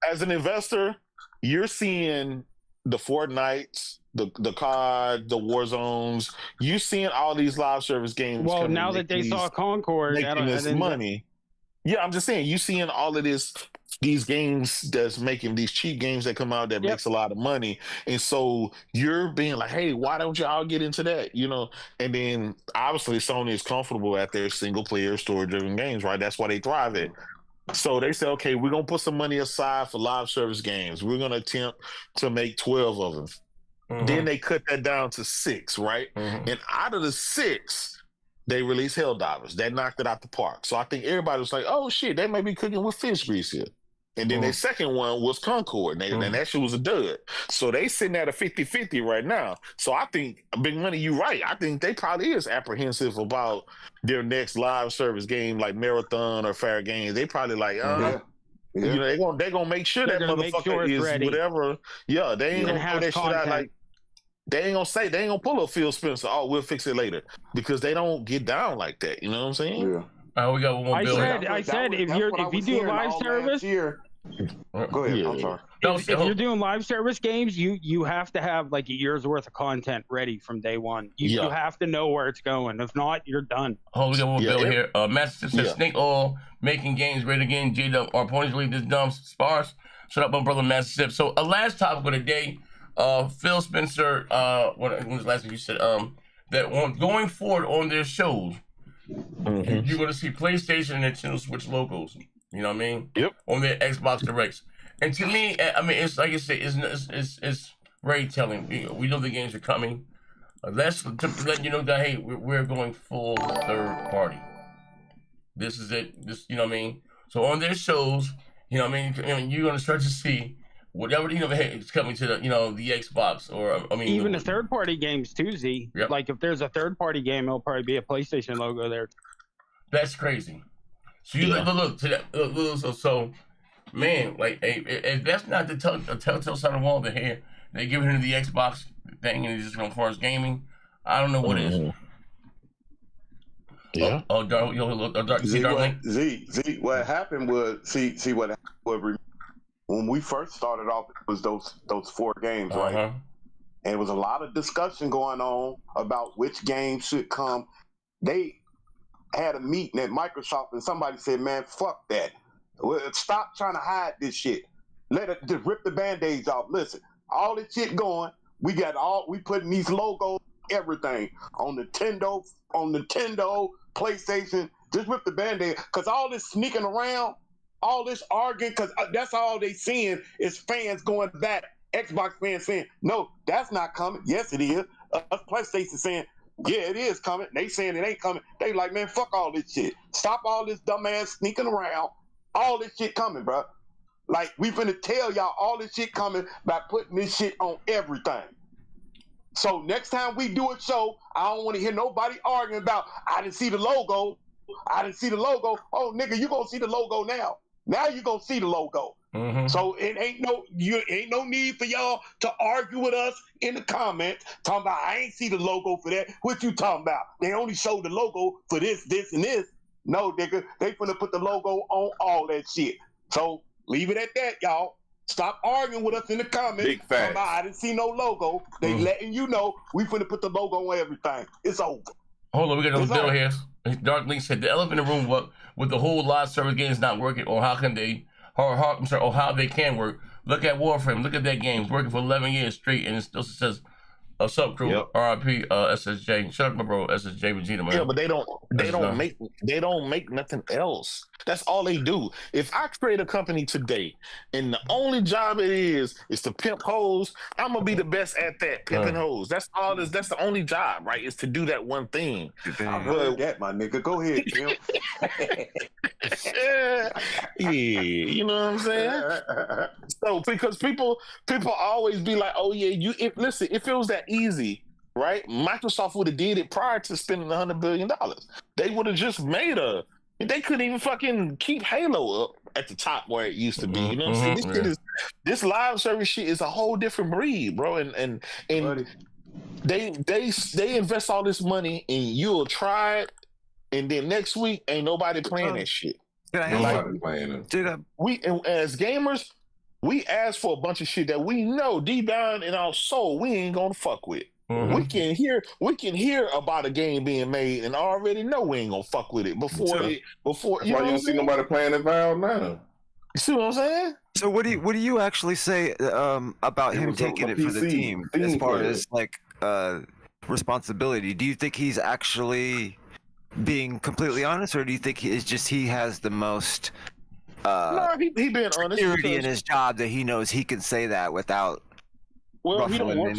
as an investor, you're seeing the Fortnites, the COD, the Warzones. You're seeing all these live service games. Well, now that they saw Concord, making this money. Yeah, I'm just saying, you seeing all of these games that's making these cheap games that come out that makes a lot of money, and so you're being like, hey, why don't y'all get into that? You know, and then obviously Sony is comfortable at their single player story driven games, right? That's why they thrive at. So they say, okay, we're gonna put some money aside for live service games. We're gonna attempt to make 12 of them. Mm-hmm. Then they cut that down to 6, right? Mm-hmm. And out of the 6, they released Helldivers. That knocked it out the park. So I think everybody was like, oh shit, they may be cooking with fish grease here. And then their second one was Concord, and that shit was a dud. So they sitting at a 50-50 right now. So I think, Big Money, you're right. I think they probably is apprehensive about their next live service game like Marathon or Fair Games. They probably like, you know, they're gonna make sure that motherfucker is ready. Whatever. Yeah, they ain't gonna throw that shit out like. They ain't gonna pull a Phil Spencer. Oh, we'll fix it later, because they don't get down like that. You know what I'm saying? Yeah. We got one more bill. I said if you do live service, go ahead. I'm sorry. If you're doing live service games, you have to have like a year's worth of content ready from day one. You have to know where it's going. If not, you're done. We got one bill here. Message says Snake Oil making games great again. J-Dub, our opponents believe this dumb sparse. Shut up, my brother, Massive. So last topic of the day. Phil Spencer, when was the last thing you said? That going forward on their shows, you're going to see PlayStation and Nintendo Switch logos. You know what I mean? Yep. On their Xbox Directs, and to me, I mean, it's like I say, it's very telling. We know the games are coming. That's to let you know that hey, we're going full third party. This is it. This, you know what I mean? So on their shows, you know what I mean, you're going to start to see. Whatever, you know, it's coming to the, you know, the Xbox or, I mean... Even the third-party games, too, Z. Yep. Like, if there's a third-party game, it'll probably be a PlayStation logo there. That's crazy. So, you look to that... So, man, like, if that's not the telltale sign of the wall, they're giving him the Xbox thing and he's just going for his gaming, I don't know what is. Yeah. Z, what happened was... See what happened was... When we first started off, it was those 4 games, right? And it was a lot of discussion going on about which games should come. They had a meeting at Microsoft, and somebody said, "Man, fuck that. Stop trying to hide this shit. Just rip the band-aids off. Listen, all this shit going. We putting these logos, everything on Nintendo, PlayStation. Just rip the band-aid, because all this sneaking around." All this arguing, because that's all they seeing is fans going back, Xbox fans saying, no, that's not coming. Yes, it is. PlayStation saying, yeah, it is coming. They saying it ain't coming. They like, man, fuck all this shit. Stop all this dumbass sneaking around. All this shit coming, bro. Like, we finna tell y'all all this shit coming by putting this shit on everything. So next time we do a show, I don't want to hear nobody arguing about, I didn't see the logo. Oh, nigga, you gonna see the logo now. Now you're gonna see the logo. So it ain't no need for y'all to argue with us in the comments talking about I ain't see the logo for that. What you talking about? They only showed the logo for this, and this. No, nigga, they finna put the logo on all that shit. So leave it at that, y'all. Stop arguing with us in the comments. Big facts. I didn't see no logo. They letting you know we finna put the logo on everything. It's over. Hold on, we got another bill here. Dark Link said the elephant in the room with the whole live service games not working, or how they can work. Look at Warframe. Look at that game. It's working for 11 years straight, and it still says What's up, crew? Yep. R.I.P. SSJ. Shout out my bro SSJ Vegeta, man. Yeah, but they don't make nothing else. That's all they do. If I create a company today and the only job it is to pimp hoes, I'm gonna be the best at that, pimping hoes. That's all this. That's the only job, right? Is to do that one thing. I heard that, my nigga. Go ahead, Pimp. Yeah, you know what I'm saying? So because people always be like, oh yeah, listen, if it was that easy, right? Microsoft would have did it prior to spending $100 billion. They would have just made they couldn't even fucking keep Halo up at the top where it used to be. You know what I'm saying? This live service shit is a whole different breed, bro. And they invest all this money and you'll try it, and then next week ain't nobody playing that shit. Nobody playing it. And as gamers, we ask for a bunch of shit that we know deep down in our soul we ain't gonna fuck with. We can hear about a game being made and already know we ain't gonna fuck with it before. That's why you don't see nobody playing Avowed now. You see what I'm saying? So what do you actually say about him taking it for the team as far as like responsibility? Do you think he's actually being completely honest, or do you think he has the most no, he being honest, security in his job that he knows he can say that without he don't work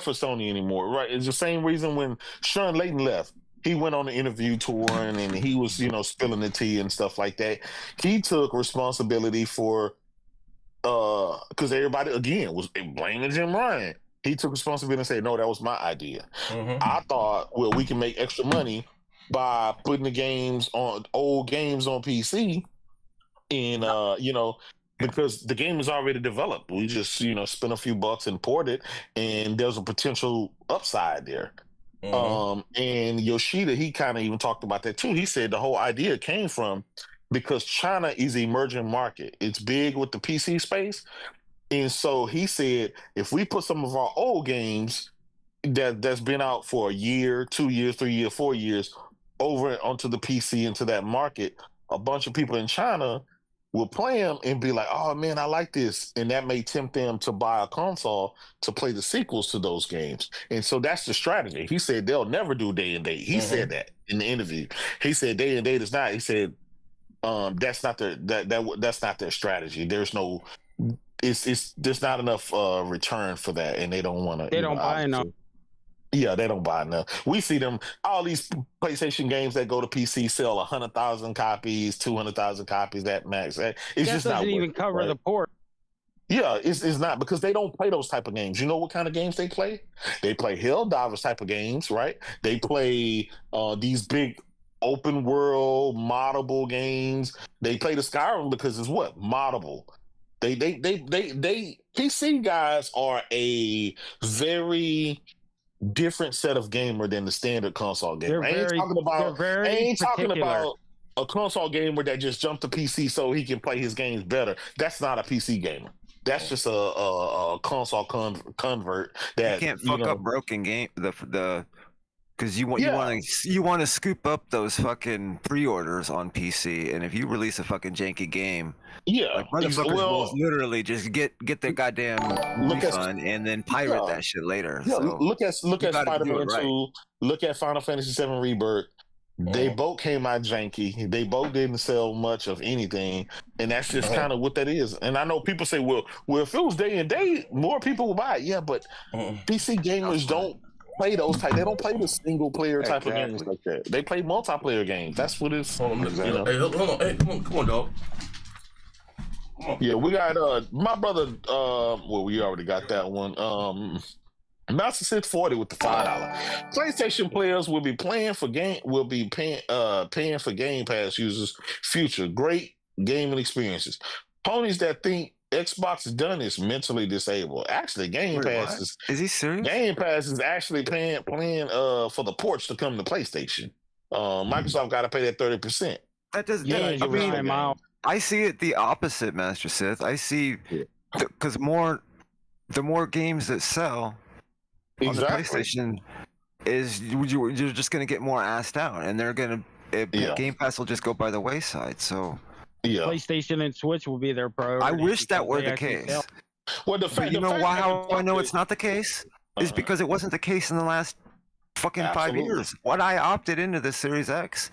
for Sony anymore, right? It's the same reason when Sean Layden left. He went on the interview tour and he was, spilling the tea and stuff like that. He took responsibility for because everybody again was blaming Jim Ryan. He took responsibility and said, "No, that was my idea. I thought, well, we can make extra money by putting the old games on PC, and because the game is already developed. We just spend a few bucks and port it, and there's a potential upside there." And Yoshida, he kind of even talked about that too. He said the whole idea came from because China is an emerging market. It's big with the PC space. And so he said, if we put some of our old games that's been out for a year, 2 years, 3 years, 4 years over onto the PC, into that market, a bunch of people in China will play them and be like, oh man, I like this. And that may tempt them to buy a console to play the sequels to those games. And so that's the strategy. He said they'll never do day and date. He said that in the interview. He said day and date is not. He said that's not that's not their strategy. There's no there's not enough return for that, and they don't want to. They don't buy enough. Yeah, they don't buy enough. We see them, all these PlayStation games that go to PC sell 100,000 copies, 200,000 copies at max. It's just not doesn't even cover the port. Yeah, it's not, because they don't play those type of games. You know what kind of games they play? They play Helldivers type of games, right? They play these big open world moddable games. They play the Skyrim because it's what? Moddable. They PC guys are a very different set of gamer than the standard console gamer. I ain't talking about a console gamer that just jumped to PC so he can play his games better. That's not a PC gamer. That's just a console convert that you can't fuck up broken game because you want to scoop up those fucking pre-orders on PC, and if you release a fucking janky game, motherfuckers will literally just get their goddamn refund and then pirate that shit later. Yeah, so look at Spider-Man 2, look at Final Fantasy 7 Rebirth. They both came out janky. They both didn't sell much of anything, and that's just kind of what that is. And I know people say, well, if it was day and day, more people would buy it. Yeah, but PC gamers don't play those type. They don't play the single player type of games like that. They play multiplayer games. That's what it's. Hold on, come on, dog. Yeah, we got my brother. Well, we already got that one. Master 640 with the $5. PlayStation players will be paying for Game Pass users future great gaming experiences. Ponies that think Xbox is done is mentally disabled. Actually, Game Pass is he serious? Game Pass is actually playing for the ports to come to PlayStation. Microsoft got to pay that 30%. That doesn't. I see it the opposite, Master Sith. I see because the more games that sell on the PlayStation is you're just going to get more assed out, and they're going to Game Pass will just go by the wayside. So PlayStation and Switch will be their priority. I wish that were the case. Well, but you know why? How I know it's not the case is because it wasn't the case in the last fucking 5 years. When I opted into the Series X,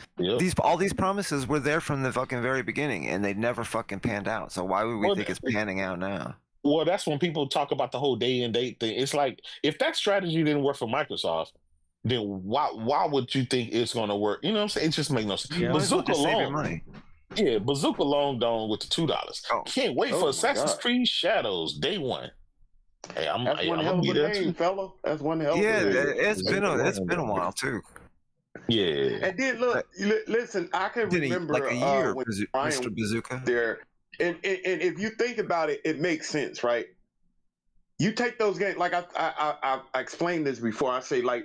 all these promises were there from the fucking very beginning, and they never fucking panned out. So why would we think it's panning out now? Well, that's when people talk about the whole day and date thing. It's like, if that strategy didn't work for Microsoft, then why would you think it's going to work? You know what I'm saying? It just makes no sense. Yeah, Bazooka alone, money. Yeah, Bazooka alone done with the $2. Can't wait for Assassin's Creed Shadows day one. Hey, that's one hell of a game, fella. That's one hell of a game. It's been a while too. Yeah. And then look, listen, I can remember like a year, when Mr. Bazooka. There, and if you think about it, it makes sense, right? You take those games, like I explained this before. I say, like,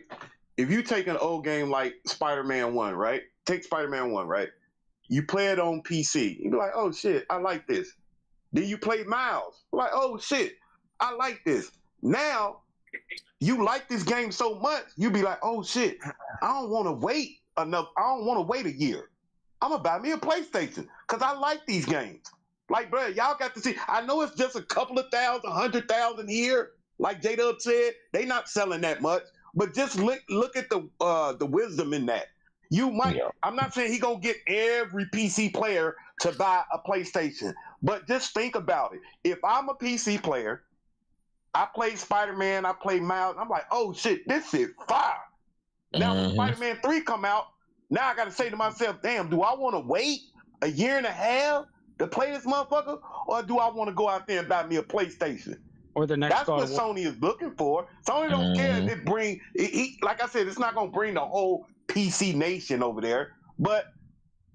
if you take an old game like Spider-Man 1, right? Take Spider-Man 1, right? You play it on PC. You be like, oh shit, I like this. Then you play Miles. Like, oh shit, I like this. Now, you like this game so much, you be like, oh shit, I don't want to wait enough. I don't want to wait a year. I'm gonna buy me a PlayStation because I like these games. Like, bro, y'all got to see. I know it's just a couple of thousand, 100,000 here. Like J-Dub said, they not selling that much. But just look at the wisdom in that. You might. Yeah. I'm not saying he gonna get every PC player to buy a PlayStation, but just think about it. If I'm a PC player, I play Spider-Man, I play Miles. I'm like, oh shit, this shit fire. Now when Spider-Man 3 come out, now I got to say to myself, damn, do I want to wait a year and a half to play this motherfucker, or do I want to go out there and buy me a PlayStation? Or the next. That's what Sony is looking for. Sony don't care if it bring. Like I said, it's not gonna bring the whole PC nation over there, but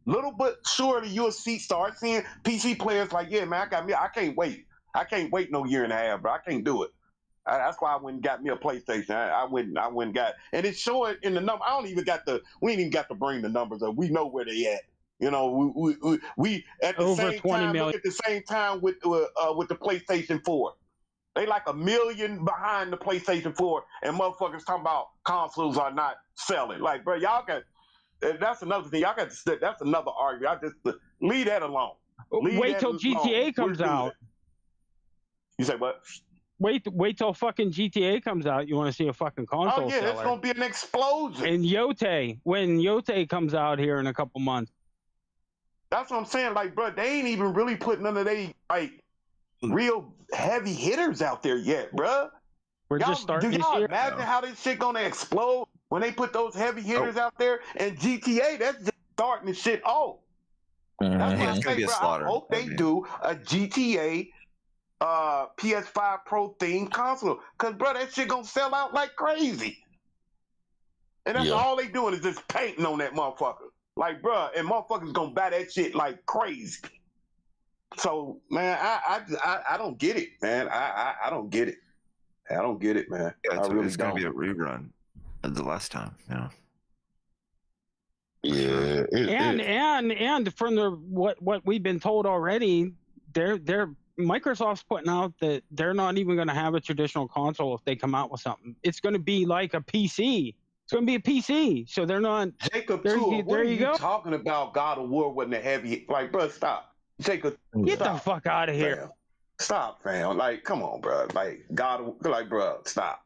little bit surely you'll start seeing PC players like, yeah, man, I can't wait. I can't wait no year and a half, bro. I can't do it. That's why I went and got me a PlayStation. I went and got, and it's showing in the number. We ain't even got to bring the numbers up. We know where they at. You know, we at the over same 20 time. million. Look at the same time with the PlayStation 4. They like 1 million behind the PlayStation 4, and motherfuckers talking about consoles are not selling. Like, bro, y'all got. That's another thing. Y'all got to. That's another argument. I just leave that alone. Wait till GTA comes out. You say what? Wait till fucking GTA comes out. You want to see a fucking console? Oh yeah, it's gonna be an explosion. And when Yote comes out here in a couple months. That's what I'm saying. Like, bro, they ain't even really put none of they like real heavy hitters out there yet, bro. We're just starting. Do y'all imagine how this shit gonna explode when they put those heavy hitters out there? And GTA, that's just starting the shit off. That's what I say, bro. I hope they do a GTA PS5 Pro themed console, cause bro, that shit gonna sell out like crazy. And that's all they doing is just painting on that motherfucker. Like, bro, and motherfuckers gonna buy that shit like crazy. So, man, I don't get it, man. I don't get it. I don't get it, man. Yeah, it's gonna be a rerun of the last time, Yeah. And from what we've been told already, they're Microsoft's putting out that they're not even going to have a traditional console if they come out with something. It's going to be like a PC. It's going to be a PC. So they're not. Jacob, what are you talking about? God of War wasn't a heavy. Like, bro, stop. Jacob, get the fuck out of here. Fam. Stop, fam. Like, come on, bro. Like, bro, stop.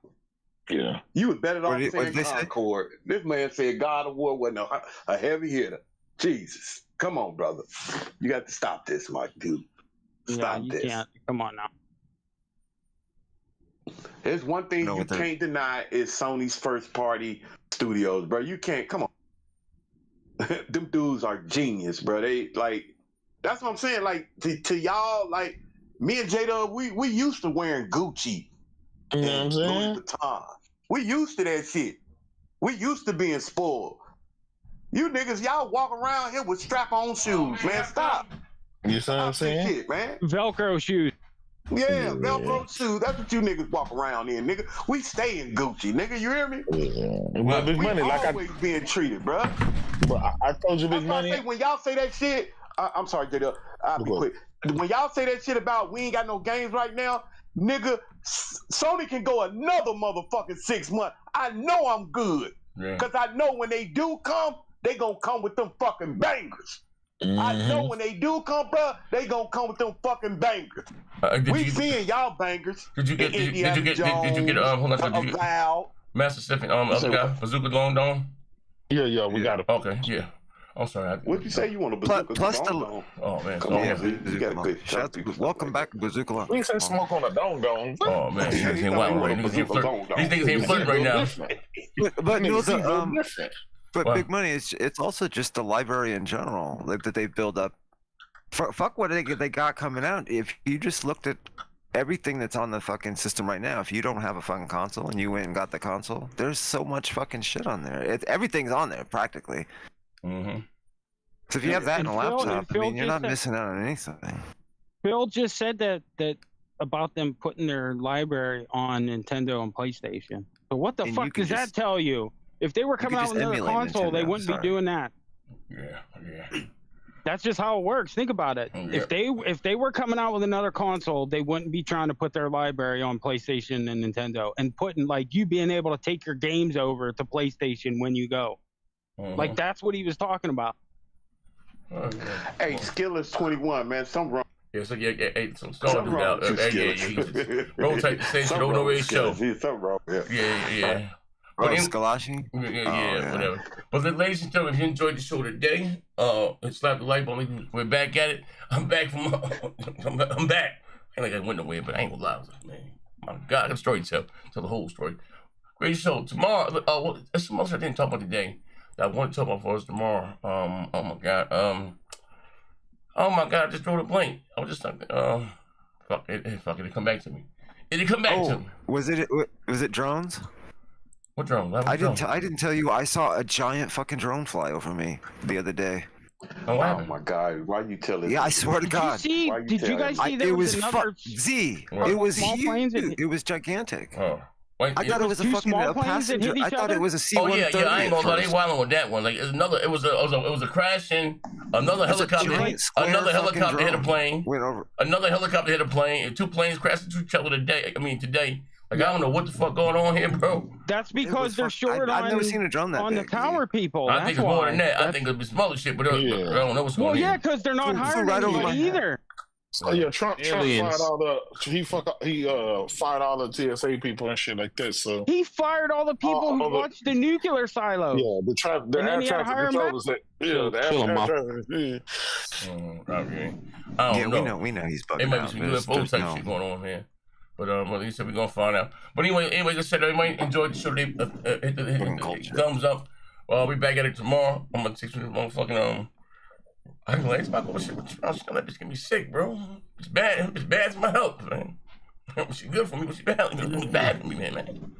Yeah. You was better off saying Concord. This man said God of War wasn't a heavy hitter. Jesus. Come on, brother. You got to stop this, my dude. Stop this. Can't. Come on now. There's one thing you can't deny is Sony's first party studios, bro. You can't. Come on. Them dudes are genius, bro. They like. That's what I'm saying. Like to y'all, like me and J-Dub, we used to wearing Gucci. You know what I'm saying? Louis Vuitton. We used to that shit. We used to being spoiled. You niggas, y'all walk around here with strap-on shoes, man. Stop. You see what I'm saying? Shit, man. Velcro shoes. Yeah, Velcro shoes. That's what you niggas walk around in, nigga. We stay in Gucci, nigga. You hear me? Yeah. Well, Big Money, like always being treated, bro. But I told you, Big Money. When y'all say that shit, I'm sorry, J-Dub. I'll be quick. When y'all say that shit about we ain't got no games right now, nigga, Sony can go another motherfucking 6 months. I know I'm good. Because I know when they do come, they gonna come with them fucking bangers. I know when they do come, bro, they gonna come with them fucking bangers. We seeing y'all bangers. Did you get hold on, Avowed. Master Stephen, other guy, Bazooka Long Dome? Yeah, we got it. Okay, yeah. I'm sorry. What you say you want a bazooka? Plus the oh man, come on, you got good. Welcome back, bazooka. We said smoke on a dome. Oh man, these niggas ain't flirting right now. But but Big Money, it's also just the library in general that they build up. Fuck what they got coming out. If you just looked at everything that's on the fucking system right now, if you don't have a fucking console and you went and got the console, there's so much fucking shit on there. Everything's on there practically. Mm-hmm. So if you have that in a laptop, I mean, you're not missing out on anything. Phil just said that about them putting their library on Nintendo and PlayStation. So what the fuck does that tell you? If they were coming out with another console, they wouldn't be doing that. Yeah. That's just how it works. Think about it. Yeah. If they were coming out with another console, they wouldn't be trying to put their library on PlayStation and Nintendo and putting like you being able to take your games over to PlayStation when you go. Like that's what he was talking about. Hey, Skill is 21, man. Something wrong. Yeah, so hey, something wrong. Rotate the station, don't know where it show. Something wrong. Yeah. Skalashi? Yeah, whatever. But then, ladies and gentlemen, if you enjoyed the show today, slap the like button. We're back at it. I'm back from. I'm back. I ain't like I went nowhere, but I ain't gonna lie, man. My God, I got a story to tell the whole story. Great show tomorrow. That's something else I didn't talk about today. That I want to talk about for us tomorrow. Oh my God. I just wrote a blank. I was just fuck it come back to me. It'll come back to me. Was it drones? What drone? I didn't tell you. I saw a giant fucking drone fly over me the other day. Oh my God! Why you telling? Yeah, I swear to God. Did you guys see there was another? It was huge. It was gigantic. Oh. I thought it was a passenger. I thought it was a C-130. Oh yeah, I ain't gonna lie, they wilding with that one. Like it was a crashing. Another helicopter hit a plane. Another helicopter hit a plane, and 2 planes crashed into each other today. Like I don't know what the fuck going on here, bro. That's because they're short I've never seen a drone that big, the tower people. I think it's more than that. I think it's some other shit, but I don't know what's going on. Well, yeah, because they're not hiring anybody either. Oh yeah, Trump fired all the TSA people and shit like that. So he fired all the people who watched the nuclear silo. Yeah, the air traffic controllers. I don't know. We know he's bugging out. It might be some UFO type shit going on here. But like you said, we're gonna find out. But anyway, like I said, everybody enjoyed the show. Hit the thumbs up. Well, I'll be back at it tomorrow. I'm gonna take some motherfucking I can like about shit. That bitch get me sick, bro. It's bad. It's bad for my health, man. She's good for me, but she's bad. It's bad for me, man.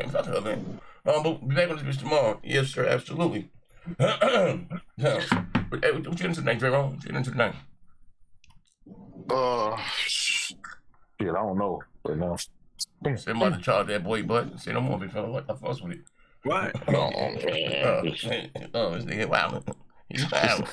Fuck her, man. But we'll be back on this bitch tomorrow. Yes, sir, absolutely. But hey, what you into tonight, Draymond? What you into tonight? Shit, I don't know. But no. Say I'm about to charge that boy butt. Say no more, big fella. I fuss with it. What? This nigga wild. He's wild.